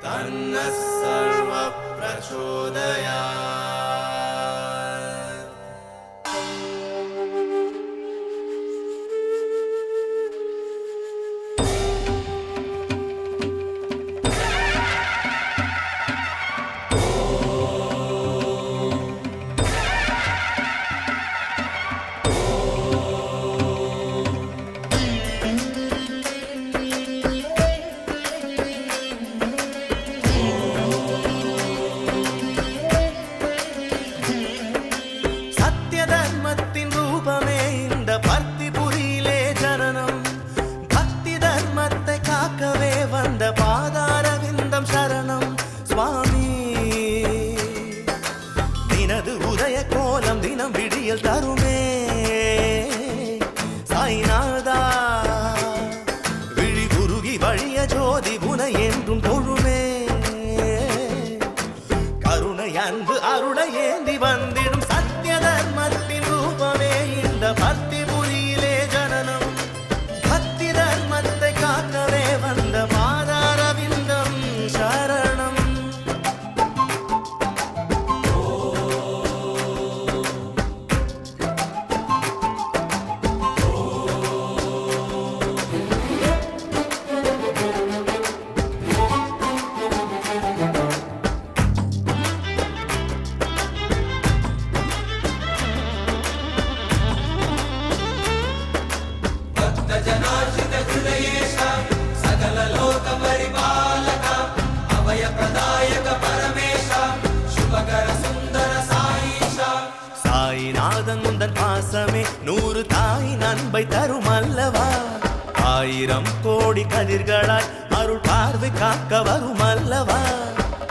तन्नः सर्वप्रचोदयात्। தருமே சாய்நாதா, விழி குருகி வழிய ஜோதி புனை என்றும் தொழுமே. கருணை அன்பு அருளை ஏந்தி வந்திடும் சத்திய தர்மத்தின் ரூபமே இந்த பக்தி புரியிலே ஜனனம். பக்தி தர்மத்தை காக்கவே வந்த பாதாரவிந்தம் சரணம். சாய்நாதன் உந்தன் பாசமே 100 தாயின் அன்பை தரும் அல்லவா. 1000 கோடி கதிர்களாய் அருள் பார்வை காக்க வரும் அல்லவா.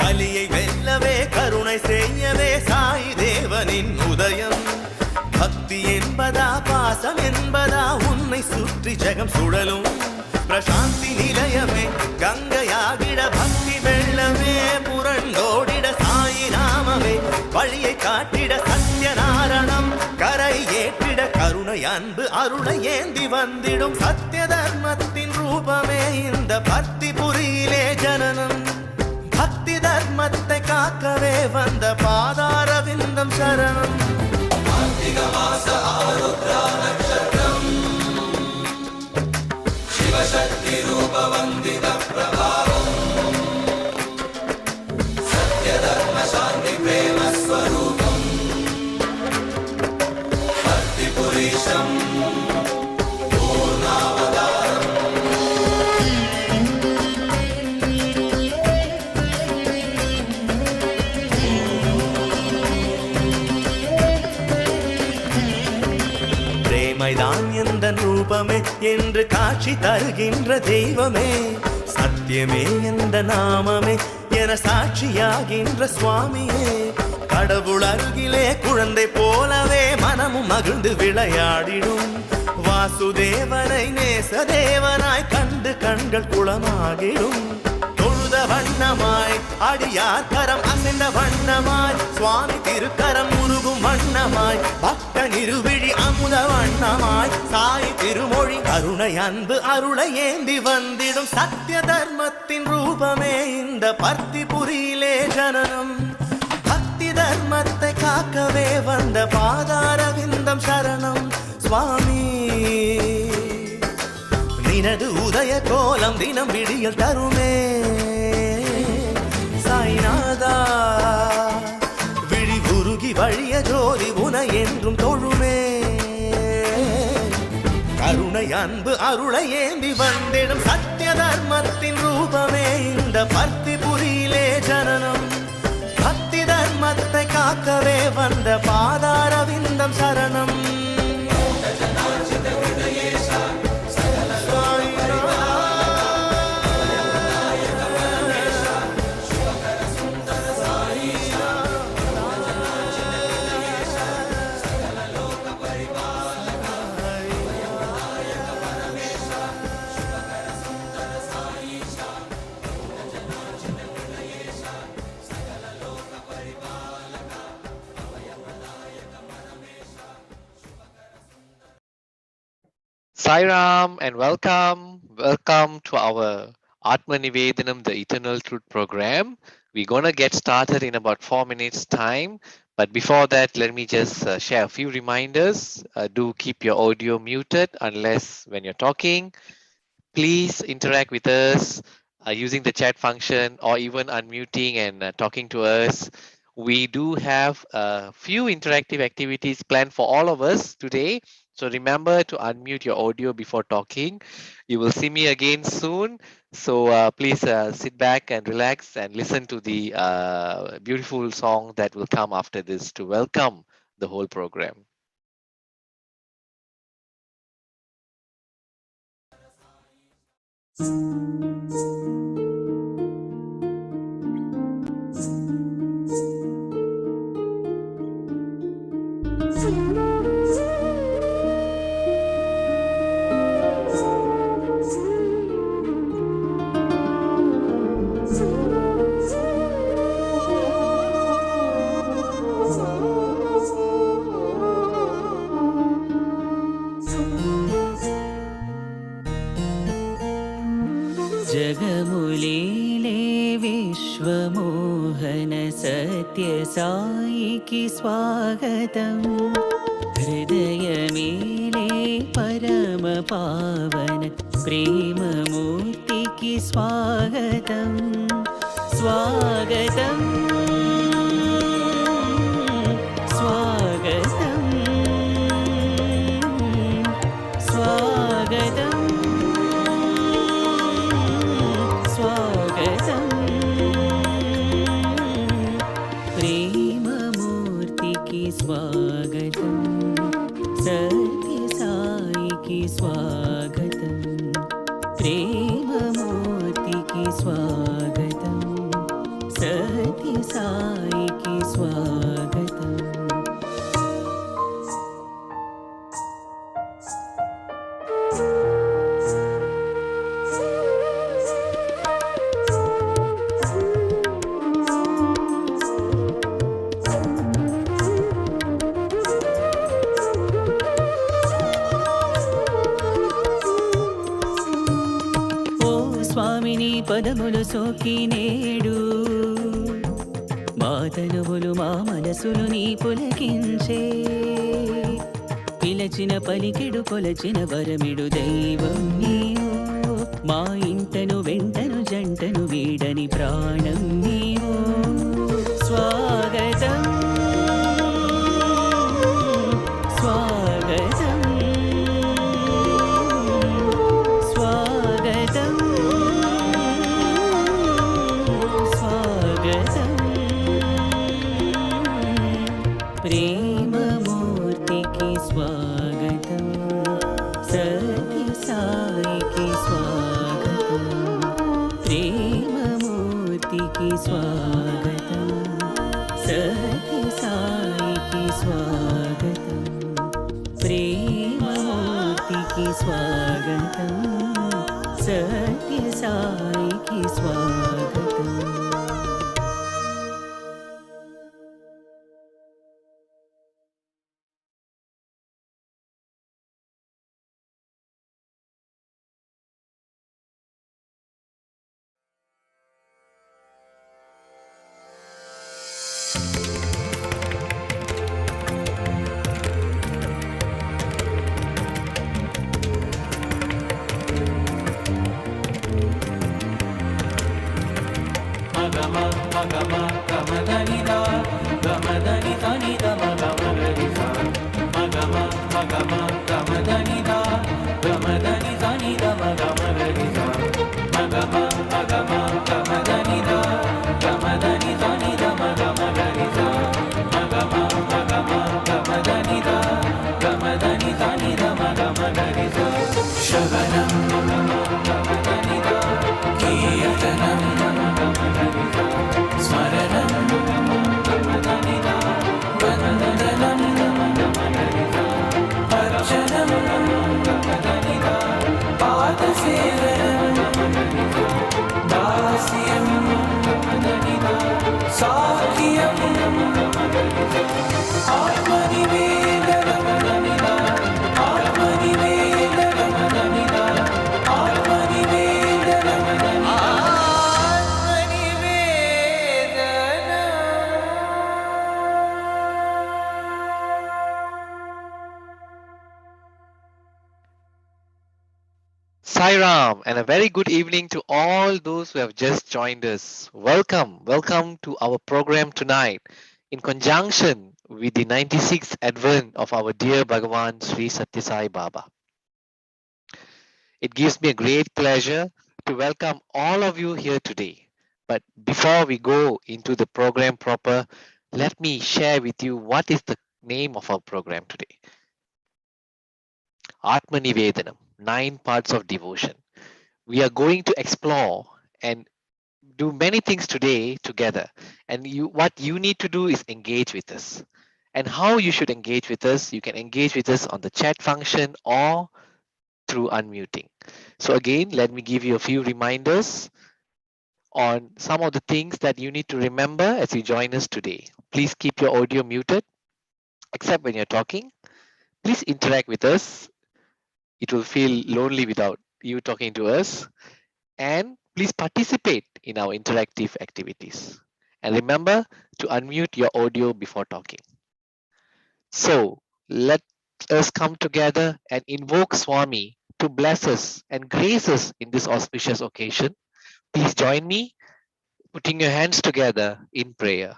கலியை வெல்லவே கருணை செய்யவே சாய் தேவனின் உதயம். பக்தி என்பதா பாசம் என்பதா உன்னை சுற்றி ஜெகம் சுழலும். பிரசாந்தி நிலையமே கங்கையாகிட பக்தி வெள்ளமே புரண்டோடிட சாயி நாமமே வழியை காட்டிட சத்யநாரணம் கரை ஏற்றிட கருணை அன்பு அருளை ஏந்தி வந்திடும் சத்திய தர்மத்தின் ரூபமே இந்த பக்தி புரியிலே ஜனனம். பக்தி தர்மத்தை காக்கவே வந்த பாதாரவிந்தம் சரணம். शिवशक्ति रूप वंदित प्रभावं सत्य धर्म शांति प्रेम स्वरूपं भक्ति पुरीशं पूर्णावतारम्. பிரேமைதான் எந்தன் ரூபமே என்று காட்சி தருகின்ற தெய்வமே. சத்தியமே எந்த நாமமே என சாட்சியாகின்ற சுவாமியே. கடவுள் அருகிலே குழந்தை போலவே மனமும் மகிழ்ந்து விளையாடிடும். வாசுதேவனை நேசதேவனாய் கண்டு கண்கள் குளமாகிடும். தொழுத வண்ணமாய் அடியார் கரம் அசைந்த வண்ணமாய் சுவாமி திருக்கரம் முருகும் வண்ணமாய் பக்த நிருவிழி அமுத வண்ணமாய் சாய் திருமொழி கருணை அன்பு அருளை ஏந்தி வந்திடும் சத்திய தர்மத்தின் ரூபமே இந்த பக்தி புரியிலே ஜனனம். பக்தி தர்மத்தை காக்கவே வந்த பாதாரவிந்தம் சரணம் சுவாமி. நினது உதய கோலம் தினம் விடியல் தருமே சாய்நாதா, விழி குருகி வழிய ஜோதி புனை என்றும் தொழுமே. கருணை அன்பு அருளை ஏந்தி வந்திடும் சத்திய தர்மத்தின் ரூபமே இந்த பக்தி புரியிலே ஜனனம். பக்தி தர்மத்தை காக்கவே வந்த பாதாரவிந்தம் சரணம். Sairam and welcome to our Atmanivedhanam, the Eternal Truth program. We're going to get started in about 4 minutes' time. But before that, let me just share a few reminders. Do keep your audio muted unless when you're talking. Please interact with us using the chat function or even unmuting and talking to us. We do have a few interactive activities planned for all of us today. So remember to unmute your audio before talking. You will see me again soon. So please sit back and relax and listen to the beautiful song that will come after this to welcome the whole program. जगमुलीले Vishwamohan सत्य साई की स्वागतम् हृदयमेले परम पावन प्रेममूर्ति की स्वागतम् स्वागतम् स्वागतम् स्वागतम् स्वागतम् सत्य साई की स्वागतम् प्रेममूर्ति की स्वागतम् सत्य साई की स्वागतम् పదములు సోకి నేడు మా తనువులు మా మనసులు నీ పులకించే పిలచిన పలికిడు కొలచిన వరమిడు దైవం నీవు మా ఇంటను వెంటను జంటను వీడని ప్రాణం నీవు స్వాగతం స్వాగతం స్వాగతం प्रेममूर्ति की स्वागतम् सत्य साई की स्वागतम् प्रेममूर्ति की स्वागतम् सत्य साई की स्वागतम् प्रेममूर्ति की स्वागतम् सत्य साई की स्वागतम् Sai Ram, and a very good evening to all those who have just joined us. Welcome to our program tonight in conjunction with the 96th Advent of our dear Bhagavan Sri Sathya Sai Baba. It gives me a great pleasure to welcome all of you here today. But before we go into the program proper, let me share with you what is the name of our program today. Atmanivedhanam, 9 parts of devotion. We are going to explore and do many things today together. And what you need to do is engage with us. And how you should engage with us, you can engage with us on the chat function or through unmuting. So again, let me give you a few reminders on some of the things that you need to remember as you join us today. Please keep your audio muted, except when you're talking. Please interact with us. It will feel lonely without you talking to us. And please participate in our interactive activities. And remember to unmute your audio before talking. So let us come together and invoke Swami to bless us and grace us in this auspicious occasion. Please join me, putting your hands together in prayer.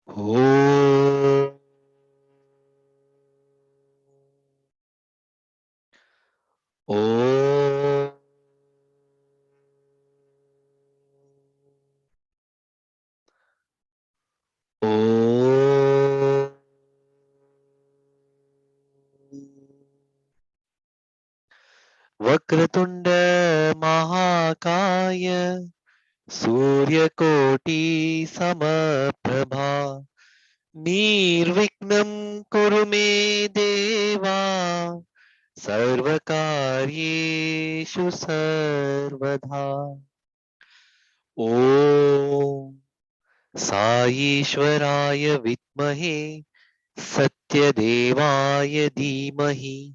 Om. Om. Om. Vakratunda Mahakaya Suryakoti Samaprabha Nirviknam Kurume Deva Sarvakaryeshu Sarvadha. Om Saishwaraya Vitmahe Satyadevaya Dhimahi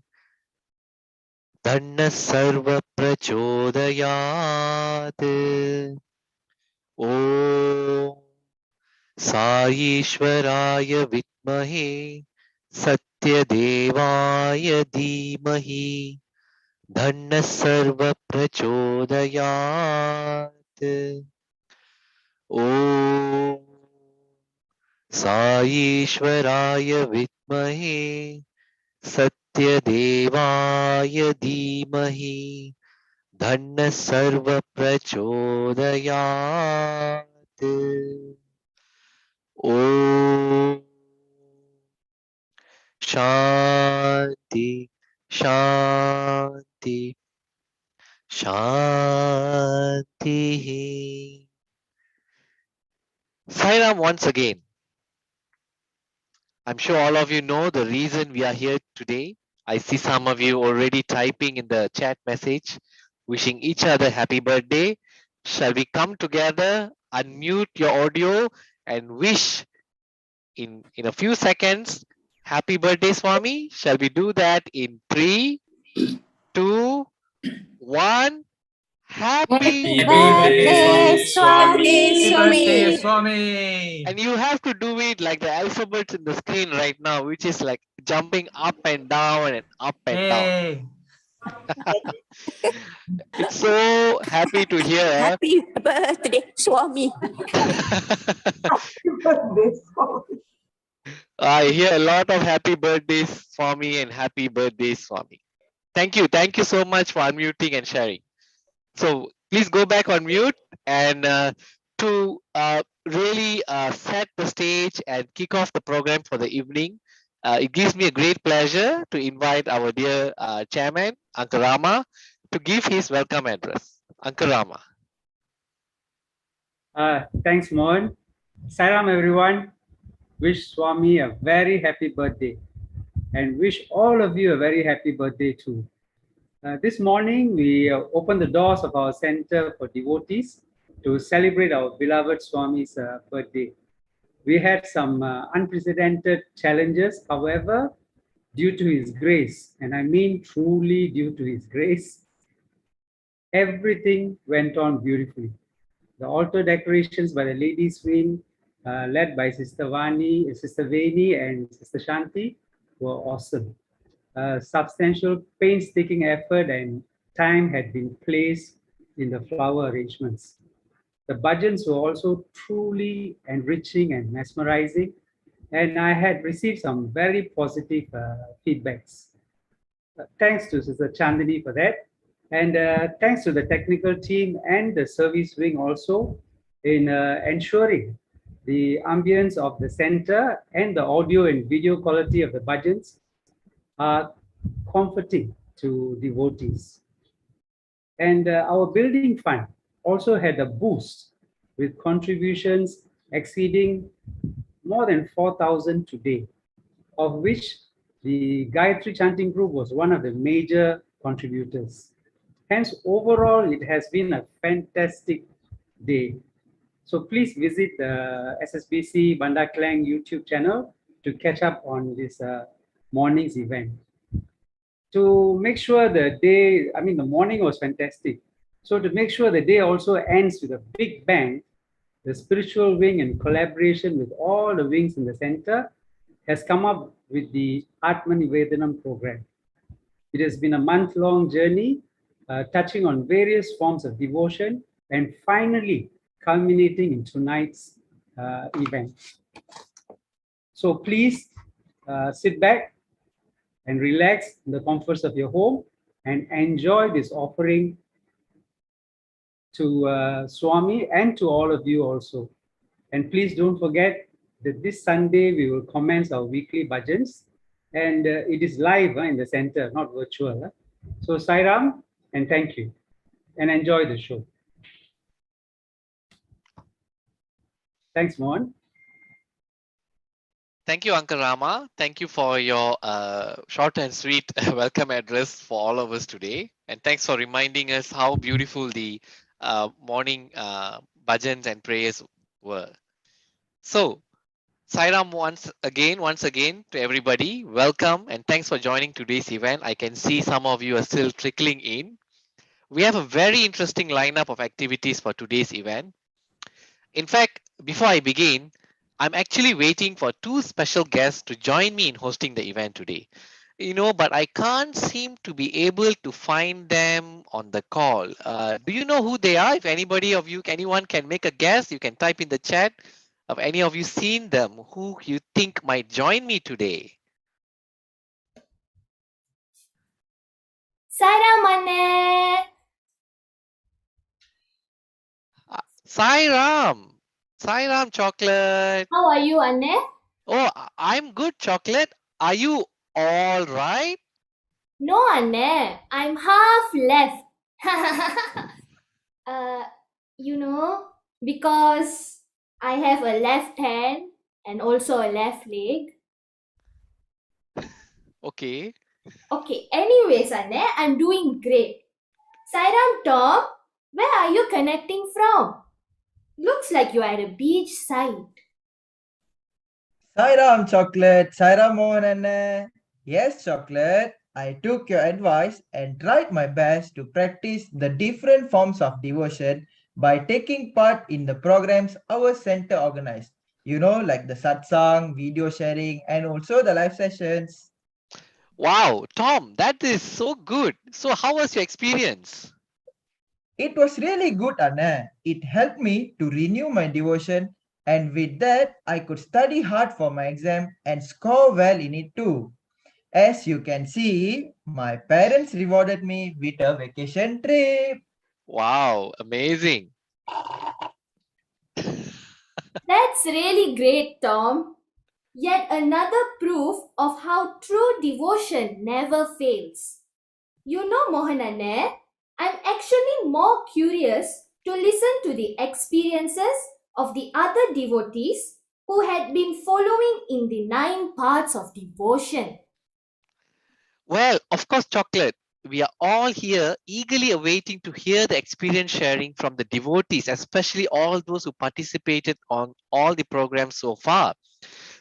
Dhanna Sarva Prachodayat. Om Saishwaraya Vitmahe Satyadevaya Dhimahi Dhanna Sarva Prachodayat. Om Saishwaraya Vitmahe Satyadevaya Dhimahi Dhanna Sarva Prachodayat. Om Shanti Shanti Shanti. Sairam once again. I'm sure all of you know the reason we are here today. I see some of you already typing in the chat message, wishing each other happy birthday. Shall we come together, unmute your audio, and wish in a few seconds, happy birthday, Swami? Shall we do that in 3, 2, 1? Happy Happy birthday, Swami. Happy birthday, Swami. And you have to do it like the alphabets in the screen right now, which is like jumping up and down and up and down. Hey. It's so happy to hear. Happy birthday, Swami. I hear a lot of happy birthdays, Swami, and happy birthdays, Swami. Thank you. Thank you so much for unmuting and sharing. So please go back on mute and to really set the stage and kick off the program for the evening. It gives me a great pleasure to invite our dear chairman, Uncle Rama, to give his welcome address. Uncle Rama. Thanks, Mohan. Sairam, everyone. Wish Swami a very happy birthday and wish all of you a very happy birthday too. This morning, we opened the doors of our center for devotees to celebrate our beloved Swami's birthday. We had some unprecedented challenges. However, due to his grace, and I mean truly due to his grace, everything went on beautifully. The altar decorations by the ladies' wing led by Sister Vani, Sister Veni, and Sister Shanti, were awesome. Substantial painstaking effort and time had been placed in the flower arrangements. The bhajans were also truly enriching and mesmerizing, and I had received some very positive feedbacks. Thanks to Sister Chandini for that. And thanks to the technical team and the service wing also in ensuring the ambience of the center and the audio and video quality of the bhajans are comforting to devotees. And our building fund also had a boost with contributions exceeding more than 4,000 today, of which the Gayatri chanting group was one of the major contributors. Hence, overall, it has been a fantastic day. So please visit the SSBC Bandar Klang YouTube channel to catch up on this morning's event. To make sure the day, I mean, the morning was fantastic. So to make sure the day also ends with a big bang, the spiritual wing in collaboration with all the wings in the center has come up with the Atmanivedhanam program. It has been a month-long journey touching on various forms of devotion and finally culminating in tonight's event. So please sit back and relax in the comforts of your home and enjoy this offering to Swami and to all of you also. And please don't forget that this Sunday we will commence our weekly bhajans, and it is live in the center, not virtual. So Sai Ram, and thank you, and enjoy the show. Thanks, Mohan. Thank you, Uncle Rama. Thank you for your short and sweet welcome address for all of us today. And thanks for reminding us how beautiful the morning bhajans and prayers were. So, Sairam once again to everybody, welcome and thanks for joining today's event. I can see some of you are still trickling in. We have a very interesting lineup of activities for today's event. In fact, before I begin, I'm actually waiting for two special guests to join me in hosting the event today. But I can't seem to be able to find them on the call. Do you know who they are? If anyone can make a guess, you can type in the chat. Have any of you seen them? Who you think might join me today? Sairam Anne. Sairam Chocolate. How are you, Anne? Oh, I'm good, Chocolate. Are you all right? No, Anne. I'm half left. Because I have a left hand and also a left leg. Okay. Okay, anyways, Anne, I'm doing great. Sairam Tom, where are you connecting from? Looks like you're at a beach side. Sairam Chocolate, Sairam Mohan. Yes, Chocolate. I took your advice and tried my best to practice the different forms of devotion by taking part in the programs our center organized. Like the satsang, video sharing, and also the live sessions. Wow, Tom, that is so good. So how was your experience? It was really good, Anna. It helped me to renew my devotion, and with that, I could study hard for my exam and score well in it too. As you can see, my parents rewarded me with a vacation trip. Wow, amazing. That's really great, Tom. Yet another proof of how true devotion never fails. Mohan Anne, I'm actually more curious to listen to the experiences of the other devotees who had been following in the 9 parts of devotion. Well, of course, Chocolate. We are all here eagerly awaiting to hear the experience sharing from the devotees, especially all those who participated on all the programs so far.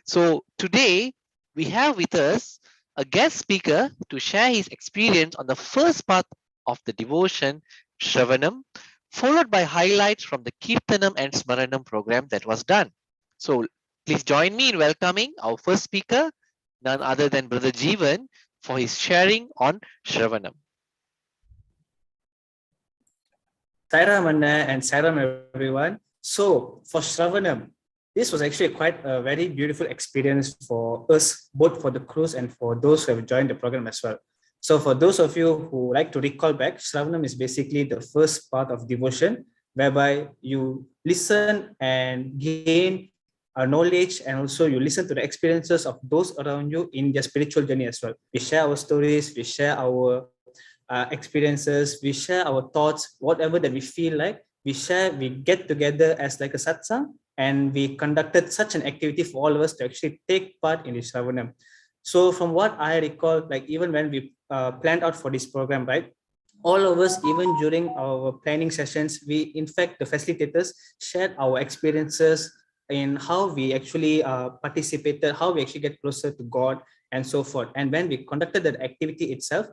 So today we have with us a guest speaker to share his experience on the first part of the devotion, Shravanam, followed by highlights from the Kirtanam and Smaranam program that was done. So please join me in welcoming our first speaker, none other than Brother Jeevan, for his sharing on Shravanam. Sairam Anna and Sairam everyone. So for Shravanam, this was actually quite a very beautiful experience for us, both for the crews and for those who have joined the program as well. So for those of you who like to recall back, Shravanam is basically the first part of devotion, whereby you listen and gain knowledge, and also you listen to the experiences of those around you in their spiritual journey as well. We share our stories, we share our experiences, we share our thoughts, whatever that we feel like, we share, we get together as like a satsang, and we conducted such an activity for all of us to actually take part in the Shravanam. So from what I recall, like even when we planned out for this program, right, all of us, even during our planning sessions, we, in fact, the facilitators shared our experiences in how we actually participated, how we actually get closer to God and so forth. And when we conducted that activity itself,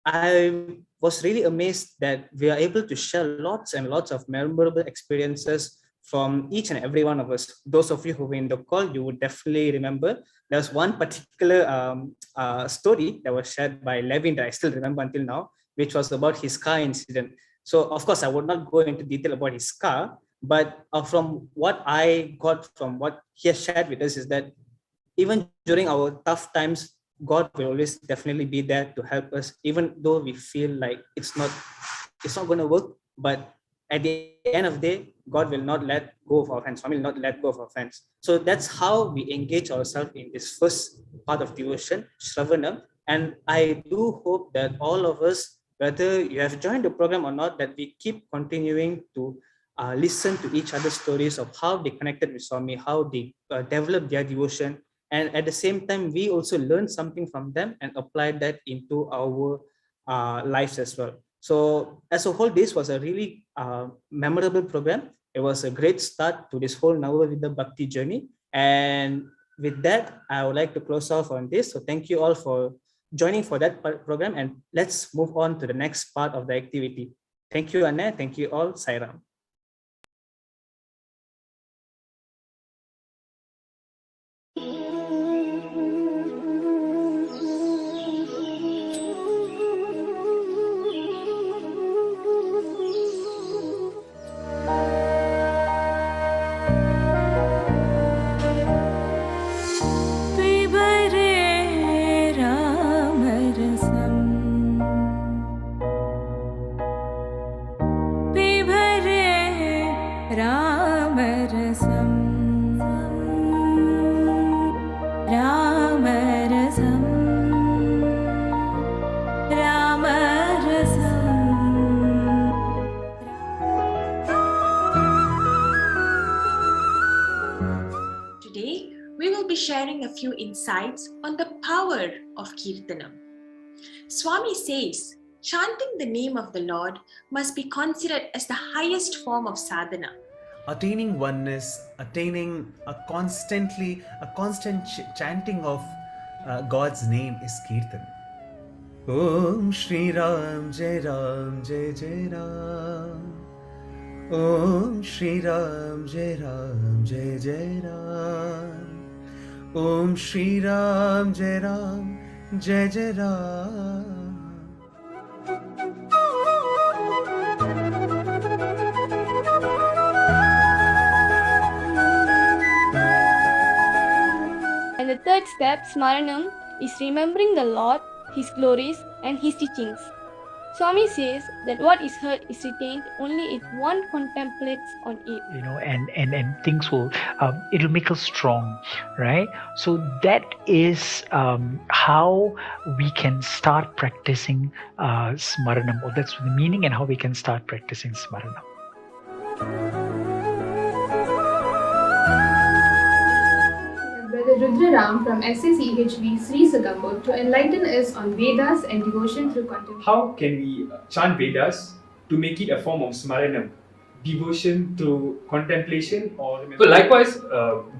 I was really amazed that we are able to share lots and lots of memorable experiences from each and every one of us. Those of you who were in the call, you would definitely remember there was one particular story that was shared by Levin that I still remember until now, which was about his car incident. So of course, I would not go into detail about his car, but from what I got from what he has shared with us is that even during our tough times, God will always definitely be there to help us, even though we feel like it's not going to work. But at the end of the day, God will not let go of our hands. Swami will not let go of our hands. So that's how we engage ourselves in this first part of devotion, Shravanam. And I do hope that all of us, whether you have joined the program or not, that we keep continuing to listen to each other's stories of how they connected with Swami, how they developed their devotion. And at the same time, we also learn something from them and apply that into our lives as well. So as a whole, this was a really memorable program. It was a great start to this whole Navavidha Bhakti journey. And with that, I would like to close off on this. So thank you all for joining for that program. And let's move on to the next part of the activity. Thank you, Anna. Thank you all. Sairam. Sharing a few insights on the power of Kirtanam. Swami says, chanting the name of the Lord must be considered as the highest form of sadhana. Attaining oneness, attaining a constant chanting of God's name is Kirtan. Om Shri Ram Jai Ram Jai Jai Ram. Om Shri Ram Jai Ram Jai Jai Ram. Om Shri Ram Jai Ram Jai Jai Ram. And the third step, Smaranam, is remembering the Lord, His glories and His teachings. Swami says that what is heard is retained only if one contemplates on it. And things will, it'll make us strong, right? So that is how we can start practicing Smaranam. Or that's the meaning and how we can start practicing Smaranam. Brother Rudraram from SSBCBK Sri Sagambur to enlighten us on Vedas and devotion through contemplation. How can we chant Vedas to make it a form of Smaranam? Devotion through contemplation or... So likewise,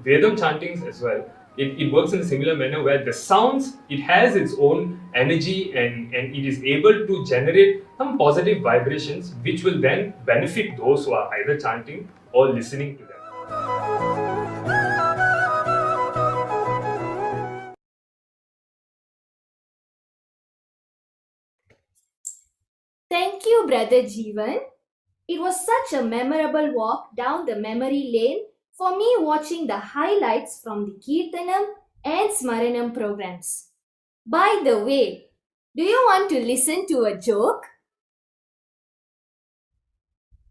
Vedam chantings as well. It works in a similar manner where the sounds, it has its own energy and it is able to generate some positive vibrations which will then benefit those who are either chanting or listening to them. Thank you, Brother Jeevan. It was such a memorable walk down the memory lane for me watching the highlights from the Kirtanam and Smaranam programs. By the way, do you want to listen to a joke?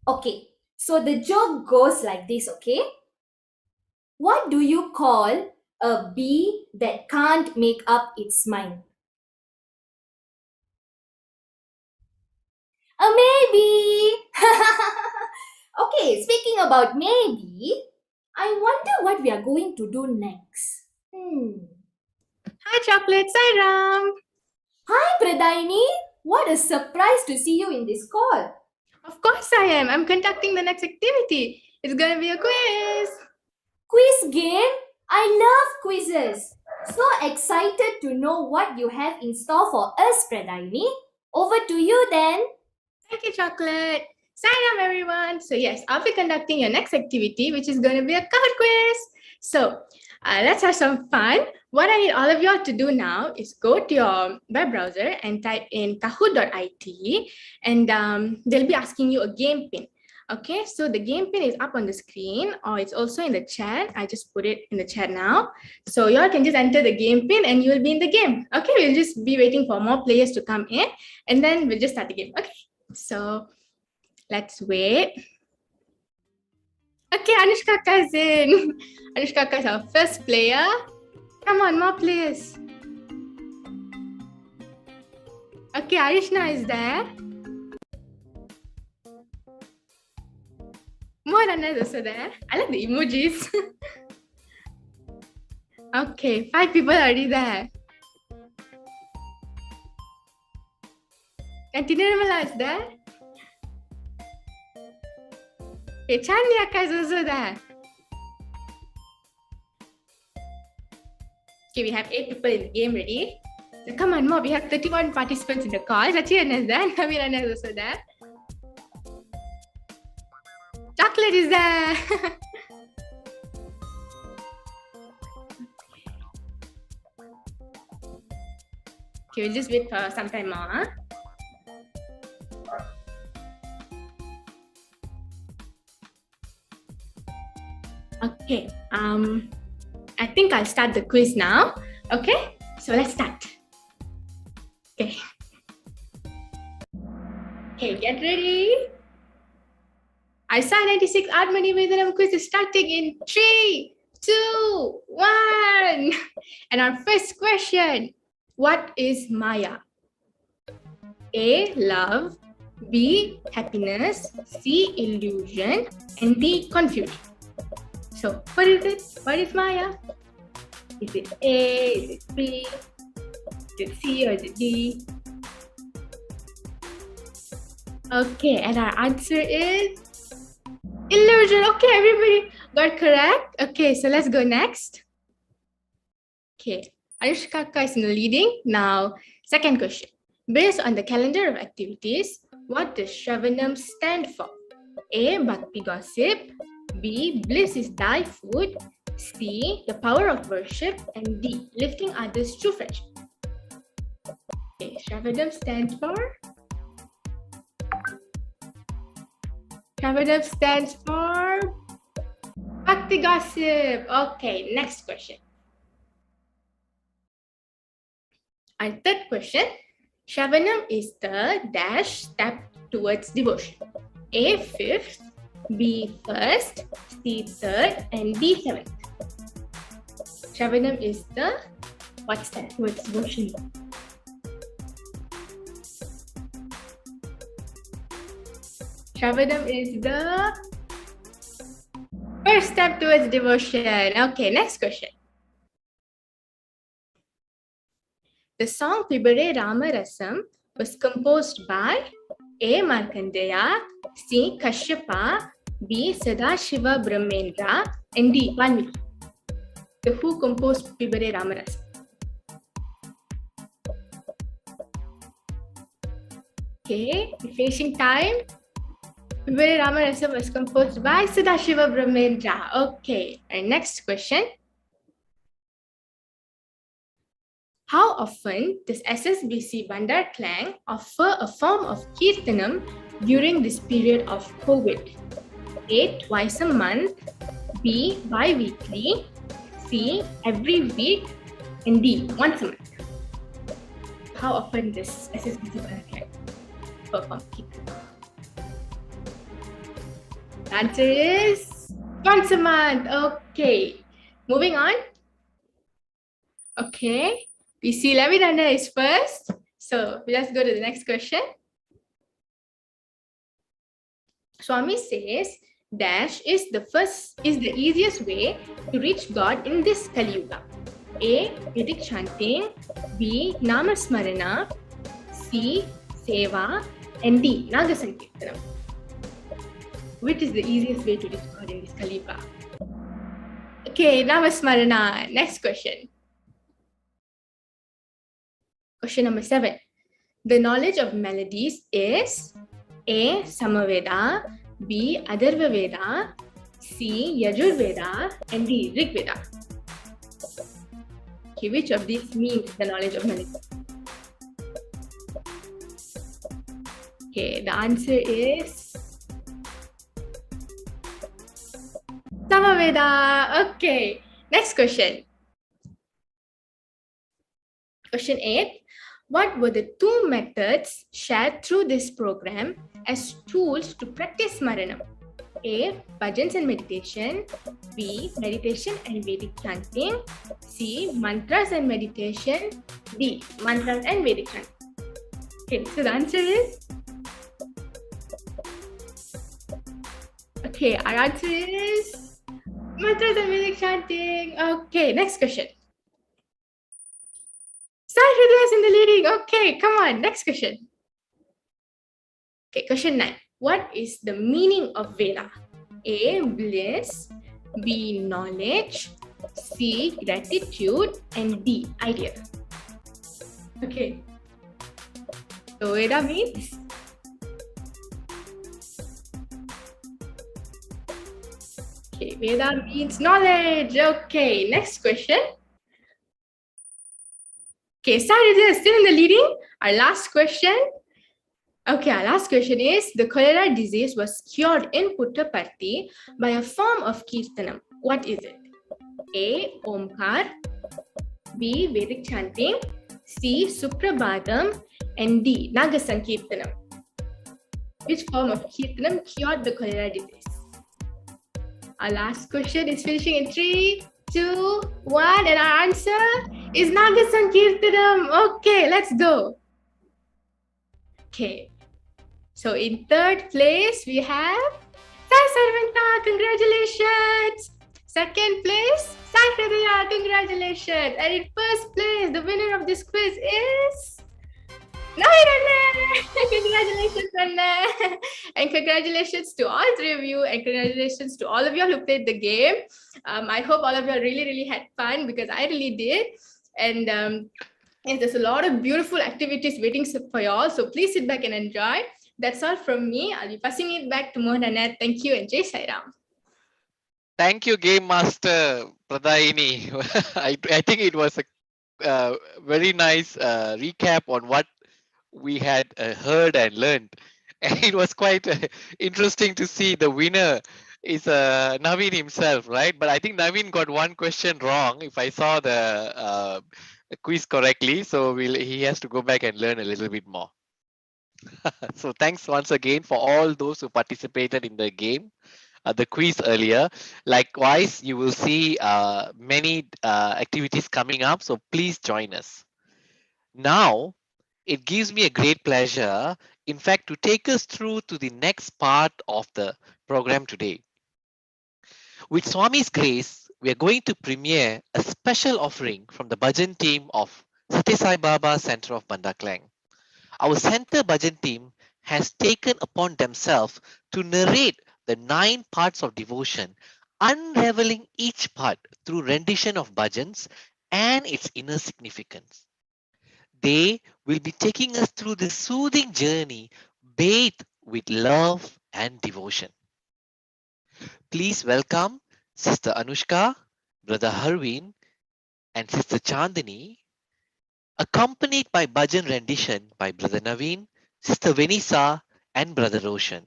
Okay, so the joke goes like this, okay? What do you call a bee that can't make up its mind? A maybe! Okay, speaking about maybe, I wonder what we are going to do next. Hi, Chocolate. Sairam. Hi, Pradaini. What a surprise to see you in this call. Of course I am. I'm conducting the next activity. It's going to be a quiz. Quiz game? I love quizzes. So excited to know what you have in store for us, Pradaini. Over to you then. Thank you, Chocolate. Sairam, everyone. So yes, I'll be conducting your next activity, which is going to be a card quiz. So let's have some fun. What I need all of you to do now is go to your web browser and type in kahoot.it, and they'll be asking you a game pin. Okay, so the game pin is up on the screen, or it's also in the chat. I just put it in the chat now. So you all can just enter the game pin and you will be in the game. Okay, we'll just be waiting for more players to come in, and then we'll just start the game. Okay, so let's wait. Okay, Anushka cousin. Anushka is our first player. Come on, more players. Okay, Arishna is there. More runners also there. I like the emojis. Okay, 5 people are already there. And Tinirmala is there. Okay, Chandni Akka is also there. Okay, we have 8 people in the game ready. So come on, more. We have 31 participants in the call. Sachiran is there. Naviran is also there. Chocolate is there. Okay, we'll just wait for some time more. Huh? Okay, I think I'll start the quiz now. Okay, so let's start. Okay. Okay, get ready. SAI96 Atmanivedhanam quiz is starting in 3, 2, 1. And our first question, what is Maya? A, love, B, happiness, C, illusion, and D, confusion. So, what is it? What is Maya? Is it A? Is it B? Is it C or is it D? Okay, and our answer is illusion. Okay, everybody got correct. Okay, so let's go next. Okay, Anushka is leading. Now, second question. Based on the calendar of activities, what does Shravanam stand for? A, Bhakti Gossip. B, bliss is thy food. C, the power of worship. And D, lifting others through friendship. Okay, Shravanam stands for? Shravanam stands for Bhakti Gossip. Okay, next question. Our third question. Shravanam is the dash step towards devotion. A, 5th. B, 1st, C, 3rd, and D, 7th. Shravanam is the what step towards devotion? Shravanam is the first step towards devotion. Okay, next question. The song Pibare Rama Rasam was composed by A, Markandeya, C, Kashyapa, B, Sadashiva Brahmendra, and D, Valmiki. So who composed Pibare Rama Rasam? Okay, finishing time. Pibare Rama Rasam was composed by Sadashiva Brahmendra. Okay, our next question. How often does SSBC Bandar Klang offer a form of Kirtanam during this period of COVID? A. Twice a month, B. Bi-weekly, C. Every week, and D. Once a month. How often does SSBC Bandar Klang perform Kirtanam? The answer is once a month. Okay. Moving on. Okay. We see Lavidanda is first. So let's go to the next question. Swami says, dash is the easiest way to reach God in this Kali Yuga. A. Vedic chanting, B. Namasmarana, C. Seva, and D. Naga Sankirtanam. Which is the easiest way to reach God in this Kali Yuga? Okay, Namasmarana. Next question. Question number 7. The knowledge of melodies is A. Samaveda, B. Atharva Veda, C. Yajurveda, and D. Rig Veda. Okay, which of these means the knowledge of melodies? Okay, the answer is Samaveda. Okay, next question. Question 8. What were the two methods shared through this program as tools to practice Smaranam? A. Bhajans and meditation, B. Meditation and Vedic chanting, C. Mantras and meditation, D. Mantras and Vedic chanting. Okay, so the answer is? Okay, our answer is Mantras and Vedic chanting. Okay, next question. Sathya is in the leading. Okay, come on. Next question. Okay, question 9. What is the meaning of Veda? A. Bliss, B. Knowledge, C. Gratitude, and D. Idea. Okay. So Veda means? Okay, Veda means knowledge. Okay, next question. Okay, Sathya is still in the leading. Our last question. Okay, our last question is, the cholera disease was cured in Puttaparthi by a form of Kirtanam. What is it? A. Omkar, B. Vedic chanting, C. Suprabhatam, and D. Naga Sankirtanam. Which form of Kirtanam cured the cholera disease? Our last question is finishing in 3, 2, 1, and our answer is Naga Sankirtanam. Okay, let's go. Okay. So in third place, we have Sai Sarvanta. Congratulations. Second place, Sai Hridaya. Congratulations. And in first place, the winner of this quiz is Navi. Congratulations, Anna. And congratulations to all three of you. And congratulations to all of you who played the game. I hope all of you really had fun, because I really did. And yes, there's a lot of beautiful activities waiting for you all. So please sit back and enjoy. That's all from me. I'll be passing it back to Mohanan. Thank you, and Jai Sai Ram. Thank you, Game Master Pradayini. I think it was a very nice recap on what we had heard and learned. And it was quite interesting to see the winner is Naveen himself, right? But I think Naveen got one question wrong, if I saw the quiz correctly. So he has to go back and learn a little bit more. So thanks once again for all those who participated in the game, the quiz earlier. Likewise, you will see many activities coming up, so please join us. Now, it gives me a great pleasure, in fact, to take us through to the next part of the program today. With Swami's grace, we are going to premiere a special offering from the Bhajan team of Sathya Sai Baba Center of Bandar Klang. Our center Bhajan team has taken upon themselves to narrate the 9 parts of devotion, unraveling each part through rendition of bhajans and its inner significance. They will be taking us through this soothing journey bathed with love and devotion. Please welcome Sister Anushka, Brother Harvin, and Sister Chandini accompanied by bhajan rendition by Brother Naveen, Sister Venisa, and Brother Roshan.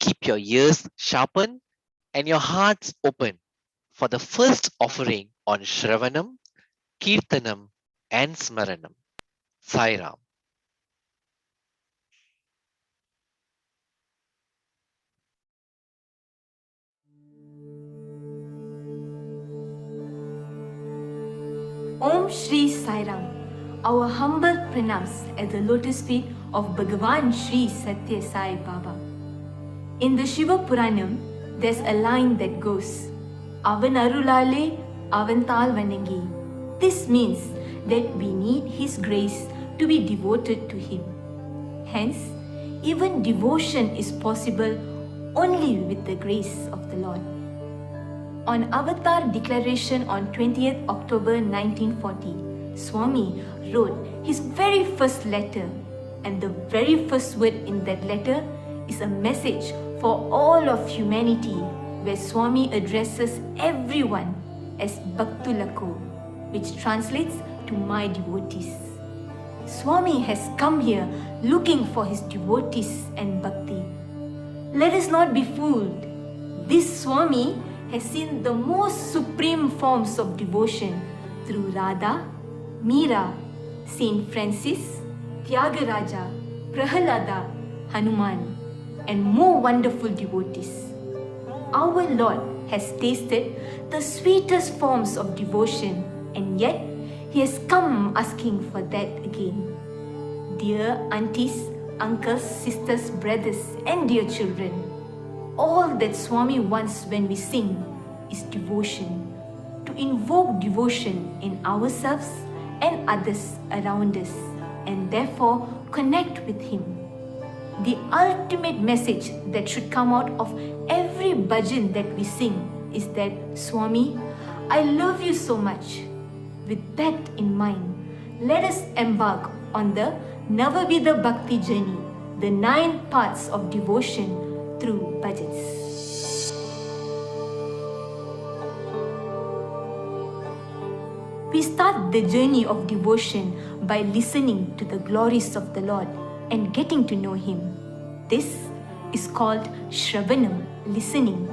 Keep your ears sharpened and your hearts open for the first offering on Shravanam, Kirtanam, and Smaranam. Sai Ram. Om Shri Sai Ram. Our humble pranams at the lotus feet of Bhagavan Shri Sathya Sai Baba. In the Shiva Puranam, there's a line that goes, Avan Arulale, Avantal Vanangi. This means that we need His grace to be devoted to Him. Hence, even devotion is possible only with the grace of the Lord. On Avatar Declaration on 20th October 1940, Swami wrote his very first letter, and the very first word in that letter is a message for all of humanity, where Swami addresses everyone as Bhaktulako, which translates to my devotees. Swami has come here looking for his devotees and bhakti. Let us not be fooled. This Swami has seen the most supreme forms of devotion through Radha, Meera, Saint Francis, Tyagaraja, Prahalada, Hanuman, and more wonderful devotees. Our Lord has tasted the sweetest forms of devotion, and yet He has come asking for that again. Dear aunties, uncles, sisters, brothers, and dear children, all that Swami wants when we sing is devotion, to invoke devotion in ourselves and others around us, and therefore connect with Him. The ultimate message that should come out of every bhajan that we sing is that, Swami, I love you so much. With that in mind, let us embark on the Navavida Bhakti journey, the 9 parts of devotion through bhajans. We start the journey of devotion by listening to the glories of the Lord and getting to know Him. This is called Shravanam, listening.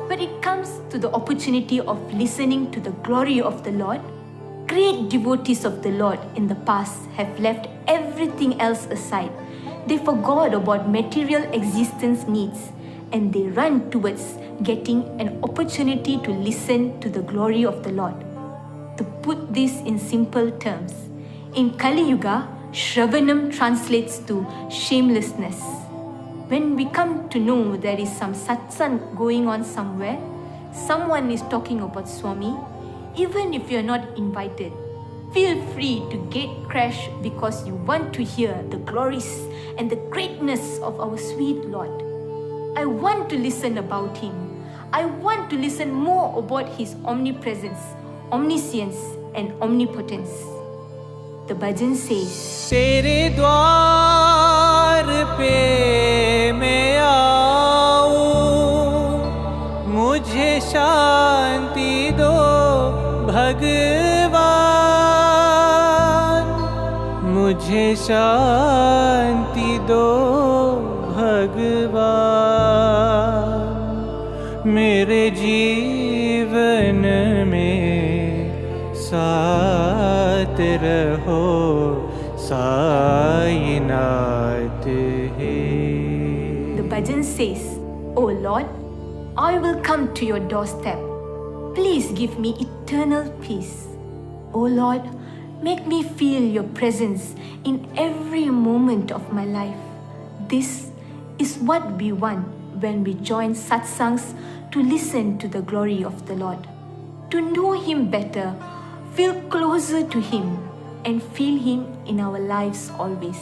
When it comes to the opportunity of listening to the glory of the Lord, great devotees of the Lord in the past have left everything else aside. They forgot about material existence needs and they run towards getting an opportunity to listen to the glory of the Lord. To put this in simple terms, in Kali Yuga, Shravanam translates to shamelessness. When we come to know there is some satsang going on somewhere, someone is talking about Swami, even if you are not invited, feel free to gate crash because you want to hear the glories and the greatness of our sweet Lord. I want to listen about Him. I want to listen more about His omnipresence, omniscience, and omnipotence. The bhajan says, Tere dwar pe मैं आऊं, मुझे शांति दो भगवान, मुझे शांति दो भगवान, मेरे जीवन में साथ रहो साईनाथ है. The bhajan says, O Lord, I will come to your doorstep. Please give me eternal peace. O Lord, make me feel your presence in every moment of my life. This is what we want when we join satsangs to listen to the glory of the Lord. To know Him better, feel closer to Him, and feel Him in our lives always.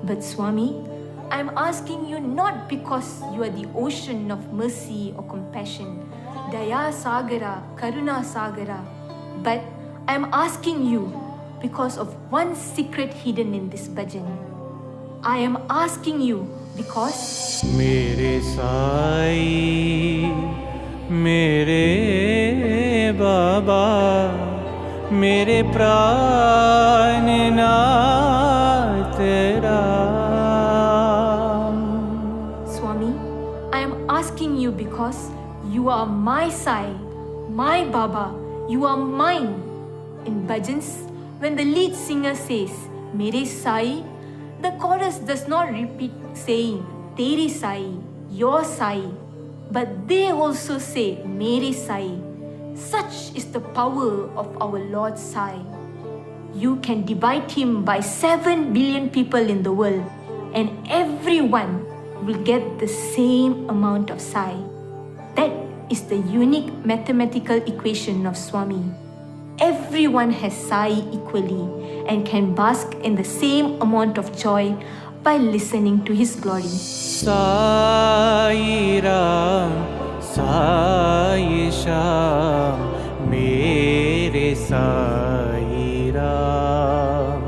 But Swami, I'm asking you not because you are the ocean of mercy or compassion, Daya Sagara, Karuna Sagara, but I'm asking you because of one secret hidden in this bhajan. I am asking you because मेरे साई मेरे बाबा मेरे प्राणनाथ Ram. Swami, I am asking you because you are my Sai, my Baba, you are mine. In bhajans, when the lead singer says, Mere Sai, the chorus does not repeat saying, Tere Sai, your Sai, but they also say, Mere Sai. Such is the power of our Lord Sai. You can divide him by 7 billion people in the world, and everyone will get the same amount of Sai. That is the unique mathematical equation of Swami. Everyone has Sai equally and can bask in the same amount of joy by listening to his glory. Sai Ram, Sai Sham, Mere Sai Ram,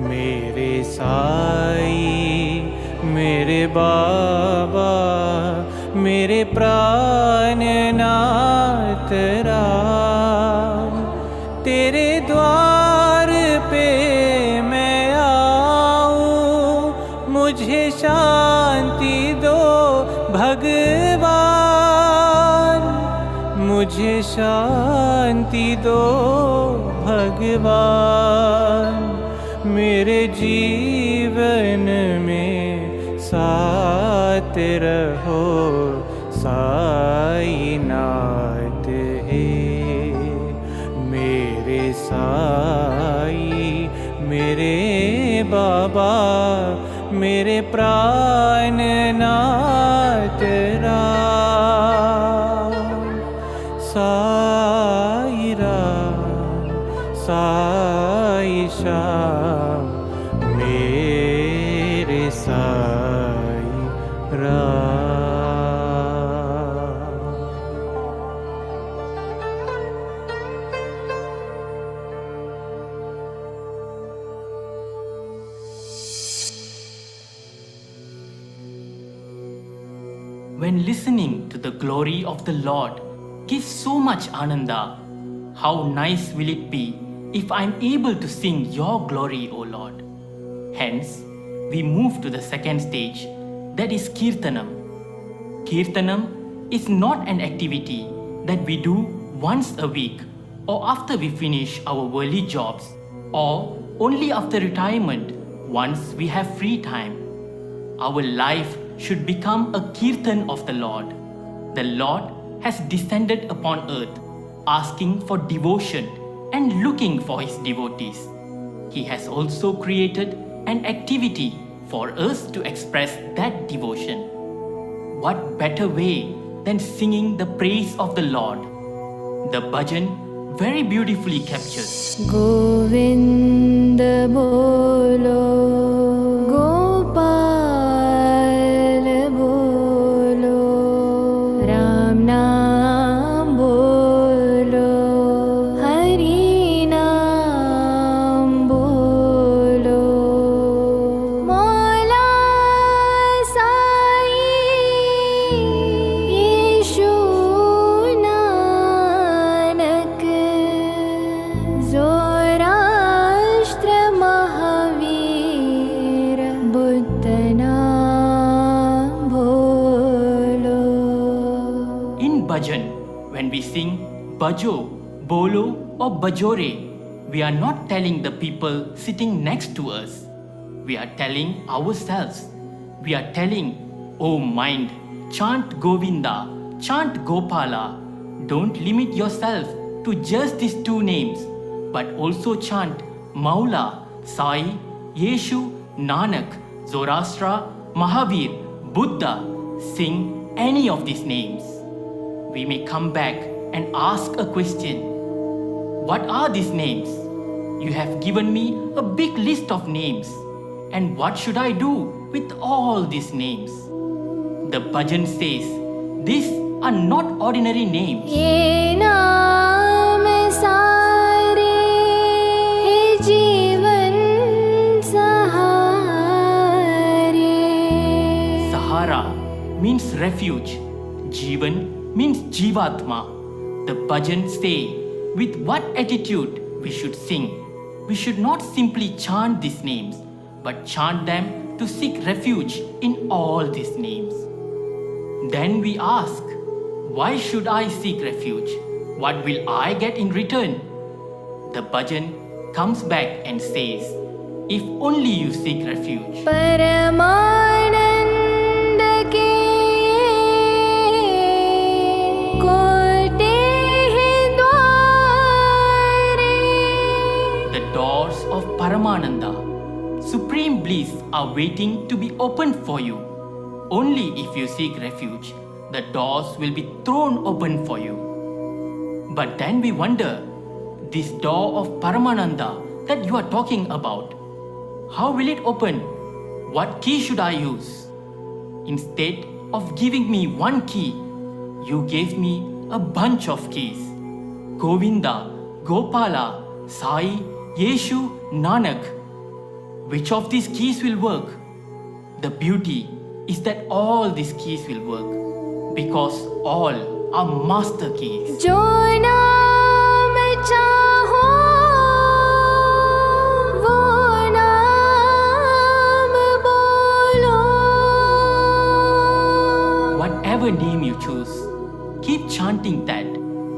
Mere Sai, Mere Baba, Mere Prananath Ram। तेरे द्वार पे मैं आऊं, मुझे शांति दो भगवान, मुझे शांति दो भगवान। मेरे जीवन में साथ रहो साईनाथ हे। मेरे साई, मेरे बाबा, मेरे प्राणनाथ राम। साई राम, साई श्याम, मेरे Sai Ram. When listening to the glory of the Lord gives so much ananda, how nice will it be if I am able to sing your glory, O Lord. Hence, we move to the second stage, that is Kirtanam. Kirtanam is not an activity that we do once a week or after we finish our worldly jobs or only after retirement once we have free time. Our life should become a kirtan of the Lord. The Lord has descended upon earth, asking for devotion and looking for his devotees. He has also created an activity for us to express that devotion. What better way than singing the praise of the Lord? The bhajan very beautifully captures. Govinda bolo, Gopal bolo, Ram naam bolo, Hari naam bolo, Mola Sai, Yeshu Nanak, Zorashtra Mahavir, Buddha naam bolo. In bhajan, when we sing bhajo, bolo or bhajore, we are not telling the people sitting next to us. We are telling ourselves. We are telling, oh mind, chant Govinda, chant Gopala. Don't limit yourself to just these two names, but also chant Maula, Sai, Yeshu, Nanak, Zoroastra, Mahavir, Buddha. Sing any of these names. We may come back and ask a question. What are these names? You have given me a big list of names. And what should I do with all these names? The bhajan says, these are not ordinary names. ये नाम सारे है जीवन सहारे। Sahara means refuge. Jivan means Jivatma. The bhajan say, with what attitude we should sing. We should not simply chant these names, but chant them to seek refuge in all these names. Then we ask, why should I seek refuge? What will I get in return? The bhajan comes back and says, if only you seek refuge. The doors of Paramananda, supreme bliss, are waiting to be opened for you. Only if you seek refuge, the doors will be thrown open for you. But then we wonder, this door of Paramananda that you are talking about, how will it open? What key should I use? Instead of giving me one key, you gave me a bunch of keys. Govinda, Gopala, Sai, Yeshu, Nanak. Which of these keys will work? The beauty is that all these keys will work because all are master keys. Whatever name you choose, keep chanting that,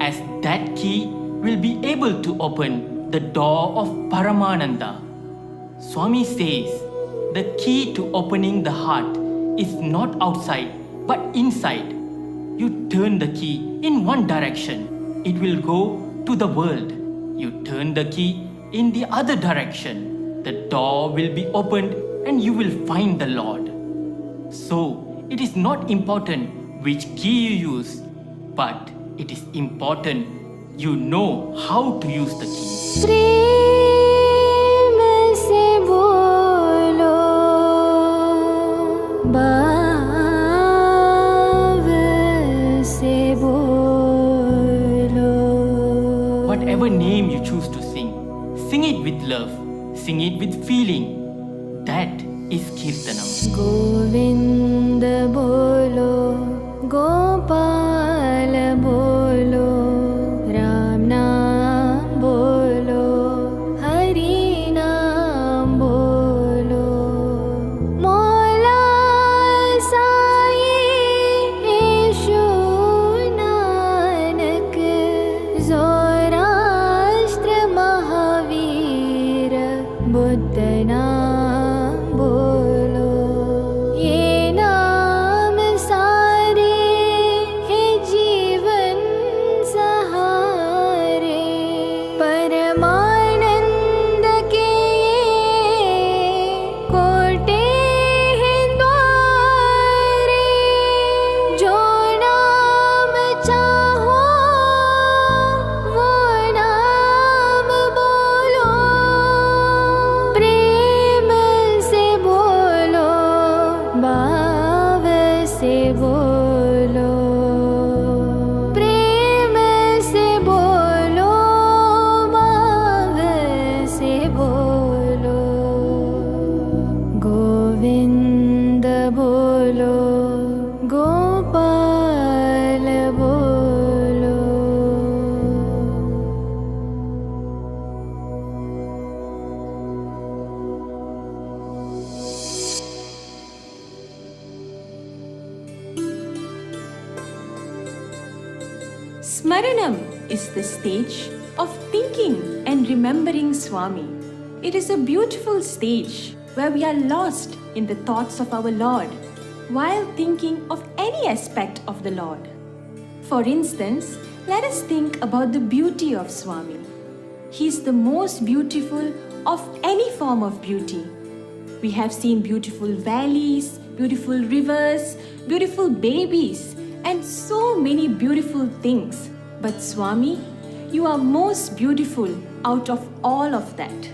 as that key will be able to open the door of Paramananda. Swami says the key to opening the heart is not outside but inside. You turn the key in one direction, it will go to the world. You turn the key in the other direction, the door will be opened and you will find the Lord. So, it is not important which key you use, but it is important you know how to use the key. Whatever name you choose to sing it with love, sing it with feeling. That is Kirtanam. Govinda bolo, Gopala bolo, Ram naam bolo, Hari naam bolo, Mola Sai Yeshu Nanak, Zoroastra Mahavir Buddha naam bolo. Ye naam sare hai jeevan sahare, Paramanand ke kote hai dware, jo naam chaho wo naam bolo, prem se bolo, bhav se bolo, prem se bolo, bhav se bolo. Govinda bolo, Gopala bolo. Smaranam is the stage of thinking and remembering Swami. It is a beautiful stage where we are lost in the thoughts of our Lord while thinking of any aspect of the Lord. For instance, let us think about the beauty of Swami. He is the most beautiful of any form of beauty. We have seen beautiful valleys, beautiful rivers, beautiful babies, and so many beautiful things. But Swami, you are most beautiful out of all of that.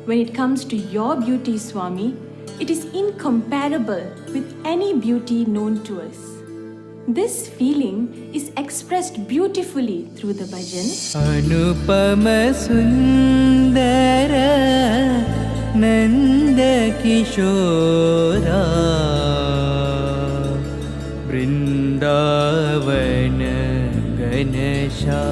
When it comes to your beauty, Swami, it is incomparable with any beauty known to us. This feeling is expressed beautifully through the bhajan. Anupama Sundara Nanda Kishora Vrindavana Ganesha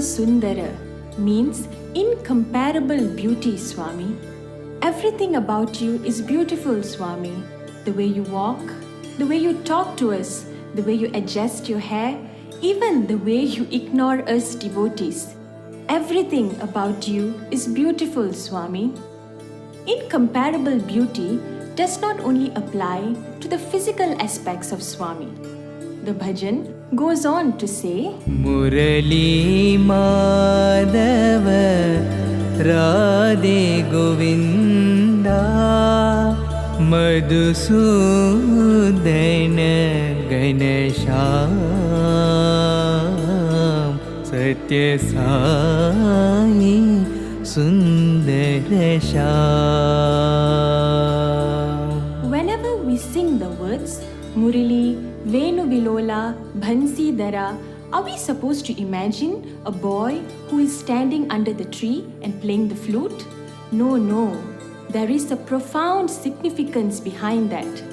Sundara means incomparable beauty, Swami. Everything about you is beautiful, Swami. The way you walk, the way you talk to us, the way you adjust your hair, even the way you ignore us devotees. Everything about you is beautiful, Swami. Incomparable beauty does not only apply to the physical aspects of Swami. The bhajan goes on to say, Murali Madhava Radhe Govinda Madhusudana Ganesham Sathya SAI96. Whenever we sing the words Murali, Venu Vilola, Bhansi Dara, are we supposed to imagine a boy who is standing under the tree and playing the flute? No, no. There is a profound significance behind that.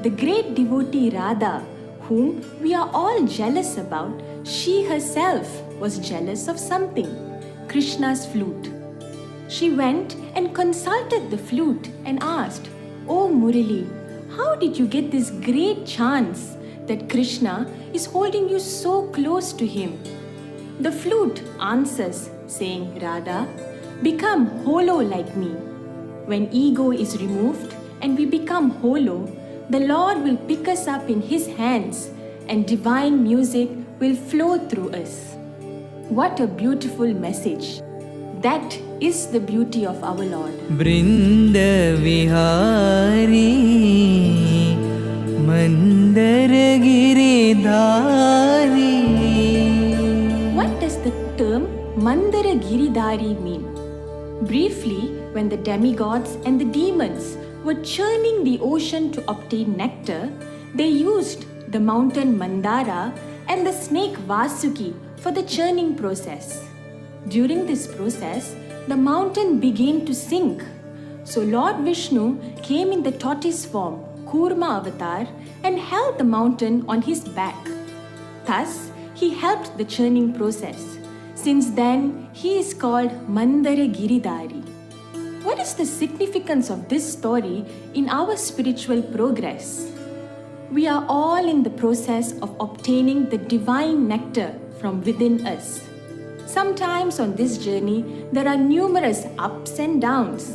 The great devotee Radha, whom we are all jealous about, she herself was jealous of something, Krishna's flute. She went and consulted the flute and asked, "Oh Murali, how did you get this great chance that Krishna is holding you so close to him?" The flute answers, saying, "Radha, become hollow like me. When ego is removed and we become hollow, the Lord will pick us up in His hands and divine music will flow through us." What a beautiful message. That is the beauty of our Lord. Brinda Vihari Mandara Giridhari. What does the term Mandara Giridhari mean? Briefly, when the demigods and the demons were churning the ocean to obtain nectar, they used the mountain Mandara and the snake Vasuki for the churning process. During this process, the mountain began to sink. So Lord Vishnu came in the tortoise form, Kurma avatar, and held the mountain on his back. Thus, he helped the churning process. Since then, he is called Mandara Giridhari. What is the significance of this story in our spiritual progress? We are all in the process of obtaining the divine nectar from within us. Sometimes on this journey, there are numerous ups and downs.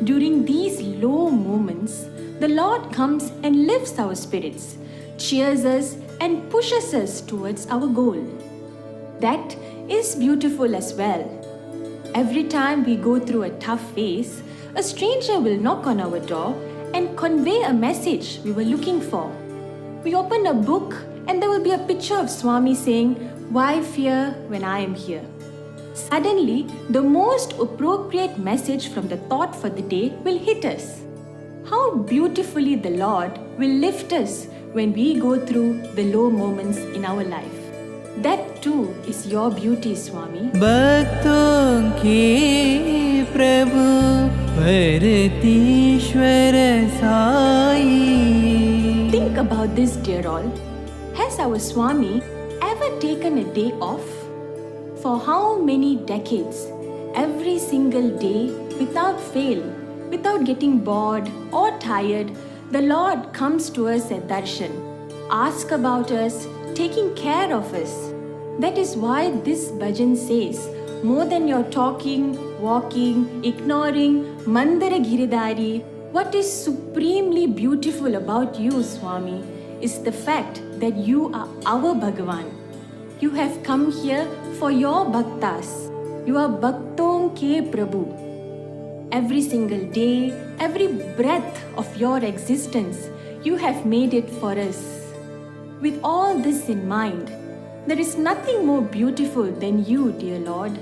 During these low moments, the Lord comes and lifts our spirits, cheers us, and pushes us towards our goal. That is beautiful as well. Every time we go through a tough phase, a stranger will knock on our door and convey a message we were looking for. We open a book and there will be a picture of Swami saying, "Why fear when I am here?" Suddenly, the most appropriate message from the thought for the day will hit us. How beautifully the Lord will lift us when we go through the low moments in our life. That too is your beauty, Swami. Bhakton ki Prabhu Bharatishwara Sai. Think about this, dear all. Has our Swami ever taken a day off? For how many decades, every single day, without fail, without getting bored or tired, the Lord comes to us at darshan, asks about us, taking care of us. That is why this bhajan says, more than your talking, walking, ignoring, Mandara Giridhari, what is supremely beautiful about you, Swami, is the fact that you are our Bhagavan. You have come here for your bhaktas. You are Bhakton ke Prabhu. Every single day, every breath of your existence, you have made it for us. With all this in mind, there is nothing more beautiful than you, dear Lord.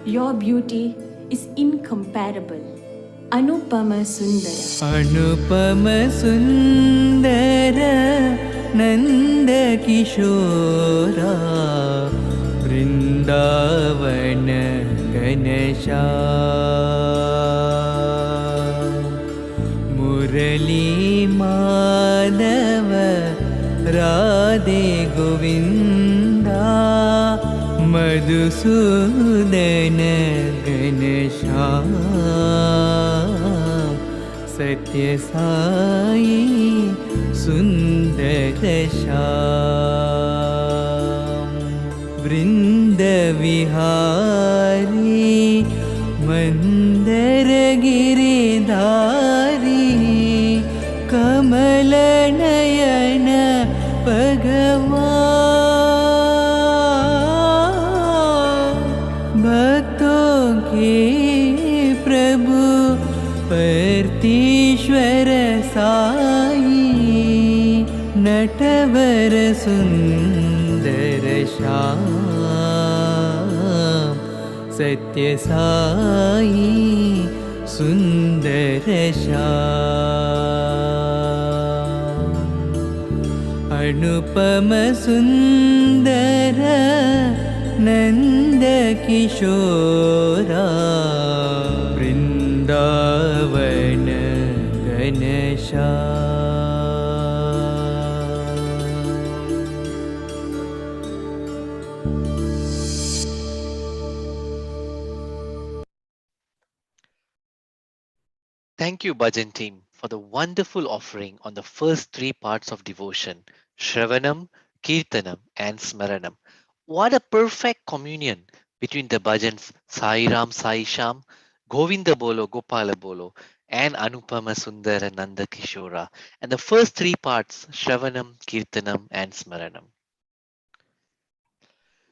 Your beauty is incomparable. Anupama Sundara. Anupama Sundara Nanda Kishora Vrindavana Ganesha Murali Madhava Radhe Govinda Madhusudan Ghanshyam सत्य साई सुंदर श्याम वृंद विहारी मंदर गिरिधारी कमल नयन भगवान भक्तों के प्रभु परतीश्वर साई नटवर सुंदर श्याम सत्य साई सुंदर श्याम अनुपम सुंदर नंद किशोरा Vrindavan Ghanshyam Thank you, Bhajan team, for the wonderful offering on the first three parts of devotion, Shravanam, Kirtanam, and Smaranam. What a perfect communion between the bhajans Sai Ram Sai Sham, Govinda Bolo Gopala Bolo, and Anupama Sundara Nanda Kishora, and the first three parts, Shravanam, Kirtanam, and Smaranam.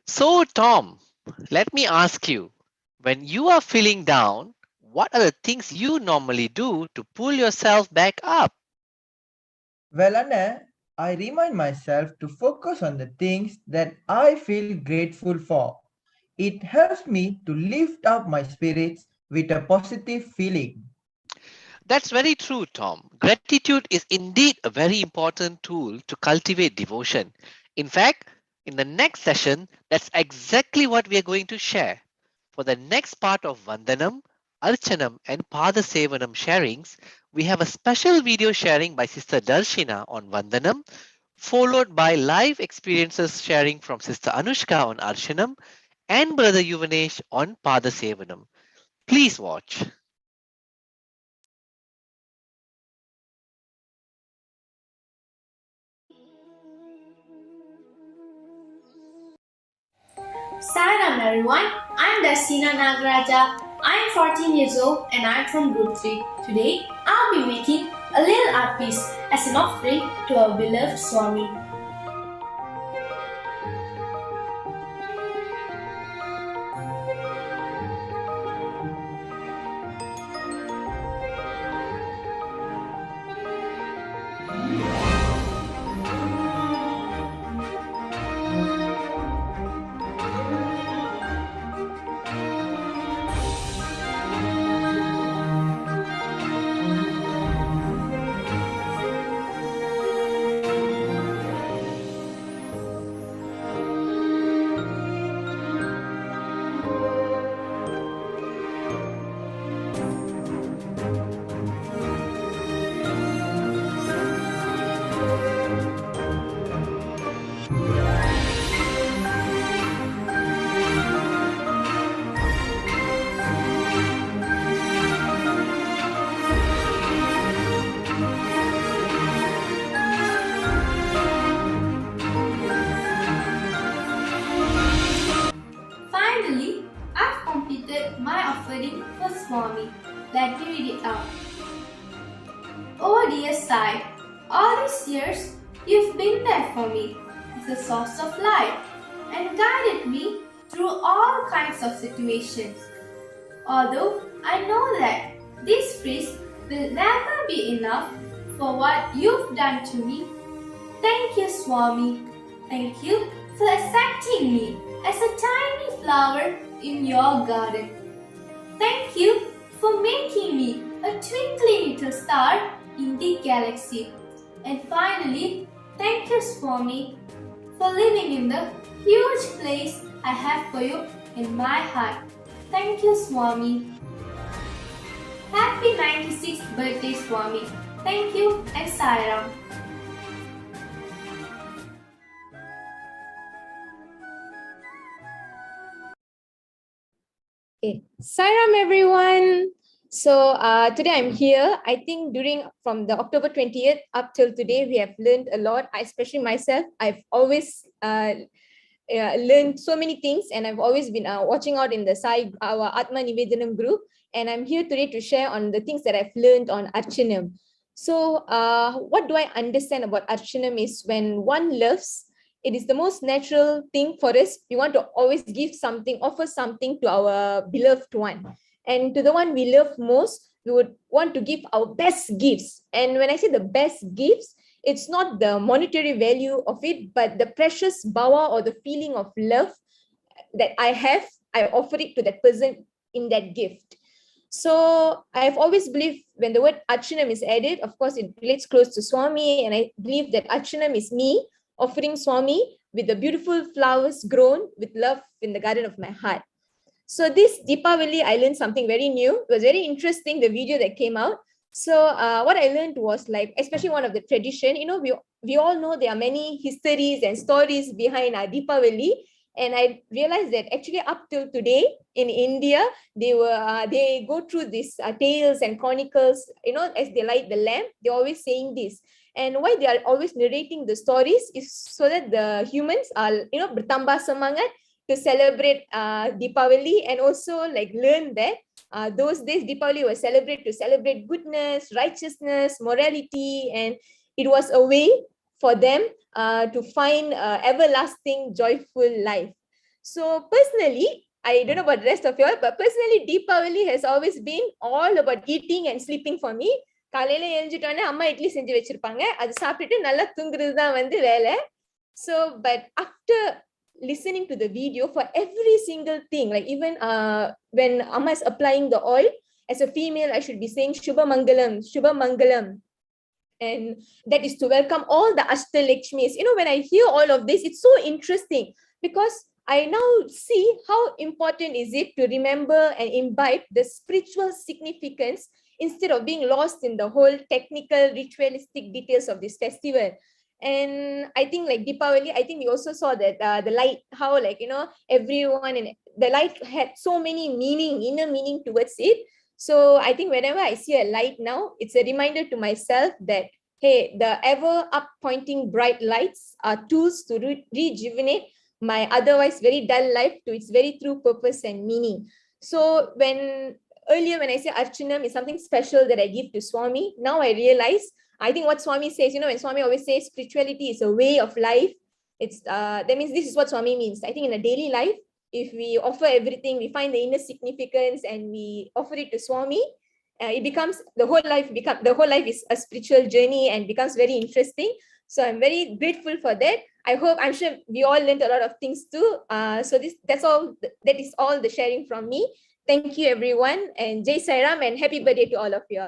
So, Tom, let me ask you, when you are feeling down, what are the things you normally do to pull yourself back up? Well, Anna, I remind myself to focus on the things that I feel grateful for. It helps me to lift up my spirits with a positive feeling. That's very true, Tom. Gratitude is indeed a very important tool to cultivate devotion. In fact, in the next session, that's exactly what we are going to share. For the next part of Vandanam, Archanam, and Padasevanam sharings, we have a special video sharing by Sister Darshina on Vandanam, followed by live experiences sharing from Sister Anushka on Archanam and Brother Yuvanesh on Padasevanam. Please watch. Saram everyone, I'm Darsina Nagaraja. I'm 14 years old and I'm from Group 3. Today, I'll be making a little art piece as an offering to our beloved Swami. Finally, I've completed my offering for Swami. Let me read it out. Oh dear Sai, all these years you've been there for me as a source of light and guided me through all kinds of situations. Although I know that this feast will never be enough for what you've done to me, thank you, Swami. Thank you for accepting me as a tiny flower in your garden. Thank you for making me a twinkling little star in the galaxy. And finally, thank you, Swami, for living in the huge place I have for you in my heart. Thank you, Swami. Happy 96th birthday, Swami. Thank you and Sairam. Okay, Sairam everyone. So today I'm here. I think from the October 20th up till today, we have learned a lot. Especially myself, I've always learned so many things, and I've always been watching out in the SAI, our Atmanivedhanam group. And I'm here today to share on the things that I've learned on Archanam. So what do I understand about Archanam is when one loves, it is the most natural thing for us. We want to always give something, offer something to our beloved one. And to the one we love most, we would want to give our best gifts. And when I say the best gifts, it's not the monetary value of it, but the precious bawa or the feeling of love that I have, I offer it to that person in that gift. So I've always believed when the word Archanam is added, of course, it relates close to Swami. And I believe that Archanam is me offering Swami with the beautiful flowers grown with love in the garden of my heart. So this Deepavali, I learned something very new. It was very interesting, the video that came out. So what I learned was like, especially one of the tradition, we all know there are many histories and stories behind our Deepavali. And I realized that actually up till today in India, they go through these tales and chronicles, as they light the lamp, they're always saying this. And why they are always narrating the stories is so that the humans are, bertambah semangat to celebrate Deepavali, and also like learn that those days Deepavali was celebrated to celebrate goodness, righteousness, morality, and it was a way for them to find everlasting joyful life. So personally, I don't know about the rest of you all, but personally Deepavali has always been all about eating and sleeping for me. காலையில எழுஞ்சிட்டோன்னே அம்மா இட்லி செஞ்சு வச்சிருப்பாங்க, அது சாப்பிட்டுட்டு நல்லா தூங்குறது தான் வந்து வேலை. So but after listening to the video, for every single thing, like even when Amma is applying the oil, as a female I should be saying Shubha Mangalam, Shubha Mangalam, and that is to welcome all the Ashtalakshmis. When I hear all of this, it's so interesting because I now see how important is it to remember and imbibe the spiritual significance instead of being lost in the whole technical ritualistic details of this festival. And I think like Deepavali, I think we also saw that the light, how everyone, and the light had so many inner meaning towards it. So I think whenever I see a light now, it's a reminder to myself that, hey, the ever up pointing bright lights are tools to rejuvenate my otherwise very dull life to its very true purpose and meaning. So earlier when I say Archanam is something special that I give to Swami, now I realize, I think what Swami says, when Swami always says spirituality is a way of life, it's that means this is what Swami means. I think in a daily life, if we offer everything, we find the inner significance and we offer it to Swami, it becomes the whole life is a spiritual journey and becomes very interesting. So I'm very grateful for that. I'm sure we all learned a lot of things too. So that is all the sharing from me. Thank you everyone, and Jai Sai Ram, and happy birthday to all of you.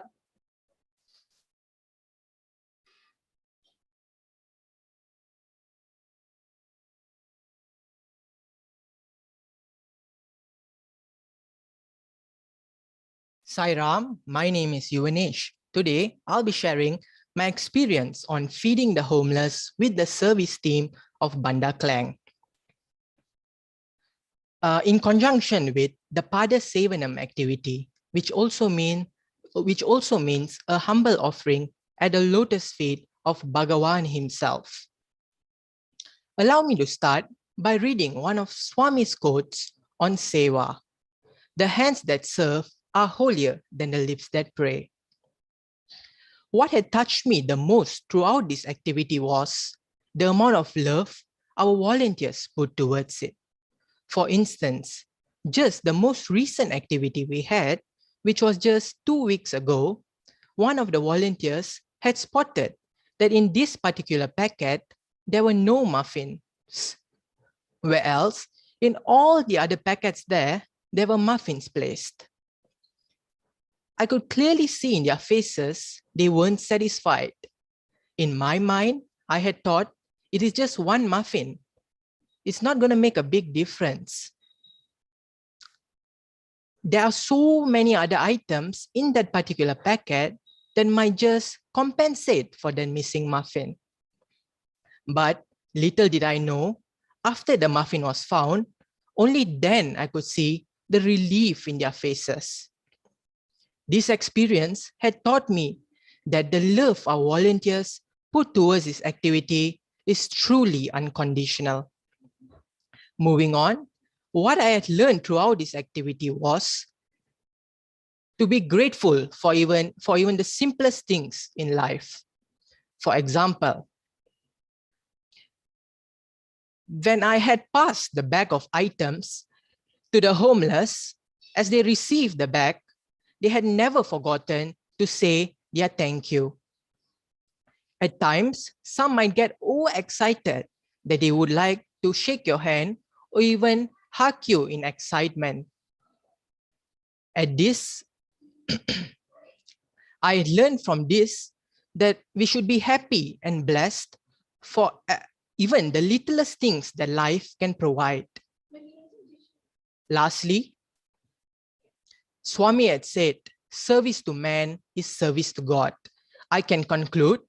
Sai Ram, my name is Yuvanesh. Today, I'll be sharing my experience on feeding the homeless with the service team of Banda Klang. In conjunction with the Pada Sevanam activity, which also means a humble offering at the lotus feet of Bhagavan himself. Allow me to start by reading one of Swami's quotes on Seva. The hands that serve are holier than the lips that pray. What had touched me the most throughout this activity was the amount of love our volunteers put towards it. For instance, just the most recent activity we had, which was just 2 weeks ago, one of the volunteers had spotted that in this particular packet, there were no muffins, whereas in all the other packets there were muffins placed. I could clearly see in their faces, they weren't satisfied. In my mind, I had thought, it is just one muffin. It's not going to make a big difference. There are so many other items in that particular packet that might just compensate for the missing muffin. But little did I know, after the muffin was found, only then I could see the relief in their faces. This experience had taught me that the love our volunteers put towards this activity is truly unconditional. Moving on, what I had learned throughout this activity was to be grateful for even the simplest things in life. For example, when I had passed the bag of items to the homeless, as they received the bag, they had never forgotten to say their thank you. At times, some might get overexcited that they would like to shake your hand or even hug you in excitement. At this, I learned from this that we should be happy and blessed for even the littlest things that life can provide. Lastly, Swami had said, service to man is service to God. I can conclude,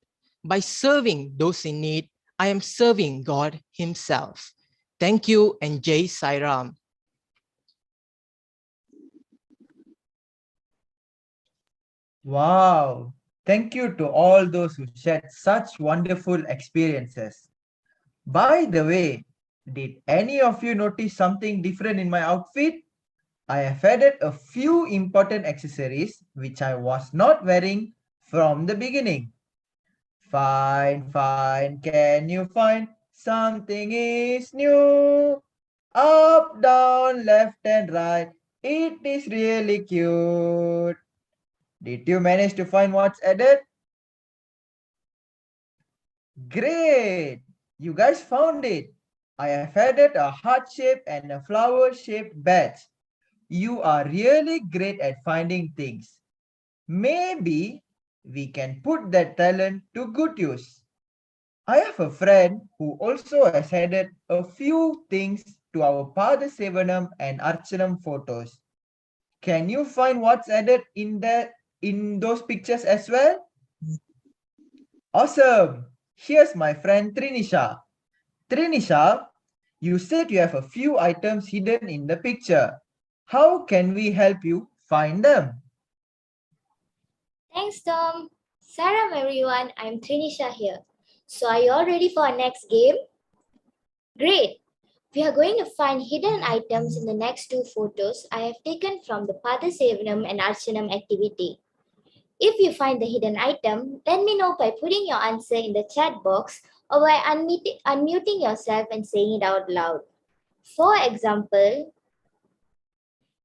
by serving those in need, I am serving God Himself. Thank you and Jai Sai Ram. Wow. Thank you to all those who shared such wonderful experiences. By the way, did any of you notice something different in my outfit? I have added a few important accessories which I was not wearing from the beginning. Fine, can you find something is new? Up, down, left and right, it is really cute. Did you manage to find what's added? Great! You guys found it. I have added a heart shape and a flower shaped badge. You are really great at finding things. Maybe we can put that talent to good use. I have a friend who also has added a few things to our Pada Sevanam and Archanam photos. Can you find what's added in those pictures as well? Awesome! Here's my friend Trinisha. Trinisha, you said you have a few items hidden in the picture. How can we help you find them? Thanks, Tom. Salam, everyone. I'm Trinisha here. So, are you all ready for our next game? Great. We are going to find hidden items in the next two photos I have taken from the Pada Sevanam and Archanam activity. If you find the hidden item, let me know by putting your answer in the chat box or by unmuting yourself and saying it out loud. For example,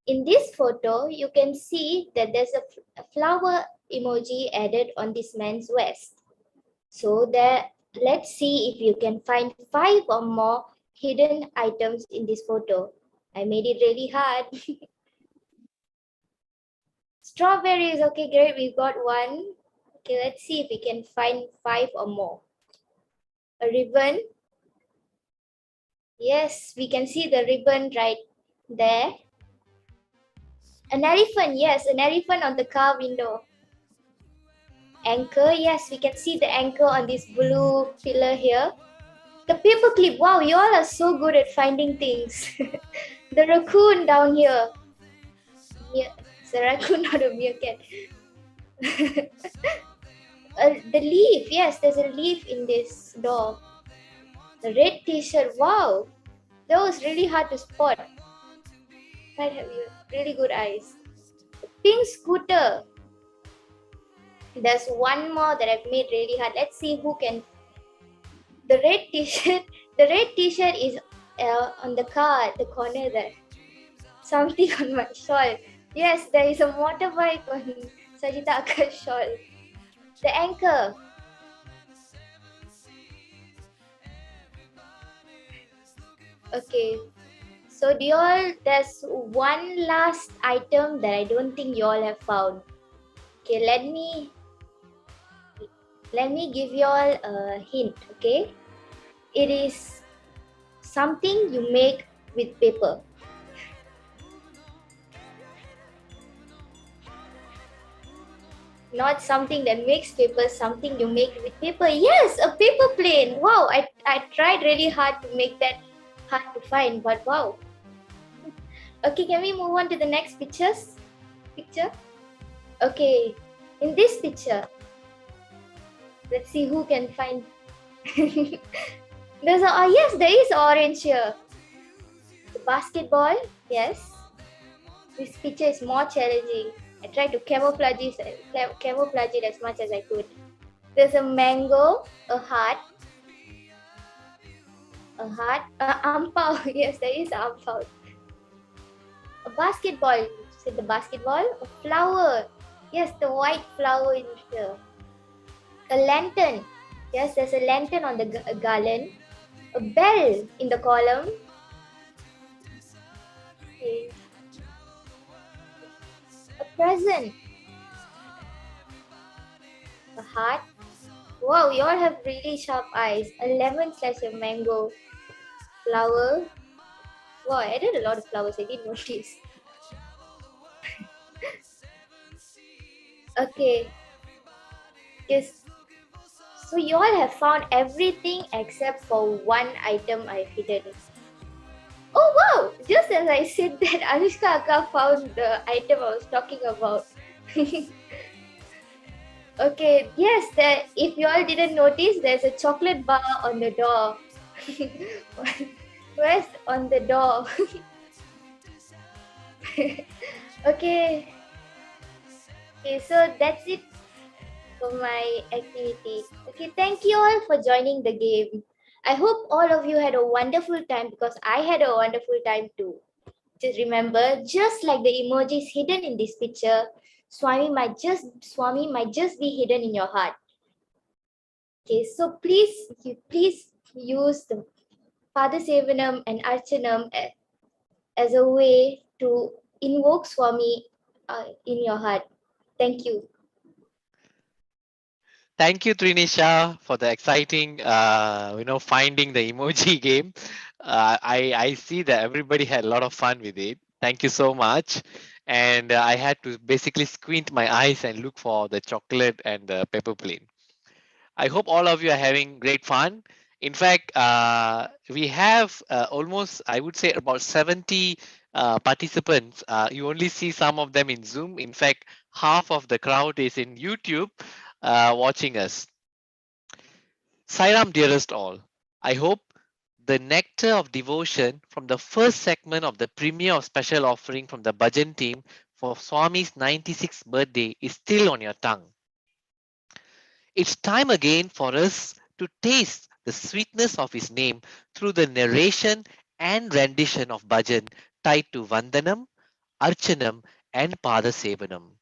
in this photo, you can see that there's a flower emoji added on this man's vest. So let's see if you can find 5 or more hidden items in this photo. I made it really hard. Strawberries, okay, great, we've got 1. Okay, let's see if we can find 5 or more. A ribbon. Yes, we can see the ribbon right there. An elephant, yes, an elephant on the car window. Anchor, yes, we can see the anchor on this blue pillar here. The paperclip, wow, you all are so good at finding things. The raccoon down here. Yeah, it's a raccoon, not a meerkat. The leaf, yes, there's a leaf in this door. The red t-shirt, wow, that was really hard to spot. Might have really good eyes. The pink scooter. There's one more that I've made really hard. Let's see who can. The red t-shirt. The red t-shirt is on the car at the corner there. Something on my shawl. Yes, there is a motorbike on Sajita Aka's shawl. The anchor. Okay. So there's one last item that I don't think you all have found. Okay, let me give you all a hint, okay? It is something you make with paper. Not something that makes paper, something you make with paper. Yes, a paper plane. Wow, I tried really hard to make that hard to find, but wow. Okay, can we move on to the next picture? Okay, in this picture, let's see who can find. Yes, there is orange here. The basketball, yes. This picture is more challenging. I tried to camouflage it as much as I could. There's a mango, a heart, ampao. Yes, there is ampao. A basketball. See the basketball? A flower. Yes, the white flower in here. A lantern. Yes, there's a lantern on the garland. A bell in the column. Okay. A present. A heart. Wow, you all have really sharp eyes. A lemon/a mango. Flower. Wow, I added a lot of flowers. I didn't notice. Okay. Yes. So you all have found everything except for one item I've hidden. Oh wow! Just as I said that, Anushka Akka found the item I was talking about. Okay, yes, if you all didn't notice, there's a chocolate bar on the door. Where's on the door? Okay. Okay, so that's it for my activity. Okay, thank you all for joining the game. I hope all of you had a wonderful time because I had a wonderful time too. Just remember, just like the emojis hidden in this picture, Swami might just be hidden in your heart. Okay, so please use the Pada Sevanam and Archanam as a way to invoke Swami in your heart. Thank you. Thank you, Trinisha, for the exciting, finding the emoji game. I see that everybody had a lot of fun with it. Thank you so much. And I had to basically squint my eyes and look for the chocolate and the pepper plane. I hope all of you are having great fun. In fact, we have almost, I would say, about 70 participants. You only see some of them in Zoom. In fact, half of the crowd is in YouTube watching us. Sairam, dearest all, I hope the nectar of devotion from the first segment of the premiere of special offering from the Bhajan team for Swami's 96th birthday is still on your tongue. It's time again for us to taste the sweetness of his name through the narration and rendition of bhajan tied to Vandanam, Archanam, and Pada Sevanam.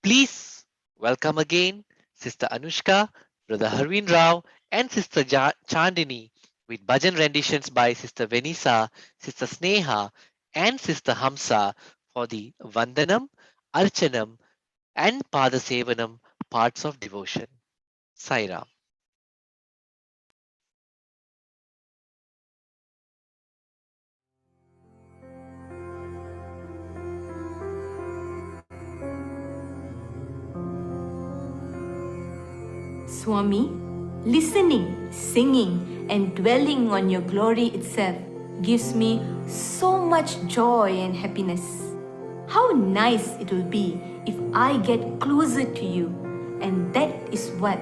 Please welcome again Sister Anushka, Brother Harvin Rao, and Sister Chandini with bhajan renditions by Sister Venisa, Sister Sneha, and Sister Hamsa for the Vandanam, Archanam, and Pada Sevanam parts of devotion. Sairam. Swami, listening, singing, and dwelling on your glory itself gives me so much joy and happiness. How nice it will be if I get closer to you, and that is what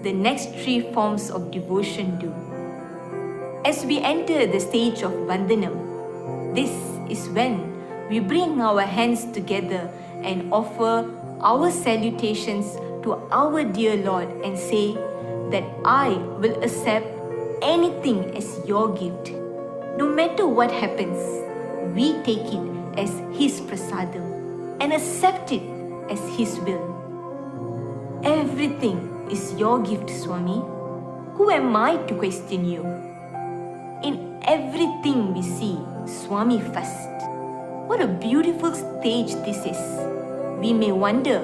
the next three forms of devotion do. As we enter the stage of Vandanam, this is when we bring our hands together and offer our salutations to our dear Lord and say that I will accept anything as your gift. No matter what happens, we take it as His prasadam and accept it as His will. Everything is your gift, Swami. Who am I to question you? In everything we see, Swami first. What a beautiful stage this is. We may wonder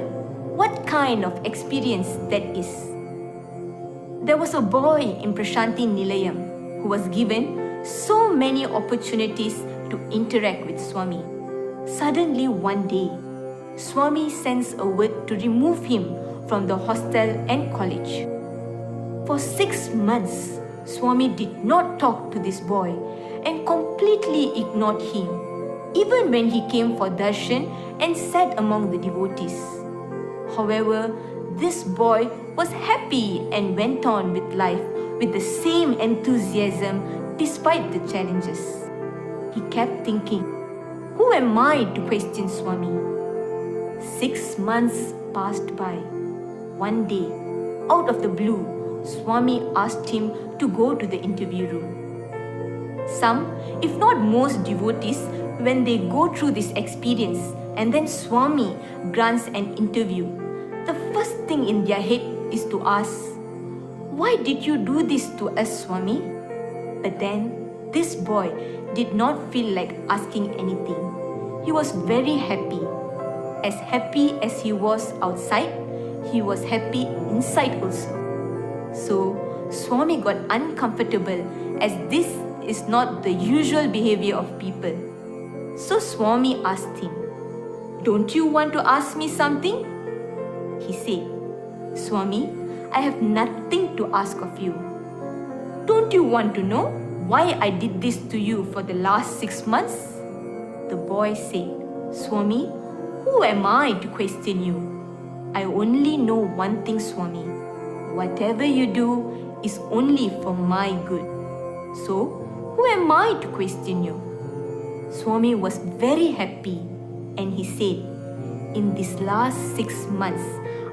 what kind of experience that is. There was a boy in Prashanti Nilayam who was given so many opportunities to interact with Swami. Suddenly one day, Swami sends a word to remove him from the hostel and college. For 6 months, Swami did not talk to this boy and completely ignored him. even when he came for darshan and sat among the devotees. However, this boy was happy and went on with life with the same enthusiasm despite the challenges. He kept thinking, who am I to question Swami? 6 months passed by. One day, out of the blue, Swami asked him to go to the interview room. Some, if not most devotees, when they go through this experience and then Swami grants an interview, the first thing in their head is to ask, why did you do this to us, Swami? But then, this boy did not feel like asking anything. He was very happy. As he was outside, he was happy inside also. So, Swami got uncomfortable as this is not the usual behavior of people. So Swami asked him, don't you want to ask me something? He said, Swami, I have nothing to ask of you. Don't you want to know why I did this to you for the last 6 months? The boy said, Swami, who am I to question you? I only know one thing, Swami. Whatever you do is only for my good. So, who am I to question you? Swami was very happy and he said, in these last 6 months,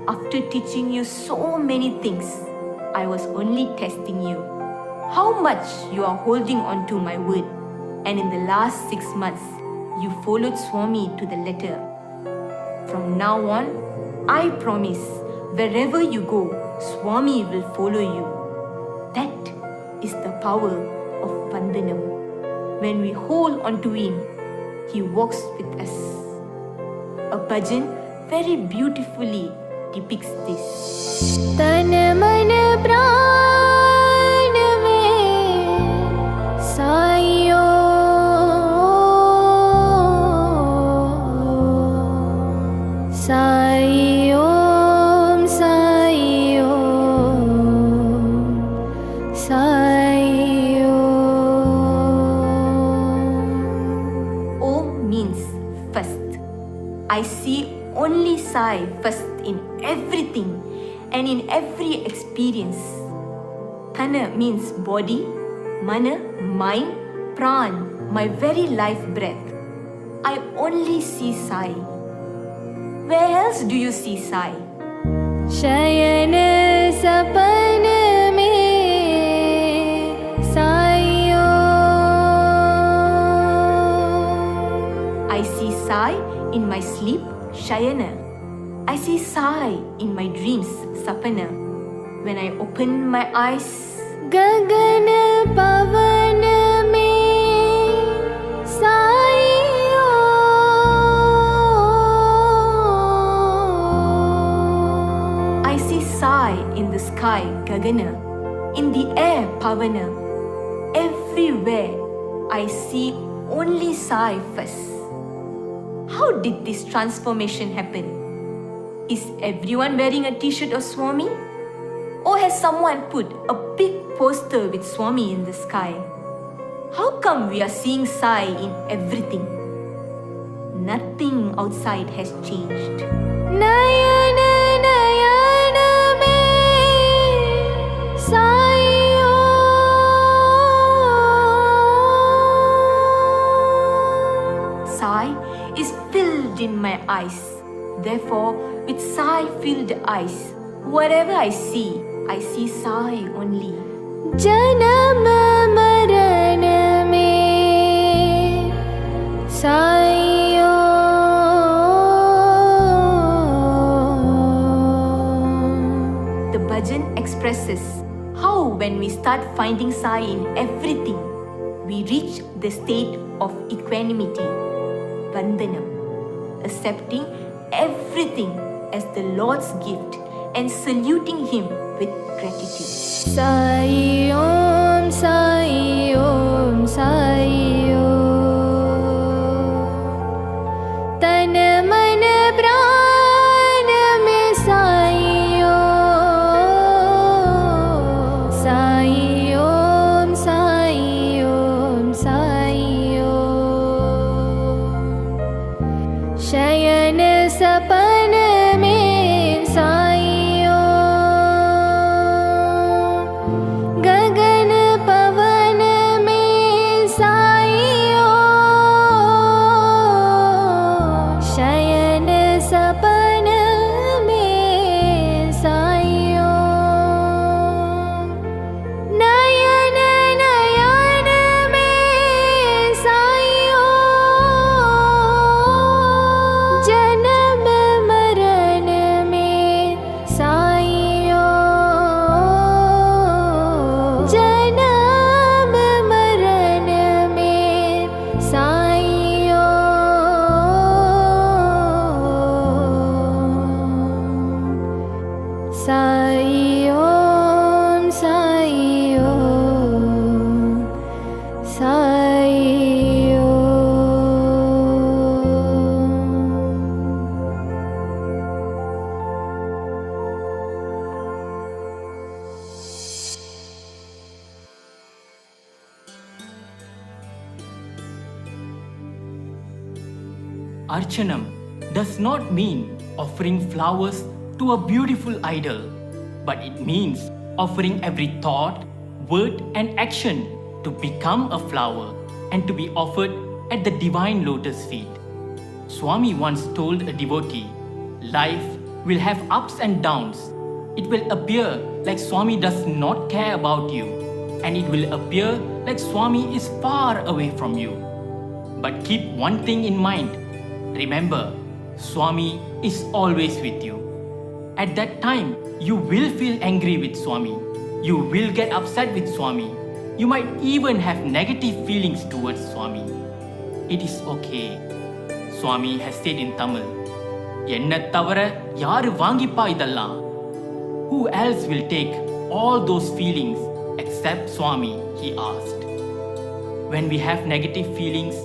after teaching you so many things, I was only testing you. How much you are holding on to my word. And in the last 6 months, you followed Swami to the letter. From now on, I promise, wherever you go, Swami will follow you. That is the power of Vandanam. When we hold on to him, he walks with us. A bhajan very beautifully depicts this. Tan man pran mein saiyo sai om sai om sai Om means first. I see only Sai first in everything and in every experience. Tana means body, mana, mind, pran, my very life breath. I only see Sai. Where else do you see Sai? शयन सपन में साइयो I see Sai in my sleep, Shayana. I see Sai in my dreams, Sapana. When I open my eyes, गगन पवन में साइयो I see Sai in the sky, Gagana, in the air, Pavana. Everywhere I see only Sai first. How did this transformation happen? Is everyone wearing a t-shirt of Swami? Or has someone put a big poster with Swami in the sky? How come we are seeing Sai in everything? Nothing outside has changed. नयन नयन में साइयो Sai is filled in my eyes. Therefore, with Sai filled eyes, whatever I see Sai only. जन्म मरण में साइयो The bhajan expresses how when we start finding Sai in everything, we reach the state of equanimity, Vandanam, accepting everything as the Lord's gift and saluting Him with gratitude. Sai ओम साई ओम साई ओम तन मन प्राण में साई ओम साई ओम साई ओम साई ओम Archanam does not mean offering flowers to a beautiful idol, but it means offering every thought, word, and action to become a flower and to be offered at the divine lotus feet. Swami once told a devotee, life will have ups and downs. It will appear like Swami does not care about you, and it will appear like Swami is far away from you. But keep one thing in mind. Remember, Swami is always with you. At that time, you will feel angry with Swami. You will get upset with Swami. You might even have negative feelings towards Swami. It is okay. Swami has said in Tamil, "Enna thavara yaru vaangippa idallam?" Who else will take all those feelings except Swami, he asked. When we have negative feelings,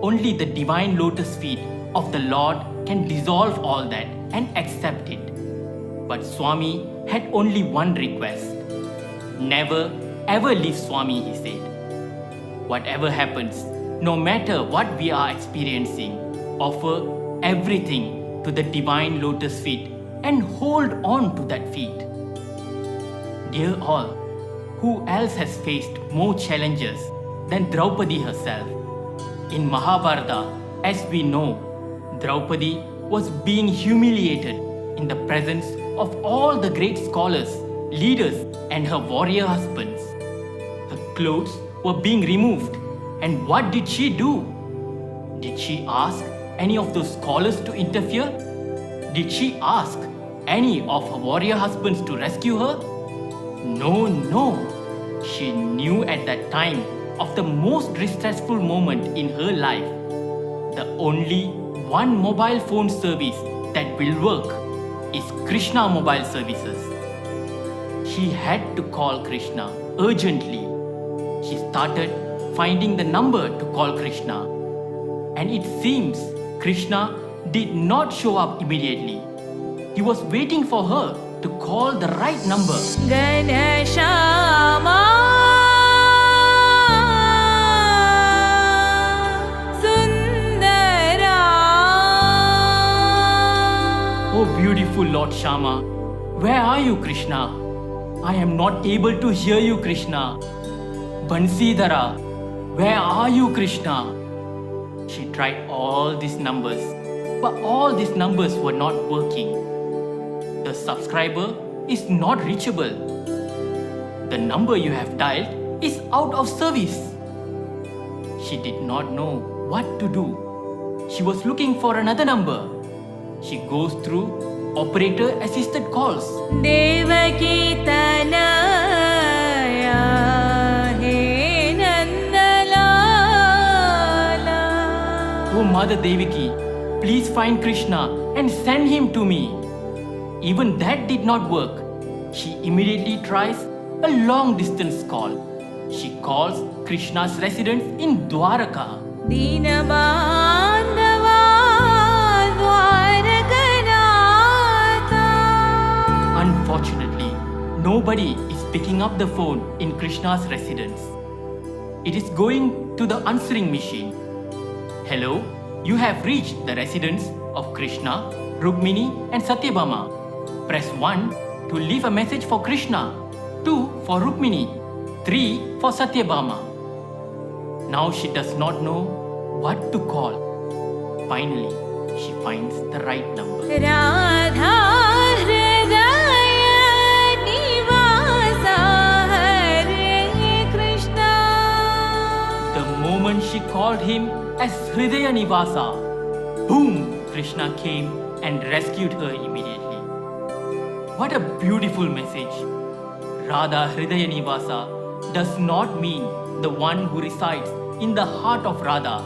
only the divine lotus feet of the Lord can dissolve all that and accept it. But Swami had only one request. Never ever leave Swami, he said. Whatever happens, no matter what we are experiencing, offer everything to the divine lotus feet and hold on to that feet. Dear all, who else has faced more challenges than Draupadi herself? In Mahabharata, as we know, Draupadi was being humiliated in the presence of all the great scholars, leaders, and her warrior husbands. Her clothes were being removed, and what did she do? Did she ask any of those scholars to interfere? Did she ask any of her warrior husbands to rescue her? No. She knew at that time of the most distressful moment in her life. The only one mobile phone service that will work is Krishna Mobile Services. She had to call Krishna urgently. She started finding the number to call Krishna. And it seems Krishna did not show up immediately. He was waiting for her to call the right number. Ganeshama Sundara. Oh beautiful Lord Shama, where are you, Krishna? I am not able to hear you, Krishna. Bansidhara, where are you, Krishna? She tried all these numbers, but all these numbers were not working. The subscriber is not reachable. The number you have dialed is out of service. She did not know what to do. She was looking for another number. She goes through operator assisted calls. Devaki Tanaya He Nandalala. Oh Mother Devaki, please find Krishna and send him to me. Even that did not work. She immediately tries a long distance call. She calls Krishna's residence in Dwaraka. Dinabandava Dwarakanatha. Unfortunately, nobody is picking up the phone in Krishna's residence. It is going to the answering machine. Hello, you have reached the residence of Krishna, Rukmini and Satyabhama. Press 1 to leave a message for Krishna, 2 for Rukmini, 3 for Satyabhama. Now she does not know what to call. Finally, she finds the right number. Radha Hridaya Nivasa Hare Krishna. The moment she called him as Hridaya Nivasa, boom! Krishna came and rescued her immediately. What a beautiful message. Radha Hridaya Nivasa does not mean the one who resides in the heart of Radha.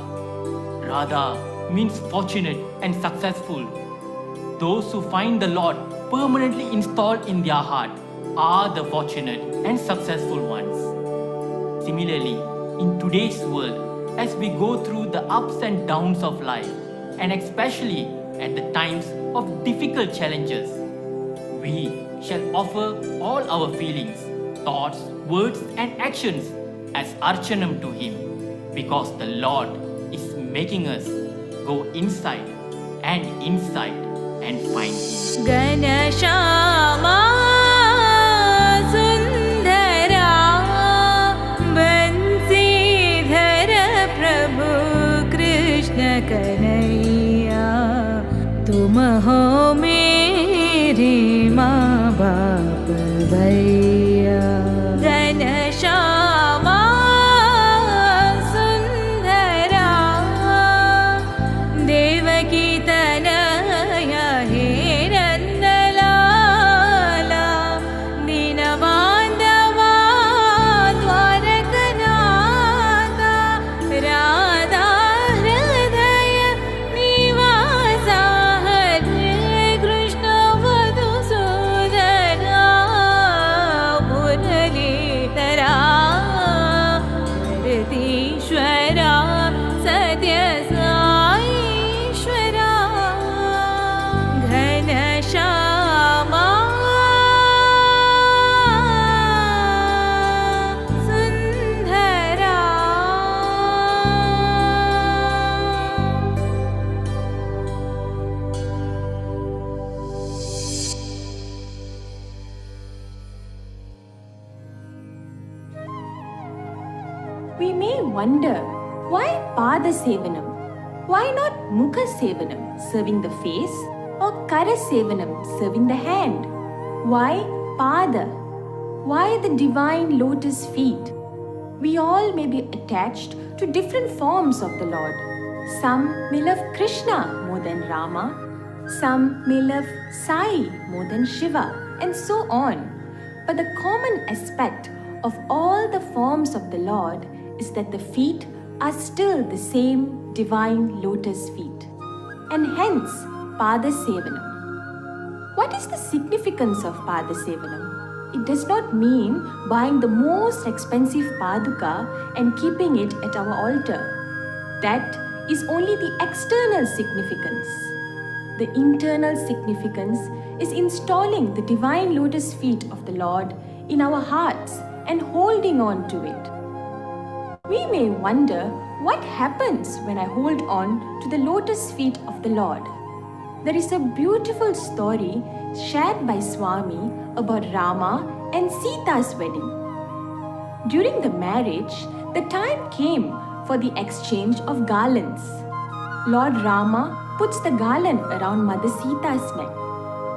Radha means fortunate and successful. Those who find the Lord permanently installed in their heart are the fortunate and successful ones. Similarly, in today's world, as we go through the ups and downs of life, and especially at the times of difficult challenges, we shall offer all our feelings, thoughts, words and actions as Archanam to Him, because the Lord is making us go inside and inside and find Him. Ganashama Sundara Bansidhara Prabhu Krishna Kanaiya Tum ho mere maa baap bhaiya. Ganashama Sundara Devaki Tanaya He Nandalala Dinabandava Dwarakanatha Radha Hridaya Nivasa Hare Krishna Vadhusudana Muralidhara Bharatishwara Sathya SAI96 Ghanashama Sundara. We may wonder, why Pada Sevanam? Why not Mukha Sevanam, serving the face, or Kara Sevanam, serving the hand? Why Pada? Why the divine lotus feet? We all may be attached to different forms of the Lord. Some may love Krishna more than Rama, some may love Sai more than Shiva, and so on. But the common aspect of all the forms of the Lord is that the feet are still the same divine lotus feet, and hence Pada Sevanam. What is the significance of Pada Sevanam? It does not mean buying the most expensive paduka and keeping it at our altar. That is only the external significance. The internal significance is installing the divine lotus feet of the Lord in our hearts and holding on to it. We may wonder what happens when I hold on to the lotus feet of the Lord. There is a beautiful story shared by Swami about Rama and Sita's wedding. During the marriage, the time came for the exchange of garlands. Lord Rama puts the garland around Mother Sita's neck.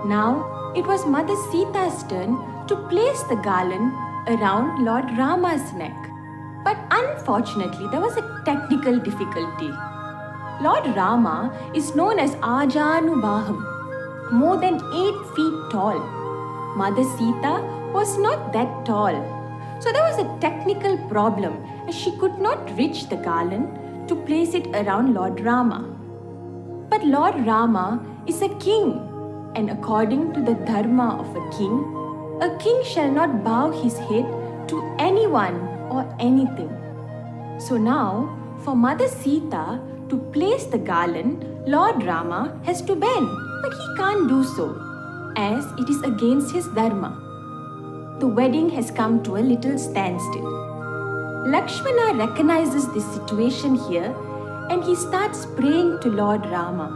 Now it was Mother Sita's turn to place the garland around Lord Rama's neck. But unfortunately, there was a technical difficulty. Lord Rama is known as Ajanubaham, more than 8 feet tall. Mother Sita was not that tall. So there was a technical problem as she could not reach the garland to place it around Lord Rama. But Lord Rama is a king, and according to the dharma of a king shall not bow his head to anyone or anything. So now, for Mother Sita to place the garland, Lord Rama has to bend, but he can't do so, as it is against his dharma. The wedding has come to a little standstill. Lakshmana recognizes this situation here and he starts praying to Lord Rama.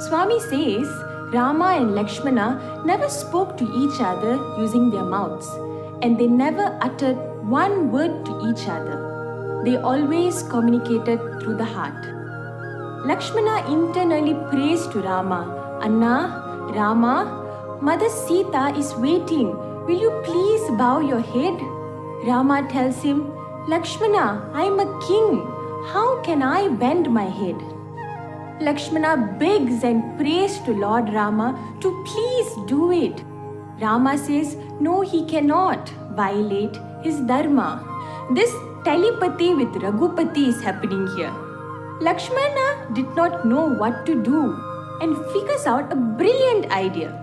Swami says Rama and Lakshmana never spoke to each other using their mouths, and they never uttered one word to each other. They always communicated through the heart. Lakshmana internally prays to Rama, Anna, Rama, Mother Sita is waiting. Will you please bow your head? Rama tells him, Lakshmana, I am a king. How can I bend my head? Lakshmana begs and prays to Lord Rama to please do it. Rama says, no, he cannot violate his dharma. This telepathy with Raghupati is happening here. Lakshmana did not know what to do and figures out a brilliant idea.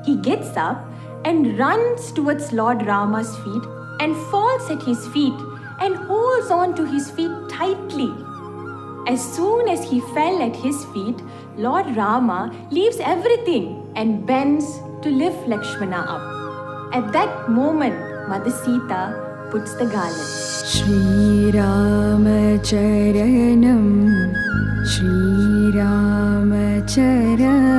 He gets up and runs towards Lord Rama's feet and falls at his feet and holds on to his feet tightly. As soon as he fell at his feet, Lord Rama leaves everything and bends to lift Lakshmana up. At that moment, Mother Sita puts the garland. Shri Rama Charanam, Shri Rama श्रीरामचरणं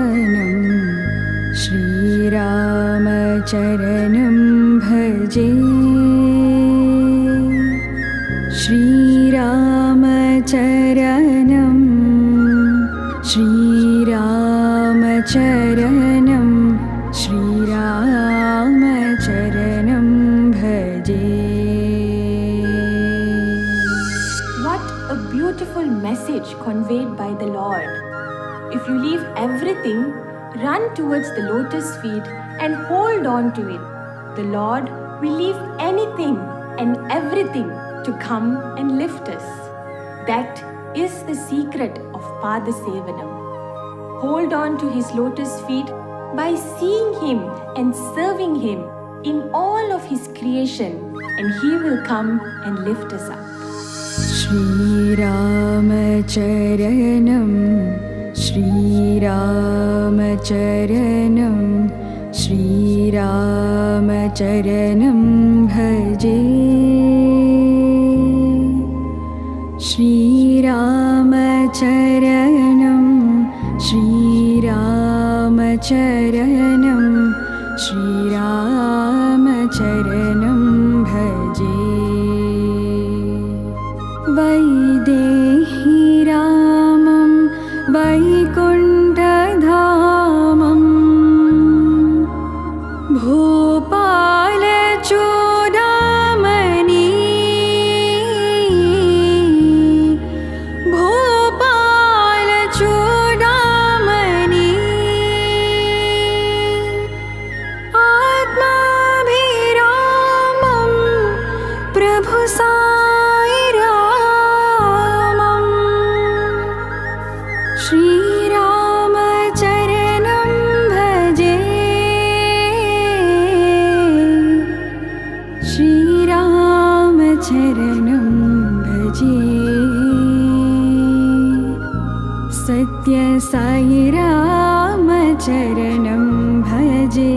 भजे श्रीरामचरणं श्रीरामचरणं श्रीरामचरणं भजे. What a beautiful message conveyed by the Lord. If you leave everything, run towards the lotus feet and hold on to it. The Lord will leave anything and everything to come and lift us. That is the secret of Pada Sevanam. Hold on to his lotus feet by seeing him and serving him in all of his creation, and he will come and lift us up. श्रीरामचरणं श्रीरामचरणं श्रीरामचरणं भजे श्रीरामचरणं श्रीरामचरणं श्रीरामचरणं भजे वैदेही रामं वैकुण्ठधामं भूपालचूडामणि भूपालचूडामणि आत्माभिरामं प्रभु साई रामं श्रीरामचरणं भजे श्रीरामचरणं भजे सत्य साई रामचरणं भजे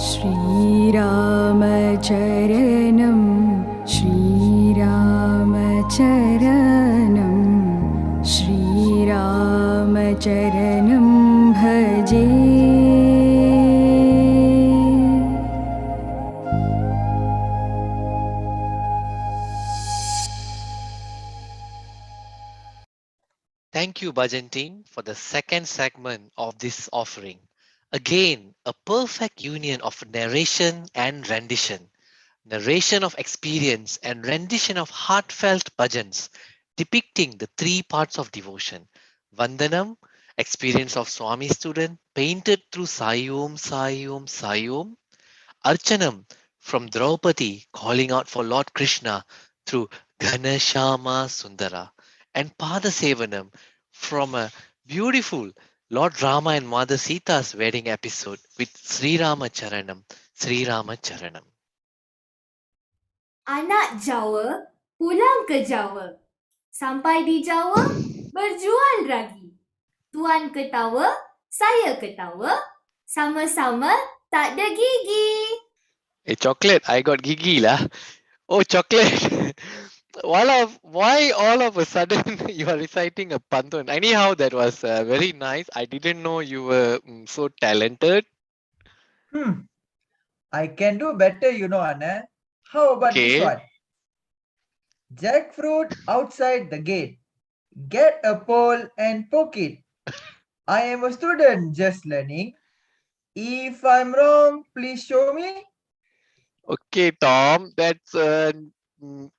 श्रीरामचरणं श्रीरामचरणं श्रीरामचरणं भजे. Thank you, Bhajan team, for the second segment of this offering. Again, a perfect union of narration and rendition. Narration of experience and rendition of heartfelt bhajans, depicting the three parts of devotion. Vandanam, experience of Swami student, painted through Sai Om, Sai Om, Sai Om. Archanam, from Draupadi, calling out for Lord Krishna through Ghanashama Sundara. And Padasevanam, from a beautiful Lord Rama and Mother Sita's wedding episode with Sri Rama Charanam, Sri Rama Charanam. Anak Jawa pulang ke Jawa. Sampai di Jawa, berjual ragi. Tuan ketawa, saya ketawa. Sama-sama tak ada gigi. Hey, chocolate, I got gigi lah. Oh, chocolate. Why all of a sudden you are reciting a pantun? Anyhow, that was very nice. I didn't know you were so talented. I can do better, Anna. How about this one? Jackfruit outside the gate. Get a pole and poke it. I am a student just learning. If I'm wrong, please show me. Okay, Tom, that's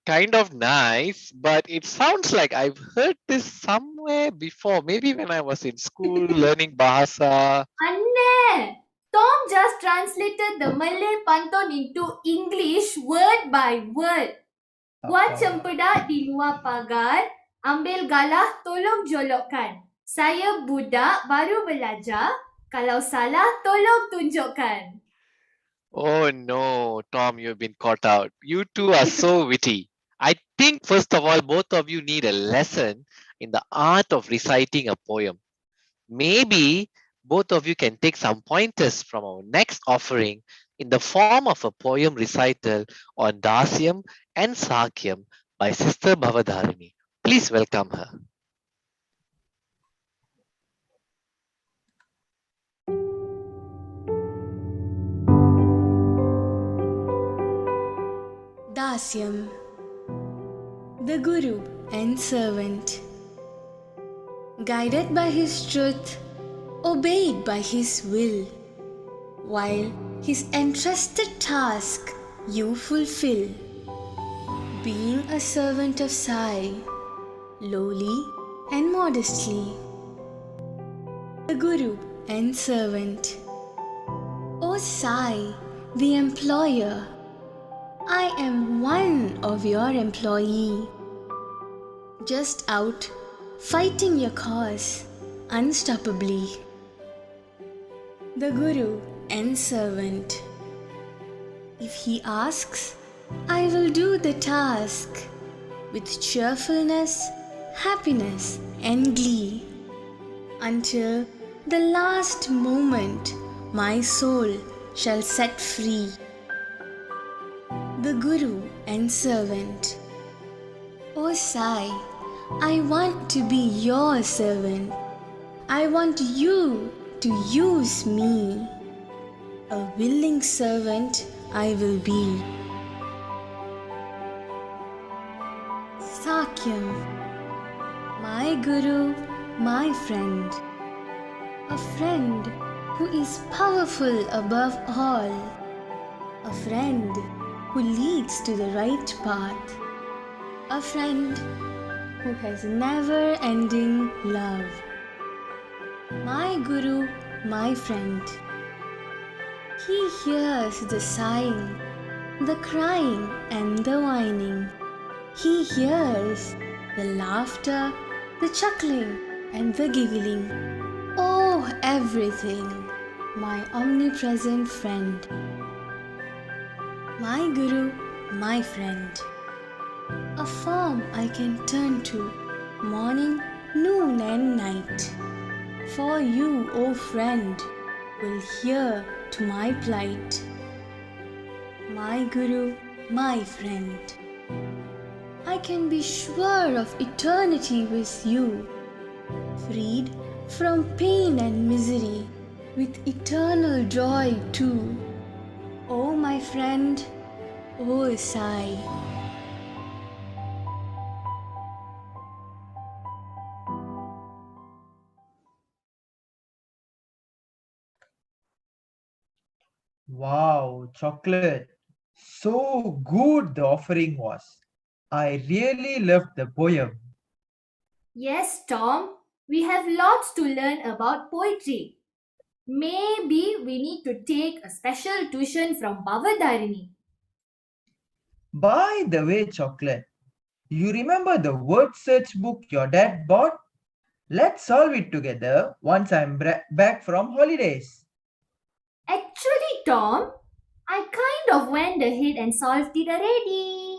kind of nice, but it sounds like I've heard this somewhere before. Maybe when I was in school learning Bahasa. Anne! Tom just translated the Malay pantun into English word by word. Buat cempedak di luar pagar, ambil galah tolong jolokkan. Saya budak baru belajar, kalau salah tolong tunjukkan. Oh no, Tom, you've been caught out. You two are so witty. I think, first of all, both of you need a lesson in the art of reciting a poem. Maybe both of you can take some pointers from our next offering in the form of a poem recital on Dasyam and Sakyam by Sister Bhavadharini. Please welcome her. Dasyam. The Guru and Servant. Guided by his truth, obeyed by his will, while his entrusted task you fulfill. Being a servant of Sai, lowly and modestly. The Guru and Servant. O Sai, the employer, I am one of your employee, just out fighting your cause unstoppably. The Guru and Servant. If he asks, I will do the task with cheerfulness, happiness, and glee, until the last moment my soul shall set free. The Guru and Servant. O Sai, I want to be your servant. I want you to use me. A willing servant I will be. Sakyam. My Guru, my friend. A friend who is powerful above all. A friend who leads to the right path. A friend who has never-ending love. My Guru, my friend. He hears the sighing, the crying and the whining. He hears the laughter, the chuckling and the giggling. Oh, everything, my omnipresent friend. My Guru, my friend. A form I can turn to, morning, noon and night. For you, O friend, will hear to my plight. My Guru, my friend. I can be sure of eternity with you, freed from pain and misery, with eternal joy too. O my friend, O Sai. Wow, chocolate. So good the offering was. I really loved the poem. Yes, Tom, we have lots to learn about poetry. Maybe we need to take a special tuition from Bhavadarini. By the way, chocolate, you remember the word search book your dad bought? Let's solve it together once I'm back from holidays. Actually, Tom, I kind of went ahead and solved it already.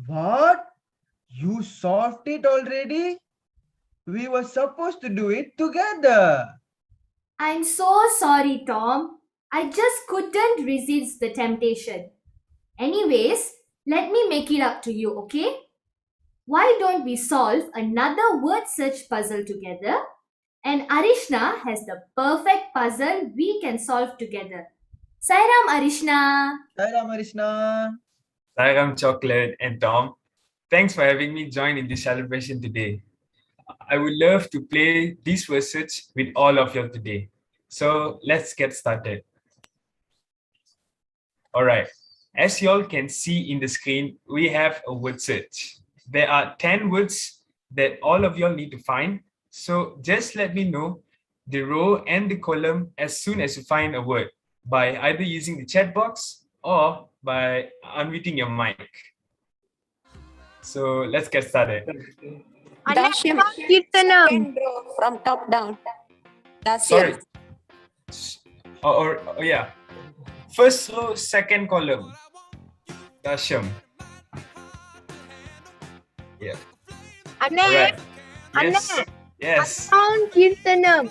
What? You solved it already? We were supposed to do it together. I'm so sorry, Tom. I just couldn't resist the temptation. Anyways, let me make it up to you, okay? Why don't we solve another word search puzzle together? And Arishna has the perfect puzzle we can solve together. Sairam, Arishna. Sairam, Arishna. Sairam, Chocolate, and Tom. Thanks for having me join in this celebration today. I would love to play these verses with all of you today. So let's get started. All right. As you all can see in the screen, we have a word search. There are 10 words that all of you all need to find. So just let me know the row and the column as soon as you find a word by either using the chat box or by unmuting your mic. So let's get started. Dasyam. Second row from top down. Sorry. Dasyam. Or yeah. First row, second column. Dasyam. Yeah. Anne. Alright. Anne. Yes. Sound Kirtanam.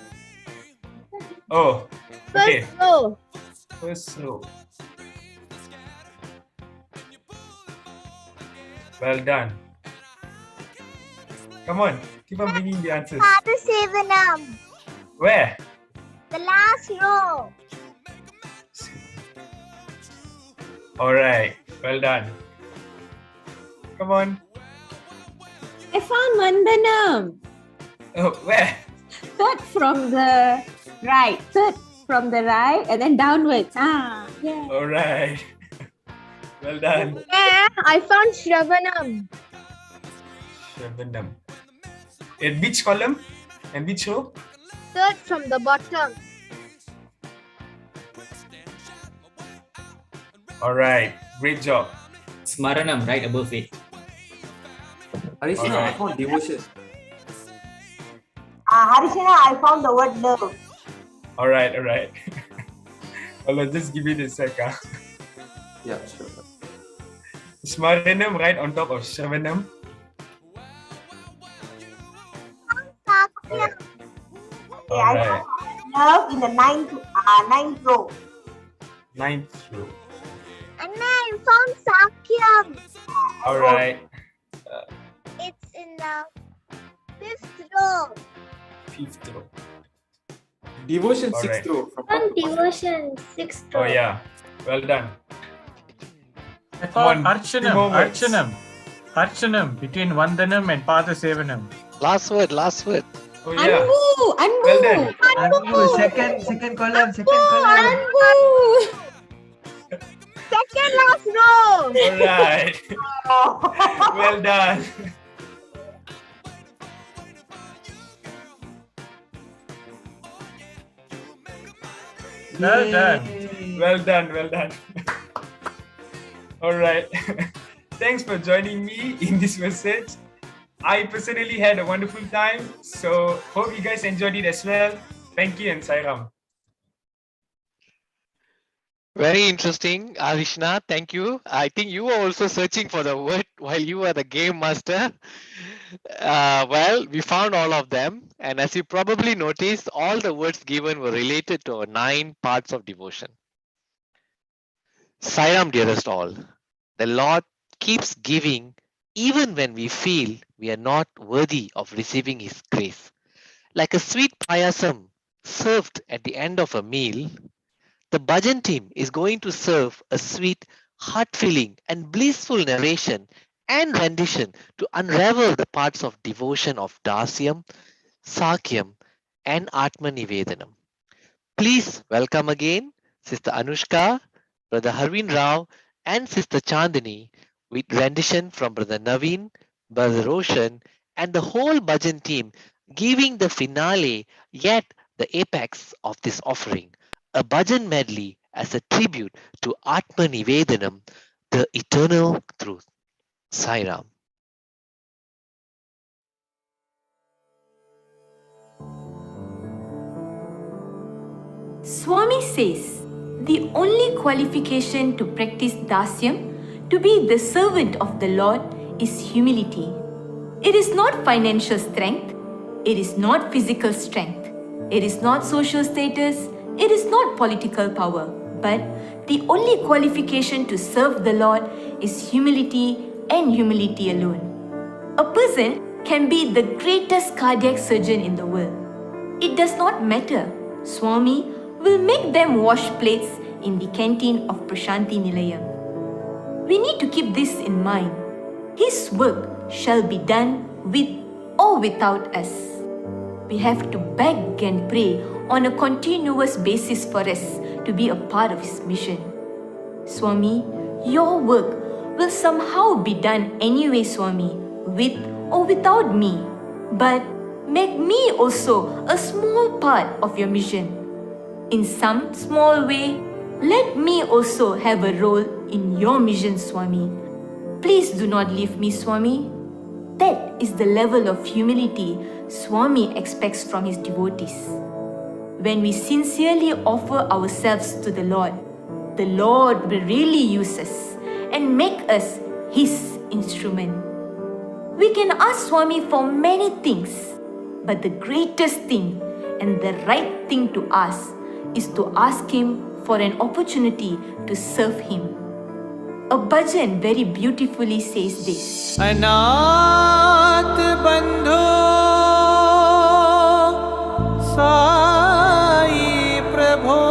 Oh. Okay. First row. First row. Well done. Come on, keep on bringing the answers. Sevanam. Where? The last row. All right, well done. Come on. I found Vandanam. Oh, where? Third from the right. Third from the right and then downwards. Yeah. All right. Well done. Yeah, I found Shravanam. Shravanam. In which column and which row? Third from the bottom. All right. Great job. Smaranam right above it. Harishina, I found devotion. Harishina, I found the word love. All right. Well, I'll just give it a sec. Yeah, sure. Smaranam right on top of Shravanam. Sathya. All right. Love in the ninth row. Ninth row. And then I found Sakyam. All right. It's in the fifth row. Fifth row. Devotion All sixth right. row. From On devotion, 6th Oh row. yeah. Well done. I found Come on, Archanam, two more words. Archanam between Vandanam and Pada Sevanam. Last word. Oh yeah. Anbu. Well done. Anbu, second column. Anbu. Second last row. All right. Well done. Well done. All right. Thanks for joining me in this message. I personally had a wonderful time, so hope you guys enjoyed it as well. Thank you and Sairam. Very interesting, Arishna. Thank you. I think you were also searching for the word while you were the game master. Well, we found all of them. And as you probably noticed, all the words given were related to our 9 parts of devotion. Sairam, dearest all, the Lord keeps giving even when we feel we are not worthy of receiving His grace. Like a sweet payasam served at the end of a meal, the bhajan team is going to serve a sweet, heart-filling and blissful narration and rendition to unravel the parts of devotion of Dasyam, Sakyam and Atmanivedhanam. Please welcome again Sister Anushka, Brother Harvin Rao and Sister Chandani with rendition from Brother Naveen, Brother Roshan and the whole bhajan team giving the finale yet the apex of this offering. A bhajan medley as a tribute to Atmanivedhanam, the eternal truth. Sairam. Swami says the only qualification to practice dasyam, to be the servant of the Lord, is humility. It is not financial strength, it is not physical strength, it is not social status, it is not political power, but the only qualification to serve the Lord is humility and humility alone. A person can be the greatest cardiac surgeon in the world. It does not matter. Swami will make them wash plates in the canteen of Prashanti Nilayam. We need to keep this in mind. His work shall be done with or without us. We have to beg and pray on a continuous basis for us to be a part of His mission. Swami, your work will somehow be done anyway, Swami, with or without me. But make me also a small part of your mission. In some small way, let me also have a role in your mission, Swami. Please do not leave me, Swami. That is the level of humility Swami expects from his devotees. When we sincerely offer ourselves to the Lord will really use us and make us His instrument. We can ask Swami for many things, but the greatest thing and the right thing to ask is to ask Him for an opportunity to serve Him. A bhajan very beautifully says this. Anath bandho Sai Prabho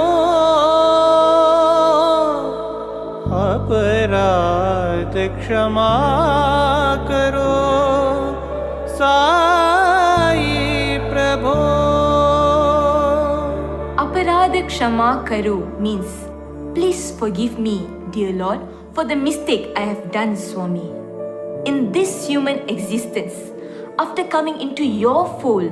aparadh क्षमा करो साई प्रभो. Aparad Kshama Karo means, please forgive me, dear Lord, for the mistake I have done, Swami. In this human existence, after coming into your fold,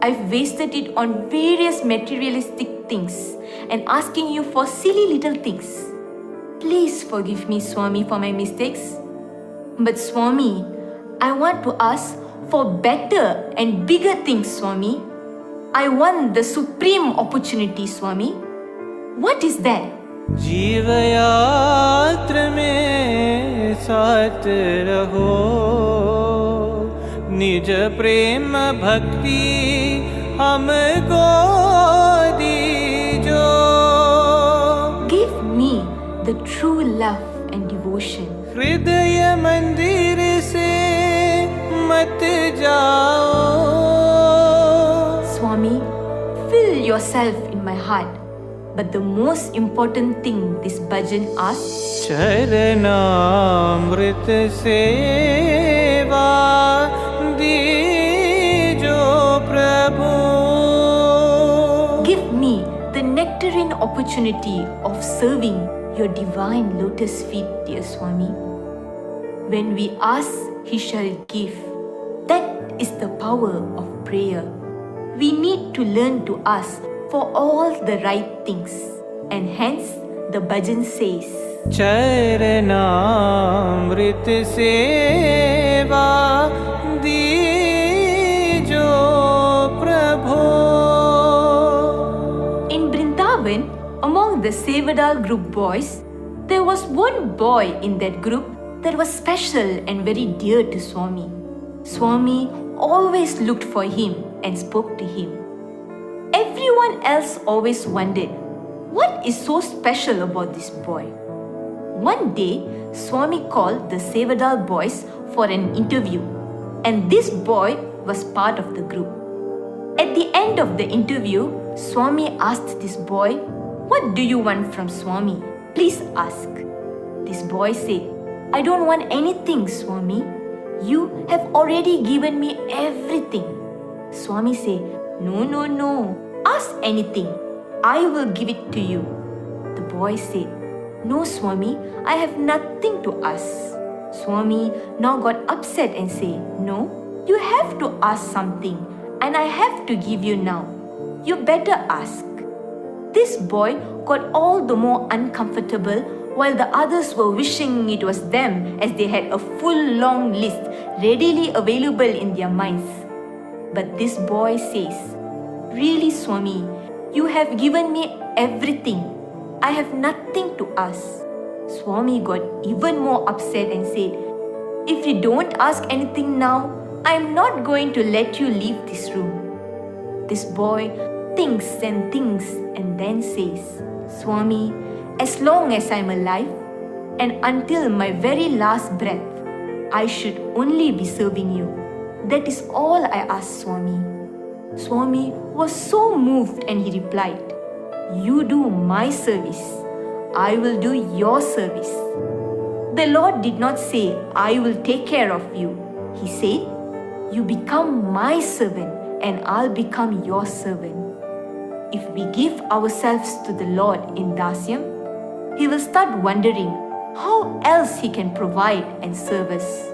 I've wasted it on various materialistic things and asking you for silly little things. Please forgive me, Swami, for my mistakes. But Swami, I want to ask for better and bigger things, Swami. I want the supreme opportunity, Swami. What is that? जीव यात्रा में साथ रहो, निज प्रेम भक्ति हमको दीजो. Give me the true love and devotion. हृदय मंदिर से मत जाओ. Swami, fill yourself in my heart. But the most important thing this bhajan asks, चरणामृत सेवा दीजो प्रभु. give me the nectarine opportunity of serving your divine lotus feet, dear Swami. When we ask, He shall give. That is the power of prayer. We need to learn to ask for all the right things. And hence the bhajan says, चरणामृत सेवा दीजो प्रभु. in Vrindavan, among the Sevadal group boys, there was one boy in that group that was special and very dear to Swami. Swami always looked for him and spoke to him. Everyone else always wondered, what is so special about this boy? One day, Swami called the Sevadal boys for an interview, and this boy was part of the group. At the end of the interview, Swami asked this boy, what do you want from Swami? Please ask. This boy said, I don't want anything, Swami. You have already given me everything. Swami said, no. Ask anything. I will give it to you. The boy said, no, Swami, I have nothing to ask. Swami now got upset and said, no, you have to ask something and I have to give you now. You better ask. This boy got all the more uncomfortable while the others were wishing it was them as they had a full long list readily available in their minds. But this boy says, really, Swami, you have given me everything. I have nothing to ask. Swami got even more upset and said, if you don't ask anything now, I am not going to let you leave this room. This boy thinks and then says, Swami, as long as I am alive and until my very last breath, I should only be serving you. That is all I ask, Swami. Swami was so moved and he replied, you do my service, I will do your service. The Lord did not say, I will take care of you. He said, you become my servant and I'll become your servant. If we give ourselves to the Lord in Dasyam, He will start wondering how else He can provide and serve us.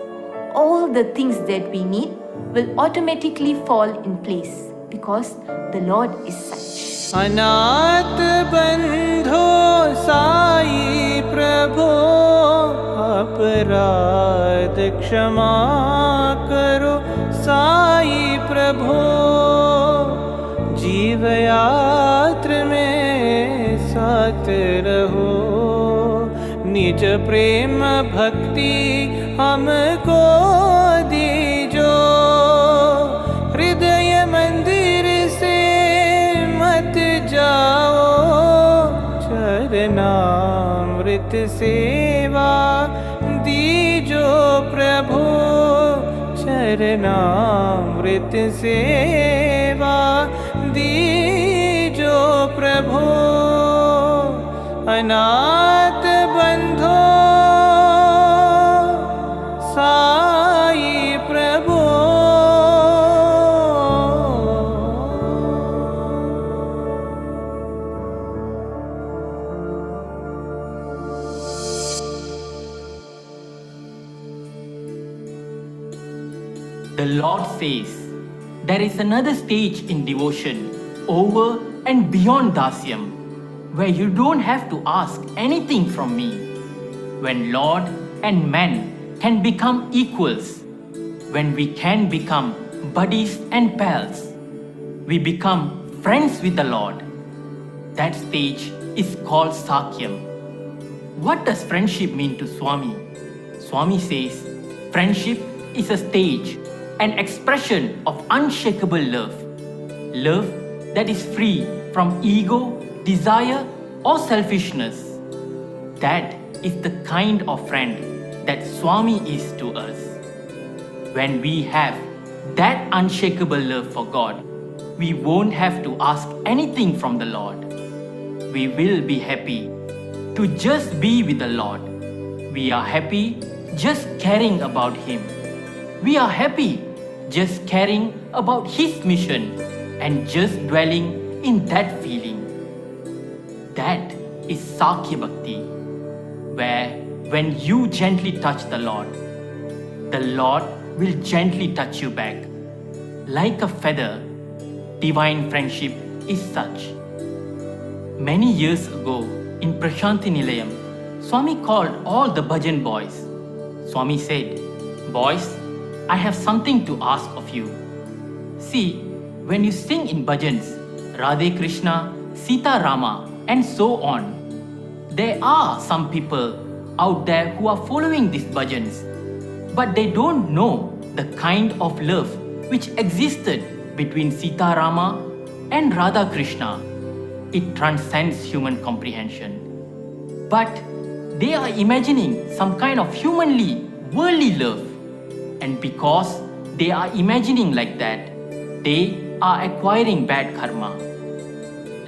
All the things that we need will automatically fall in place because the Lord is such. अनाथ बंधो साई प्रभो, अपराध क्षमा करो साई प्रभो. जीव यात्रा में साथ रहो, निज प्रेम भक्ति हमको दीजो. हृदय मंदिर से मत जाओ, चरणामृत सेवा दीजो प्रभु. चरणामृत सेवा दीजो प्रभु. अनाथ बंधो The Lord says, there is another stage in devotion over and beyond Dasyam, where you don't have to ask anything from me. When Lord and man can become equals, when we can become buddies and pals, we become friends with the Lord. That stage is called Sakhyam. What does friendship mean to Swami? Swami says, friendship is a stage, an expression of unshakable love. Love that is free from ego, desire, or selfishness. That is the kind of friend that Swami is to us. When we have that unshakable love for God, we won't have to ask anything from the Lord. We will be happy to just be with the Lord. We are happy just caring about Him. We are happy just caring about His mission and just dwelling in that feeling. That is Sakya Bhakti, where when you gently touch the Lord will gently touch you back. Like a feather, divine friendship is such. Many years ago, in Prashanti Nilayam, Swami called all the bhajan boys. Swami said, "Boys, I have something to ask of you. See, when you sing in bhajans, Radhe Krishna, Sita Rama, and so on, there are some people out there who are following these bhajans, but they don't know the kind of love which existed between Sita Rama and Radha Krishna. It transcends human comprehension. But they are imagining some kind of humanly, worldly love. And because they are imagining like that, they are acquiring bad karma.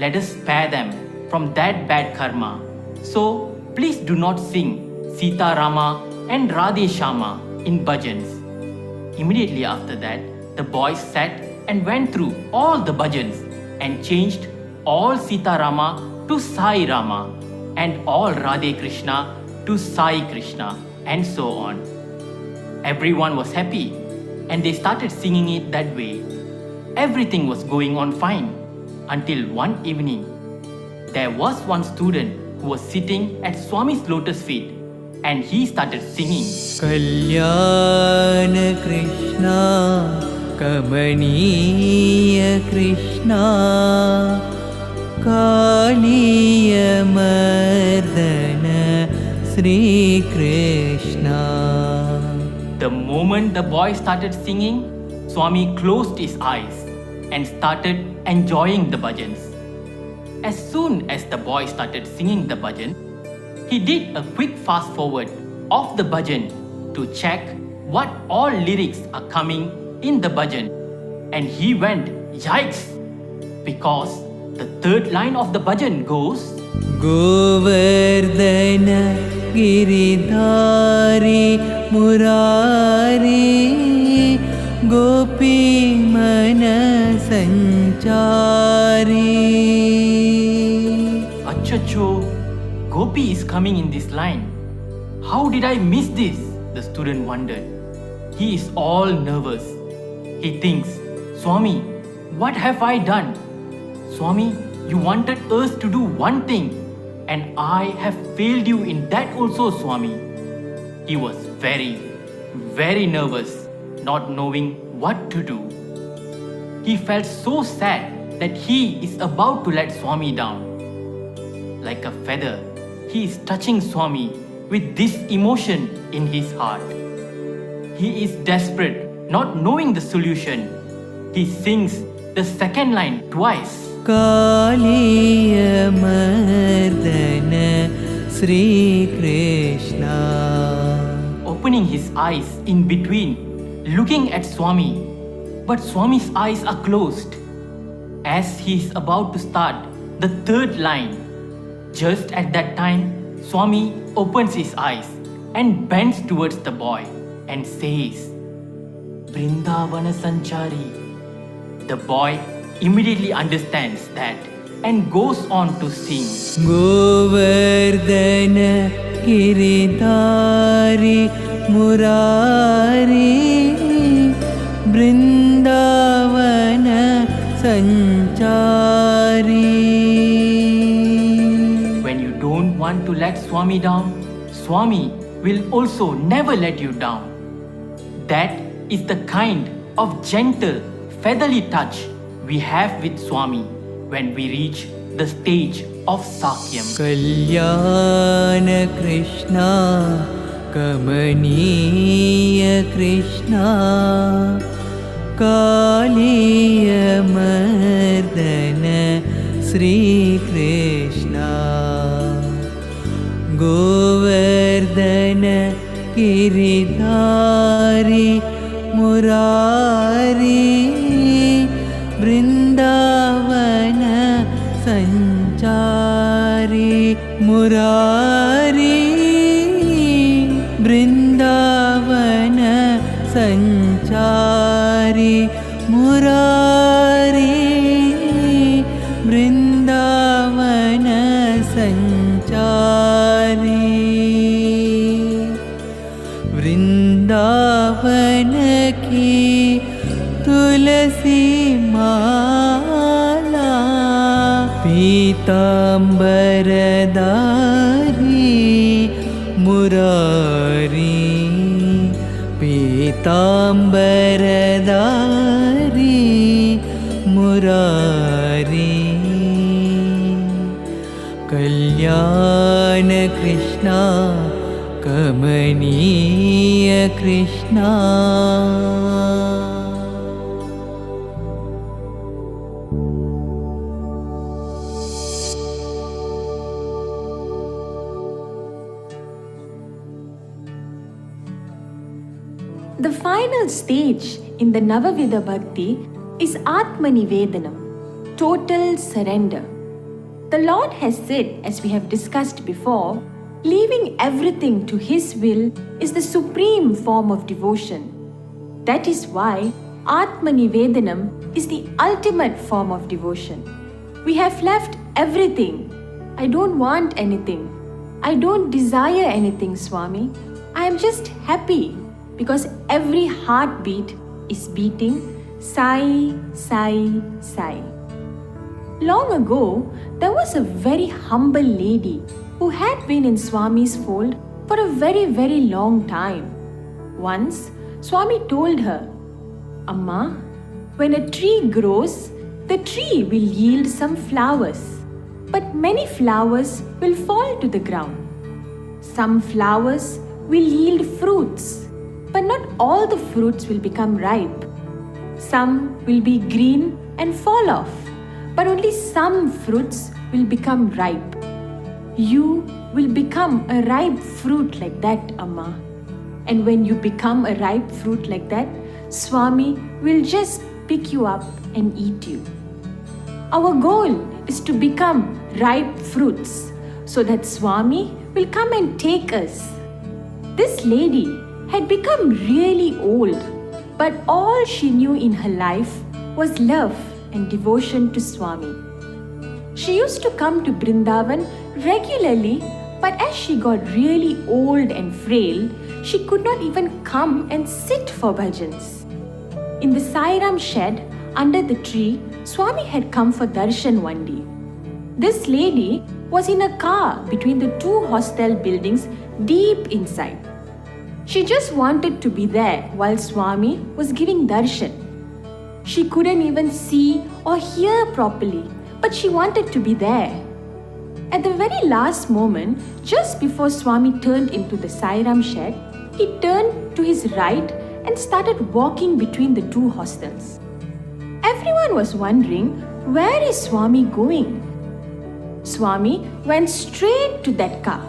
Let us spare them from that bad karma. So please do not sing Sita Rama and Radhe Shama in bhajans." Immediately after that, the boys sat and went through all the bhajans and changed all Sita Rama to Sai Rama and all Radhe Krishna to Sai Krishna and so on. Everyone was happy and they started singing it that way. Everything was going on fine until one evening. There was one student who was sitting at Swami's lotus feet and he started singing, Kalyana Krishna, Kamaniya Krishna, Kaliya Mardana Sri Krishna. The moment the boy started singing, Swami closed his eyes and started enjoying the bhajans. As soon as the boy started singing the bhajan, he did a quick fast forward of the bhajan to check what all lyrics are coming in the bhajan, and he went, yikes, because the third line of the bhajan goes, Govardhana Giridhari Murari Gopi Mana Sanchari. Achacho, Gopi is coming in this line. How did I miss this? The student wondered. He is all nervous. He thinks, Swami, what have I done? Swami, you wanted us to do one thing and I have failed you in that also, Swami. He was very, very nervous, not knowing what to do. He felt so sad that he is about to let Swami down. Like a feather, he is touching Swami with this emotion in his heart. He is desperate, not knowing the solution. He sings the second line twice. Kaliya Mardana Sri Krishna. Opening his eyes in between, looking at Swami, but Swami's eyes are closed. As he is about to start the third line, just at that time, Swami opens his eyes and bends towards the boy and says, Vrindavana Sanchari. The boy immediately understands that and goes on to sing, Govardhana Giridhari Murari Vrindavan सञ्चारी. When you don't want to let Swami down, Swami will also never let you down. That is the kind of gentle, featherly touch we have with Swami when we reach the stage of Sakyam. कल्याण कृष्णा कमनीय कृष्णा कालीय मर्दन श्री कृष्णा गोवर्धन गिरिधारी मुरारी वृंदावन संचारी मुरारी वृंदावन संचारी मुरारी वृंदावन संचारी वृंदावन की तुलसी माला पीतांबरधारी मुरारी पीतांबरधारी मुरारी कल्याण Krishna कमनीय Krishna. The final stage in the Navavidha Bhakti is Atmanivedhanam, total surrender. The Lord has said, as we have discussed before, leaving everything to His will is the supreme form of devotion. That is why Atmanivedhanam is the ultimate form of devotion. We have left everything. I don't want anything. I don't desire anything, Swami. I am just happy because every heartbeat is beating Sai, Sai, Sai. Long ago, there was a very humble lady who had been in Swami's fold for a very, very long time. Once, Swami told her, Amma, when a tree grows, the tree will yield some flowers, but many flowers will fall to the ground. Some flowers will yield fruits, but not all the fruits will become ripe. Some will be green and fall off, but only some fruits will become ripe. You will become a ripe fruit like that, Amma. And when you become a ripe fruit like that, Swami will just pick you up and eat you. Our goal is to become ripe fruits so that Swami will come and take us. This lady had become really old, but all she knew in her life was love and devotion to Swami. She used to come to Brindavan regularly, but as she got really old and frail, she could not even come and sit for bhajans. In the Sairam shed under the tree, Swami had come for darshan one day. This lady was in a car between the two hostel buildings deep inside. She just wanted to be there while Swami was giving darshan. She couldn't even see or hear properly, but she wanted to be there. At the very last moment, just before Swami turned into the Sairam shed, he turned to his right and started walking between the two hostels. Everyone was wondering, where is Swami going? Swami went straight to that car.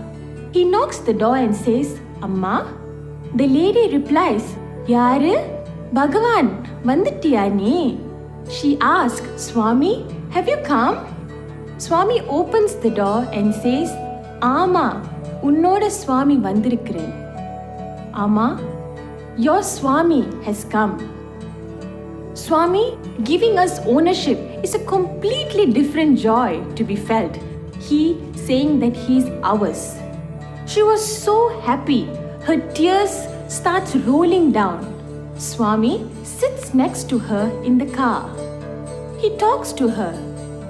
He knocks the door and says, Amma? The lady replies, Yaru? Bhagavan, vandittiya nee? She asks, Swami, have you come? Swami opens the door and says, Ama, unnoda Swami vandirukkiren. Amma, your Swami has come. Swami giving us ownership is a completely different joy to be felt. He saying that he is ours. She was so happy. Her tears starts rolling down. Swami sits next to her in the car. He talks to her.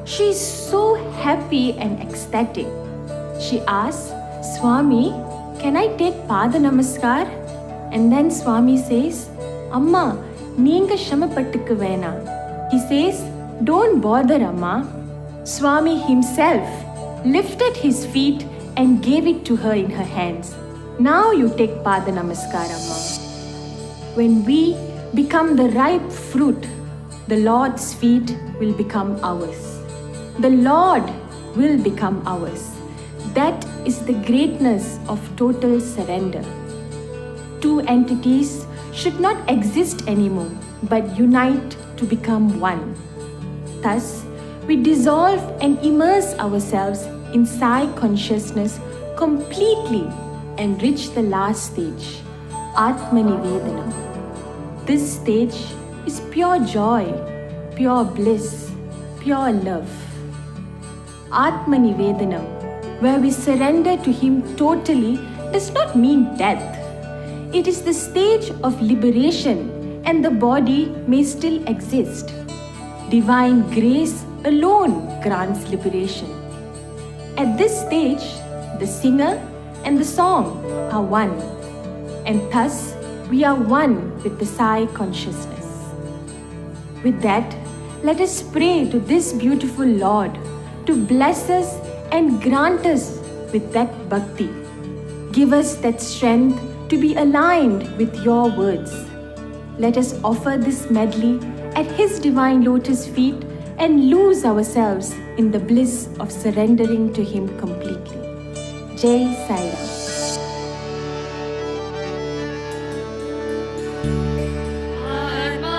She is so happy and ecstatic. She asks, Swami, can I take Pada Namaskar? And then Swami says, Amma, neenga shamapattukku vena. He says, don't bother, Amma. Swami himself lifted his feet and gave it to her in her hands. Now you take Pada Namaskar, Amma. When we become the ripe fruit, the Lord's feet will become ours. The Lord will become ours. That is the greatness of total surrender. Two entities should not exist anymore, but unite to become one. Thus, we dissolve and immerse ourselves in Sai consciousness completely and reach the last stage, Atmanivedhanam. This stage is pure joy, pure bliss, pure love. Atmanivedhanam, where we surrender to Him totally, does not mean death. It is the stage of liberation, and the body may still exist. Divine grace alone grants liberation. At this stage, the singer and the song are one, and thus we are one with the Sai consciousness. With that, let us pray to this beautiful Lord to bless us and grant us with that bhakti. Give us that strength to be aligned with your words. Let us offer this medley at His divine lotus feet and lose ourselves in the bliss of surrendering to Him completely. Jai Sai Ram. Rama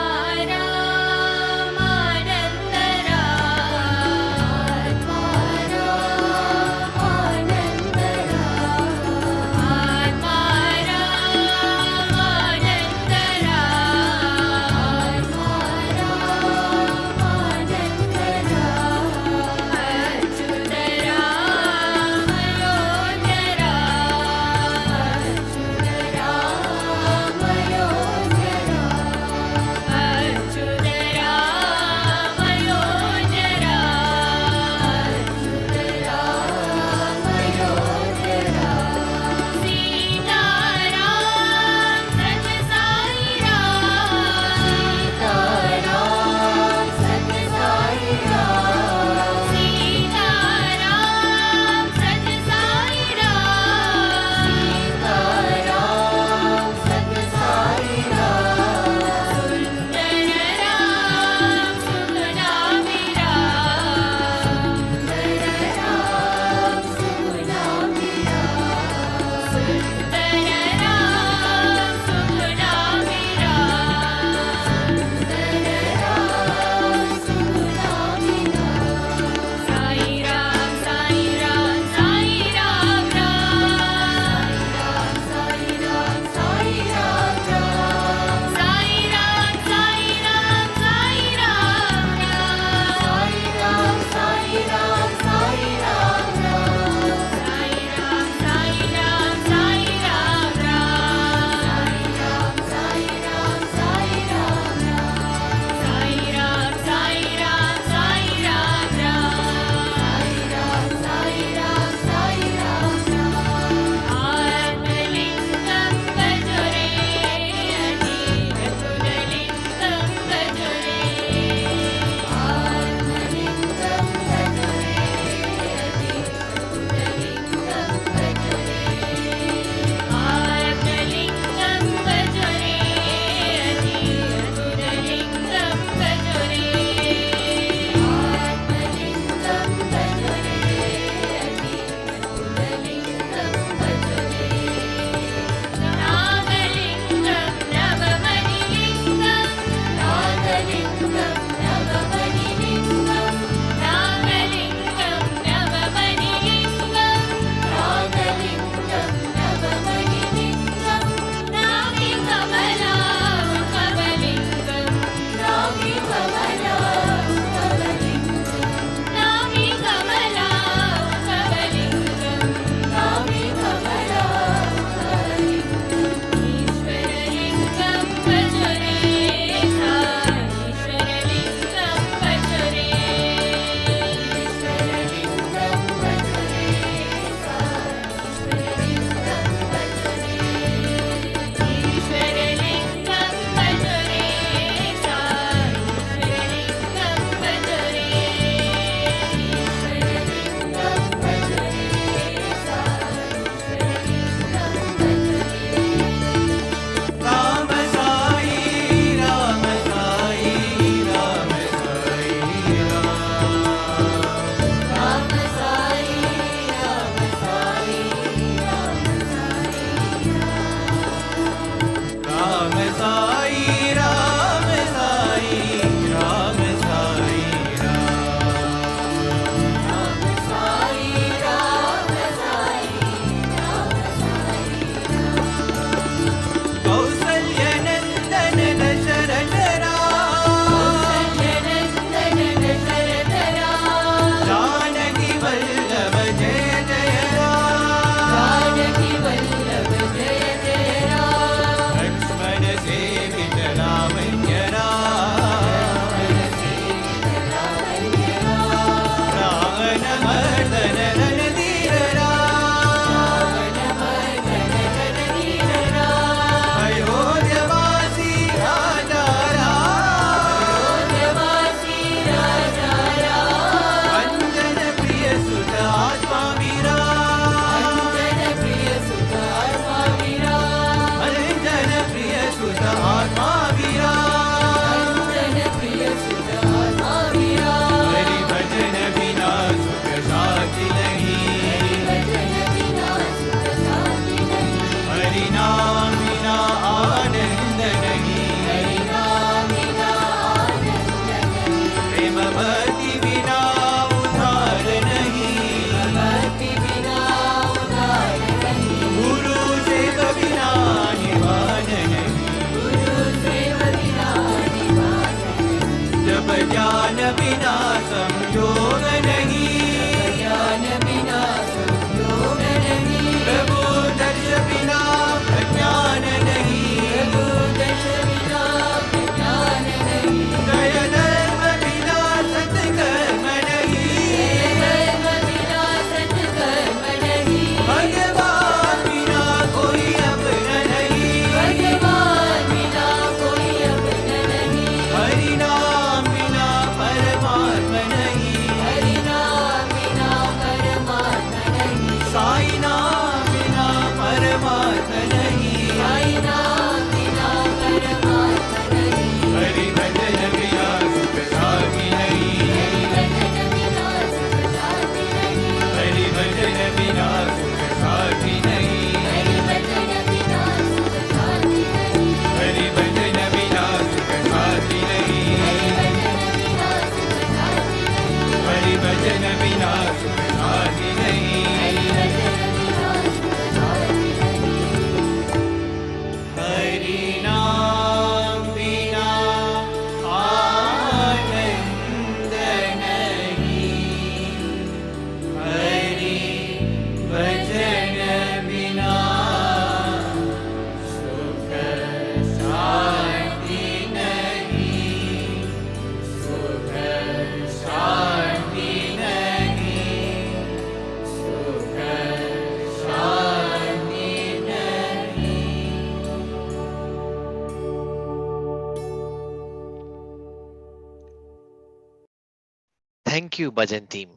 Thank you, Bhajan team.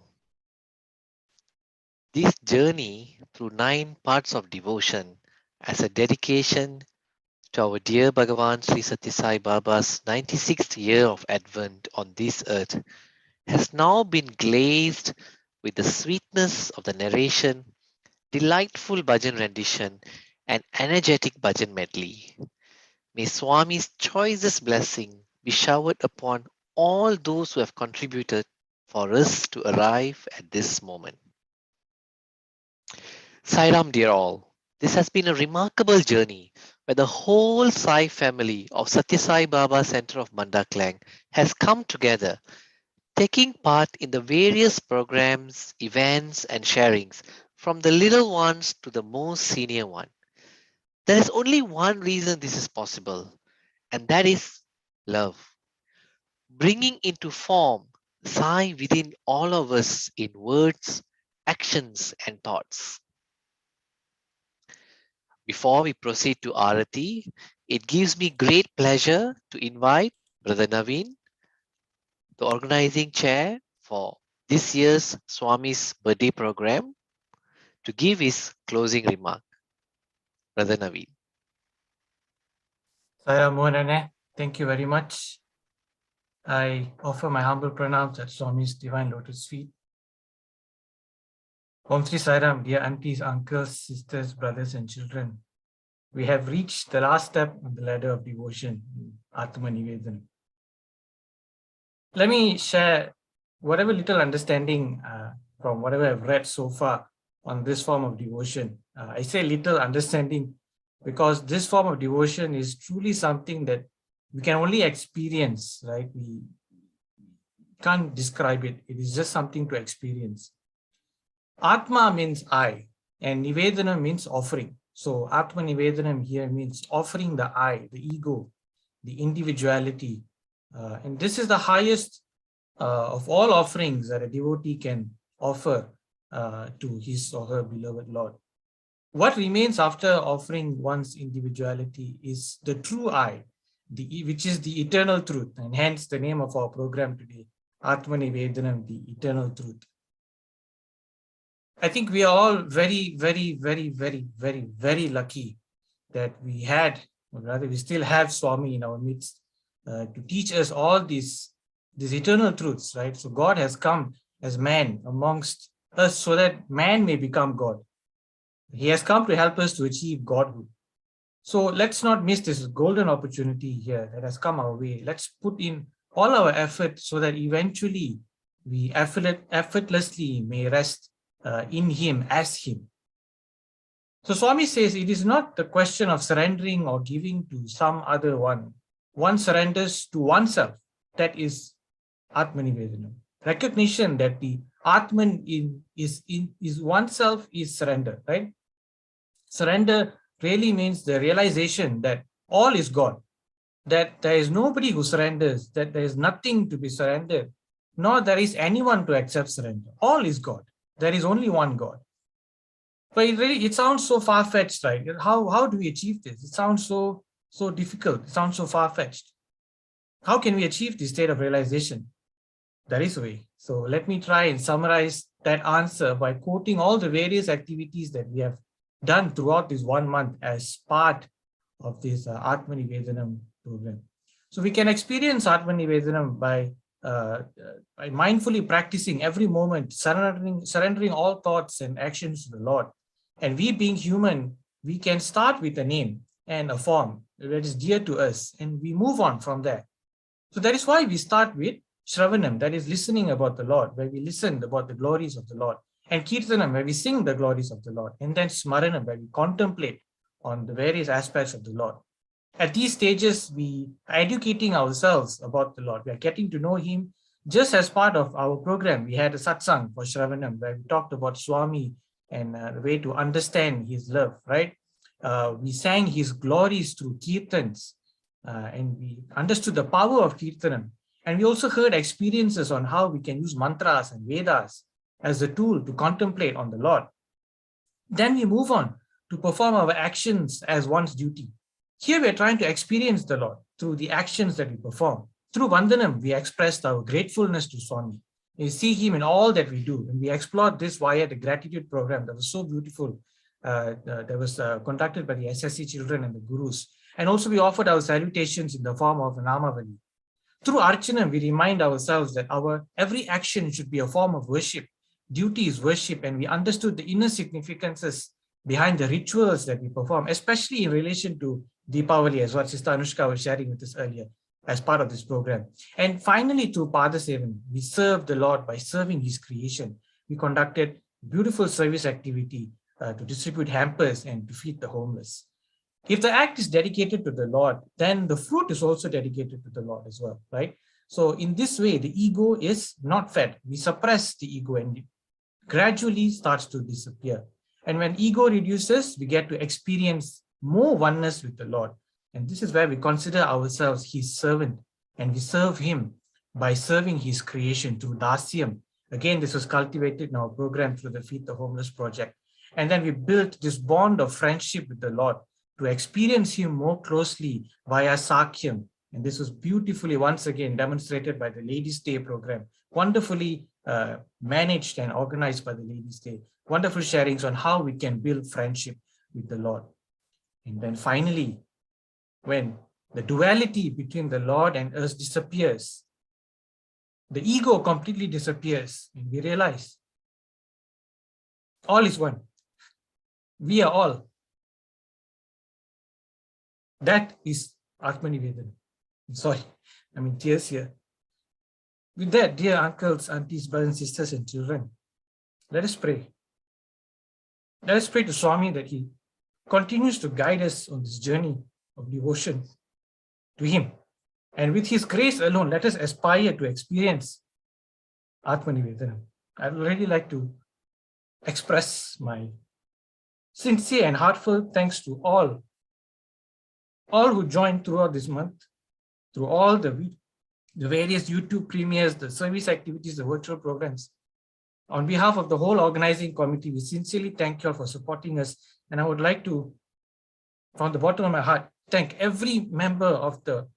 This journey through 9 parts of devotion as a dedication to our dear Bhagavan Sri Sathya Sai Baba's 96th year of Advent on this earth has now been glazed with the sweetness of the narration, delightful bhajan rendition, and energetic bhajan medley. May Swami's choicest blessing be showered upon all those who have contributed for us to arrive at this moment. Sairam, dear all, this has been a remarkable journey where the whole Sai family of Sathya Sai Baba Center of Mandaklang has come together, taking part in the various programs, events, and sharings from the little ones to the most senior one. There is only one reason this is possible, and that is love. Bringing into form Sai within all of us in words, actions, and thoughts. Before we proceed to Arati, it gives me great pleasure to invite Brother Naveen, the organizing chair for this year's Swami's birthday program, to give his closing remark. Brother Naveen. Sairam Mohanane, thank you very much. I offer my humble pranams at Swami's Divine Lotus feet. Om Sri Sairam, dear aunties, uncles, sisters, brothers, and children. We have reached the last step on the ladder of devotion, Atmanivedhanam. Let me share whatever little understanding from whatever I've read so far on this form of devotion. I say little understanding because this form of devotion is truly something that we can only experience, right? We can't describe it. It is just something to experience. Atma means I, and Nivedana means offering. So Atma Nivedanam here means offering the I, the ego, the individuality. And this is the highest of all offerings that a devotee can offer to his or her beloved Lord. What remains after offering one's individuality is the true I, which is the eternal truth, and hence the name of our program today, Atmanivedhanam, the eternal truth. I think we are all very, very, very, very, very, very lucky that we had, or rather we still have Swami in our midst to teach us all these eternal truths, right? So God has come as man amongst us so that man may become God. He has come to help us to achieve Godhood. So let's not miss this golden opportunity here that has come our way. Let's put in all our effort so that eventually we effortlessly may rest in him as him. So Swami says it is not the question of surrendering or giving to some other one. One surrenders to oneself. That is Atmanivedhanam. Recognition that the Atman is oneself is surrender, right? Surrender really means the realization that all is God, that there is nobody who surrenders, that there is nothing to be surrendered, nor there is anyone to accept surrender. All is God. There is only one God. But it sounds so far-fetched, right? How do we achieve this? It sounds so difficult. It sounds so far-fetched. How can we achieve this state of realization? There is a way. So let me try and summarize that answer by quoting all the various activities that we have done throughout this 1 month as part of this Atmanivedhanam program. So we can experience Atmanivedhanam by mindfully practicing every moment, surrendering all thoughts and actions to the Lord. And we being human, we can start with a name and a form that is dear to us, and we move on from there. So that is why we start with Shravanam, that is listening about the Lord, where we listen about the glories of the Lord, and Kirtanam, where we sing the glories of the Lord, and then Smaranam, where we contemplate on the various aspects of the Lord. At these stages, we are educating ourselves about the Lord. We are getting to know him. Just as part of our program, we had a satsang for Shravanam, where we talked about Swami and the way to understand his love, right? We sang his glories through Kirtans, and we understood the power of Kirtanam. And we also heard experiences on how we can use mantras and Vedas as a tool to contemplate on the Lord. Then we move on to perform our actions as one's duty. Here we are trying to experience the Lord through the actions that we perform. Through Vandanam, we expressed our gratefulness to Swami. We see him in all that we do. And we explored this via the gratitude program that was so beautiful, that was conducted by the SSC children and the gurus. And also we offered our salutations in the form of Namavali. Through Archana, we remind ourselves that our every action should be a form of worship. Duty is worship, and we understood the inner significances behind the rituals that we perform, especially in relation to Deepavali, as what Sister Anushka was sharing with us earlier as part of this program. And finally, through Padasevan, we serve the Lord by serving his creation. We conducted beautiful service activity to distribute hampers and to feed the homeless. If the act is dedicated to the Lord, then the fruit is also dedicated to the Lord as well, right? So in this way, the ego is not fed. We suppress the ego and it gradually starts to disappear. And when ego reduces, we get to experience more oneness with the Lord. And this is where we consider ourselves his servant, and we serve him by serving his creation through Dasyam. Again, this was cultivated in our program through the Feed the Homeless project. And then we built this bond of friendship with the Lord to experience him more closely via Sakhyam. And this was beautifully once again demonstrated by the Ladies' Day program, wonderfully managed and organized by the Ladies' Day. Wonderful sharings on how we can build friendship with the Lord. And then finally, when the duality between the Lord and us disappears, the ego completely disappears, and we realize all is one. We are all. That is Atmanivedhanam. Sorry, I'm in tears here. With that, dear uncles, aunties, brothers and sisters and children, let us pray. Let us pray to Swami that he continues to guide us on this journey of devotion to him. And with his grace alone, let us aspire to experience Atmanivedhanam. I would really like to express my sincere and heartfelt thanks to all who joined throughout this month, through all the various YouTube premieres, the service activities, the virtual programs. On behalf of the whole organizing committee, we sincerely thank you all for supporting us. And I would like to, from the bottom of my heart, thank every member of the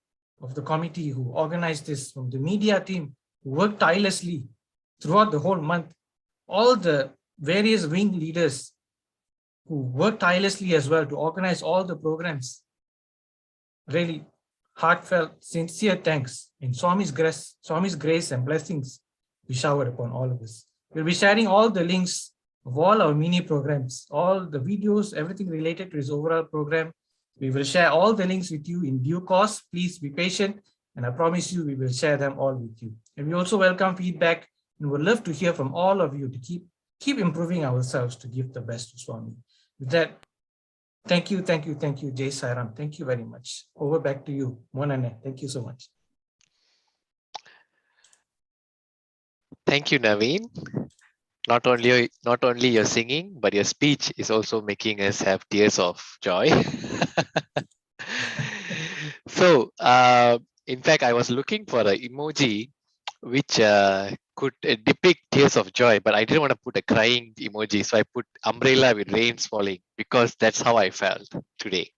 committee who organized this, from the media team who worked tirelessly throughout the whole month, all the various wing leaders who worked tirelessly as well to organize all the programs. Really heartfelt, sincere thanks in Swami's grace and blessings be showered upon all of us. We'll be sharing all the links of all our mini programs, all the videos, everything related to his overall program. We will share all the links with you in due course. Please be patient, and I promise you we will share them all with you. And we also welcome feedback and would love to hear from all of you to keep improving ourselves to give the best to Swami. With that, thank you, Jai Sairam. Thank you very much. Over back to you, Monane. Thank you so much. Thank you, Naveen. Not only your singing, but your speech is also making us have tears of joy. So, in fact, I was looking for an emoji which could depict tears of joy, but I didn't want to put a crying emoji, so I put umbrella with rains falling, because that's how I felt today.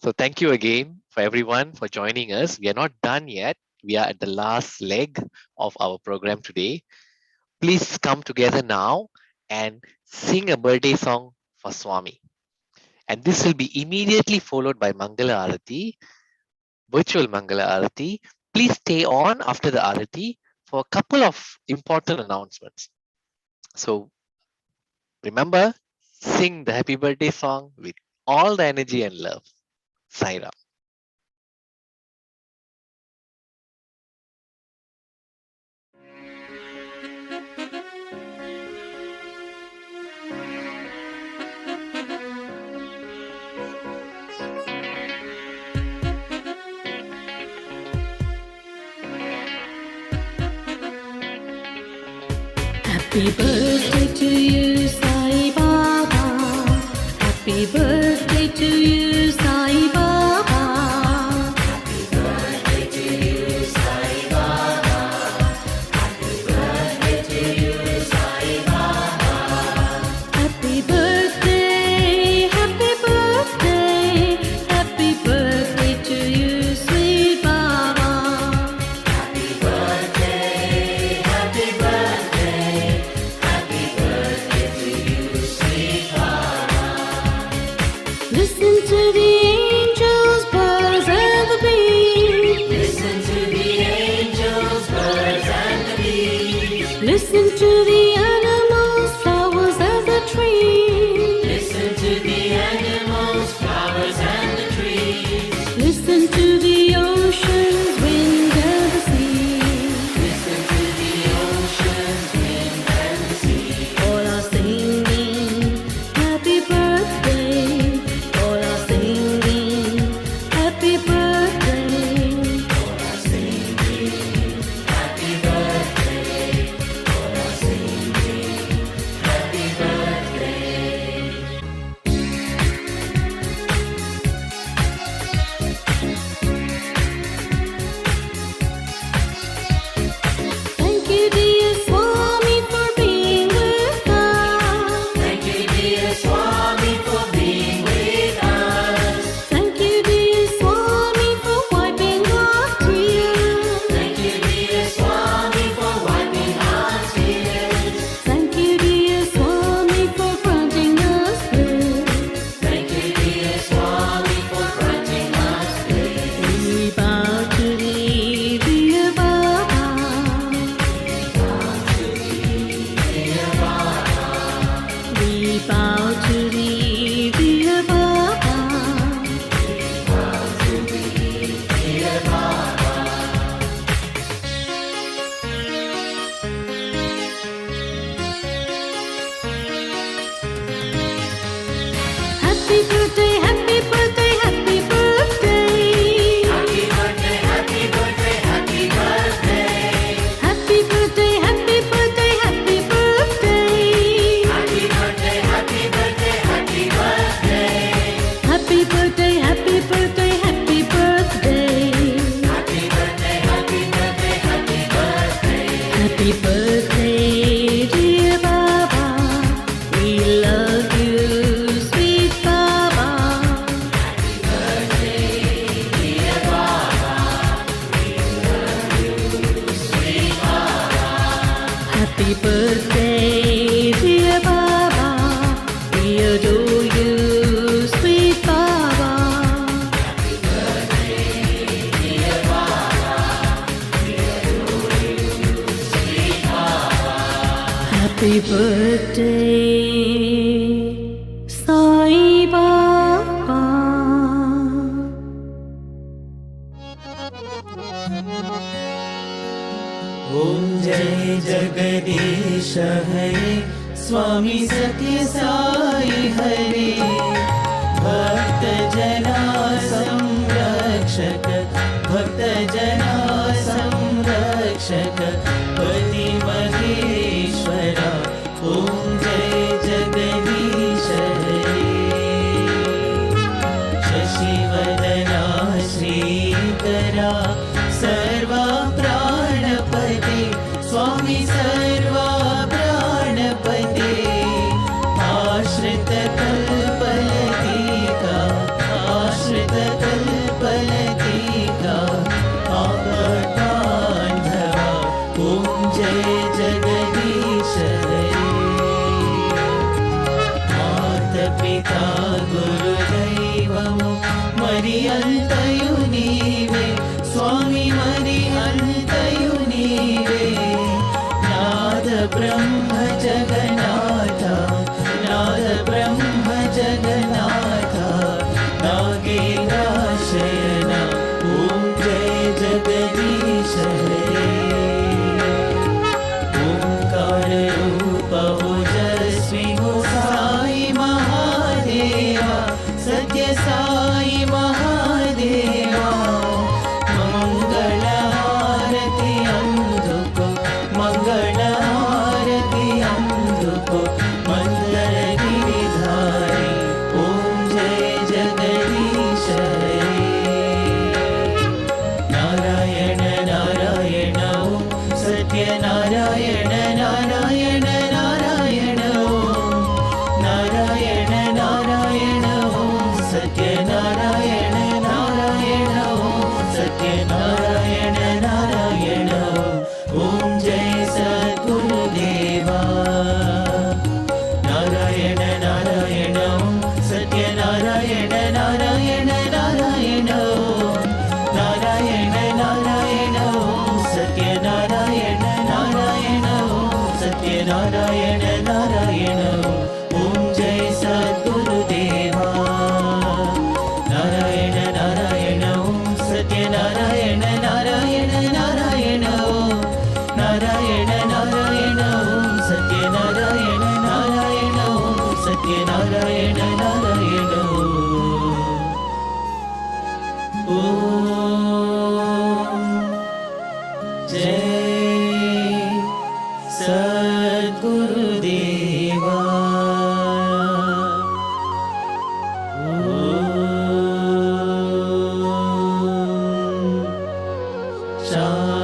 So thank you again for everyone for joining us. We are not done yet. We are at the last leg of our program today. Please come together now and sing a birthday song for Swami. And this will be immediately followed by Mangala Arati, virtual Mangala Arati. Please stay on after the Arati for a couple of important announcements. So remember, sing the happy birthday song with all the energy and love. Sai Ram. Happy birthday to you, Sai Baba. Happy birthday to you, Sai Baba. Happy birthday to you, Sai Baba. Happy birthday to you, Sai Baba. Happy birthday, happy birthday, happy birthday to you, sweet Baba. Happy birthday, happy birthday. Happy birthday, Sai Baba. Om Jai Jagadish Hare, Swami Sathya Sai Hare, Bhakta Jana Samrakshaka, Bhakta Jana Samrakshaka, Pati Maheshwara, Om Jai Jagadish Hare, Shashivadana Shrikara, Sarva Pranapati, Swami Sarva Pranapati, Ashrita Kalpalatika, Ashrita Kalpalatika, Apatandhava, Om Jai Jagadish Hare, Mata Pita Guru Daivamu, Mariyantayu Neeve, Swami Mariyantayu Neeve, Nada Brahma Jagannatha, Nada Brahma Jagannatha, Nagendra Shayana, Om Jai Jagadish Hare, Omkara Rupa Ojasvi Ho Sai Mahadeva, Satya Sai Mahadeva, Mangala Harati Anduko, Mangala Harati Anduko, Mandara Giridhari, Om Jai Jagadish Hare, Narayana Narayana Om, Satya Narayana Narayana Narayana Om, Narayana Narayana Om, Satya Narayana Narayana Om, Satya Narayana Narayana Om, Om Jai Sadguru Deva, Narayana Narayana Om, Satya Narayana Narayana Narayana Om, Narayana Narayana Om, Satya Narayana Narayana Om, Satya Narayana Narayana Om, Om Jai Sadguru Deva, Narayana Narayana Om, Satya Narayana Narayana Narayana Om, Narayana Narayana Om, Satya Narayana Narayana Om, Satya Narayana Narayana Om. Om Jai Sadguru Deva.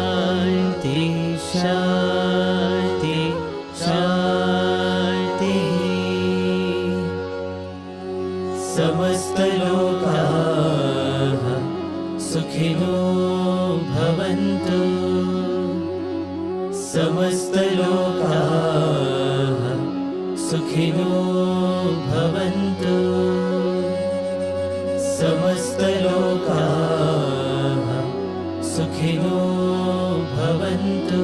Shanti, Shanti, Shanti. Samastalokaः Sukhino Bhavantu. Samastalokaः Sukhino Bhavantu. Samastalokaः Sukhino Bhavantu.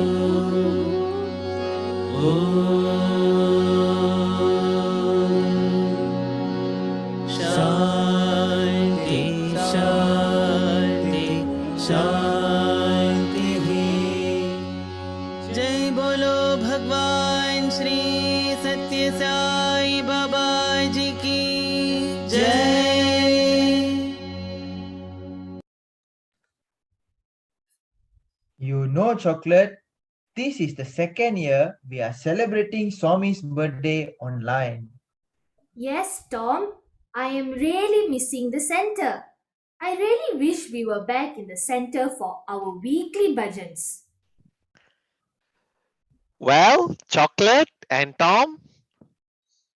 Shanti, Shanti, Shanti. Jai Bolo Bhagwan Shri Satya Sai Baba Ji ki Jai. You know, Chocolate, this is the second year we are celebrating Swami's birthday online. Yes, Tom, I am really missing the center. I really wish we were back in the center for our weekly bhajans. Well, Chocolate and Tom,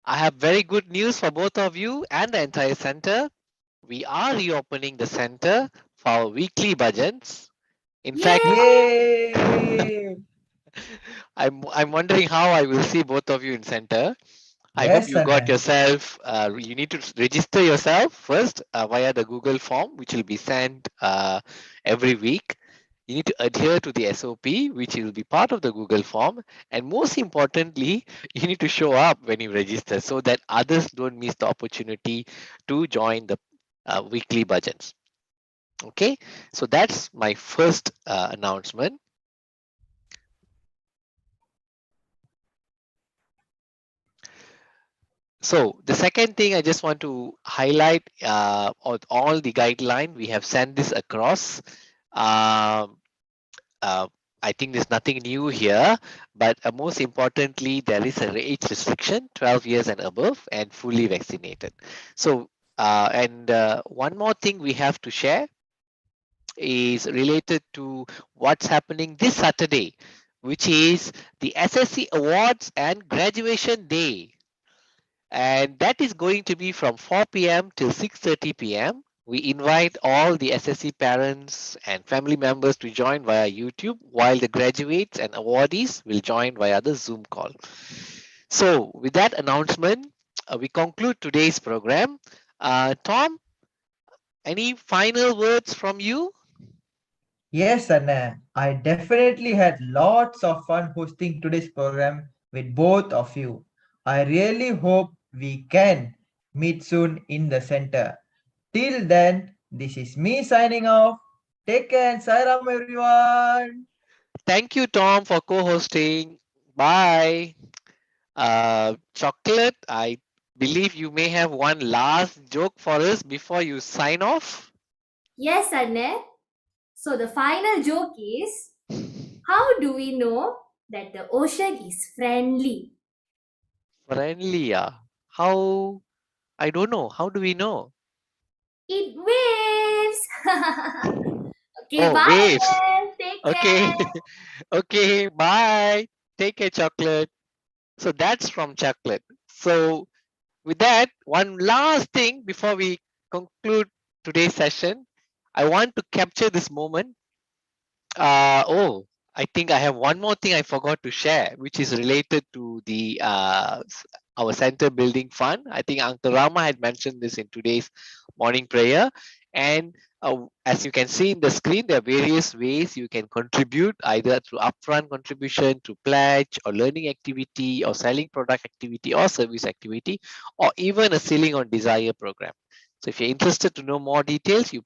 I have very good news for both of you and the entire center. We are reopening the center for our weekly bhajans. In fact, Yay! I'm wondering how I will see both of you in center. I Yes, hope you got Anand. yourself, you need to register yourself first via the Google form, which will be sent every week. You need to adhere to the SOP, which will be part of the Google form. And most importantly, you need to show up when you register so that others don't miss the opportunity to join the weekly budgets. Okay, so that's my first announcement. So the second thing I just want to highlight all the guideline, we have sent this across. Um, I think there's nothing new here, but most importantly, there is a age restriction, 12 years and above, and fully vaccinated. So, one more thing we have to share is related to what's happening this Saturday, which is the SSC Awards and Graduation Day. And that is going to be from 4 p.m. till 6:30 p.m. We invite all the SSC parents and family members to join via YouTube, while the graduates and awardees will join via the Zoom call. So with that announcement, we conclude today's program. Tom, any final words from you? Yes, Anna. I definitely had lots of fun hosting today's program with both of you. I really hope we can meet soon in the center. Till then, this is me signing off. Take care and Sairam everyone. Thank you, Tom, for co-hosting. Bye. Chocolate, I believe you may have one last joke for us before you sign off. Yes, Anne. So the final joke is, how do we know that the ocean is friendly? Friendly, how? I don't know. How do we know? It waves. Okay, Oh, bye waves. then. Take Okay. care. Okay, bye. Take care, Chocolate. So that's from Chocolate. So with that, one last thing before we conclude today's session, I want to capture this moment. I think I have one more thing I forgot to share, which is related to the our center building fund. I think Uncle Rama had mentioned this in today's morning prayer. And as you can see in the screen, there are various ways you can contribute, either through upfront contribution, to pledge, or learning activity, or selling product activity, or service activity, or even a Sealing on Desire program. So if you're interested to know more details, you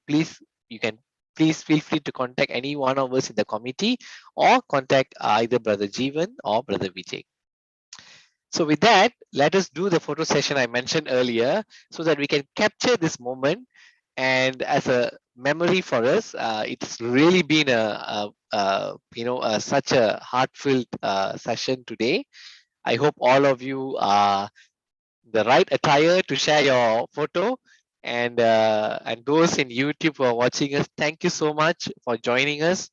can please feel free to contact any one of us in the committee, or contact either Brother Jeevan or Brother Vijay. So with that, let us do the photo session I mentioned earlier so that we can capture this moment. And as a memory for us, it's really been such a heartfelt session today. I hope all of you are the right attire to share your photo. And those in YouTube who are watching us, thank you so much for joining us.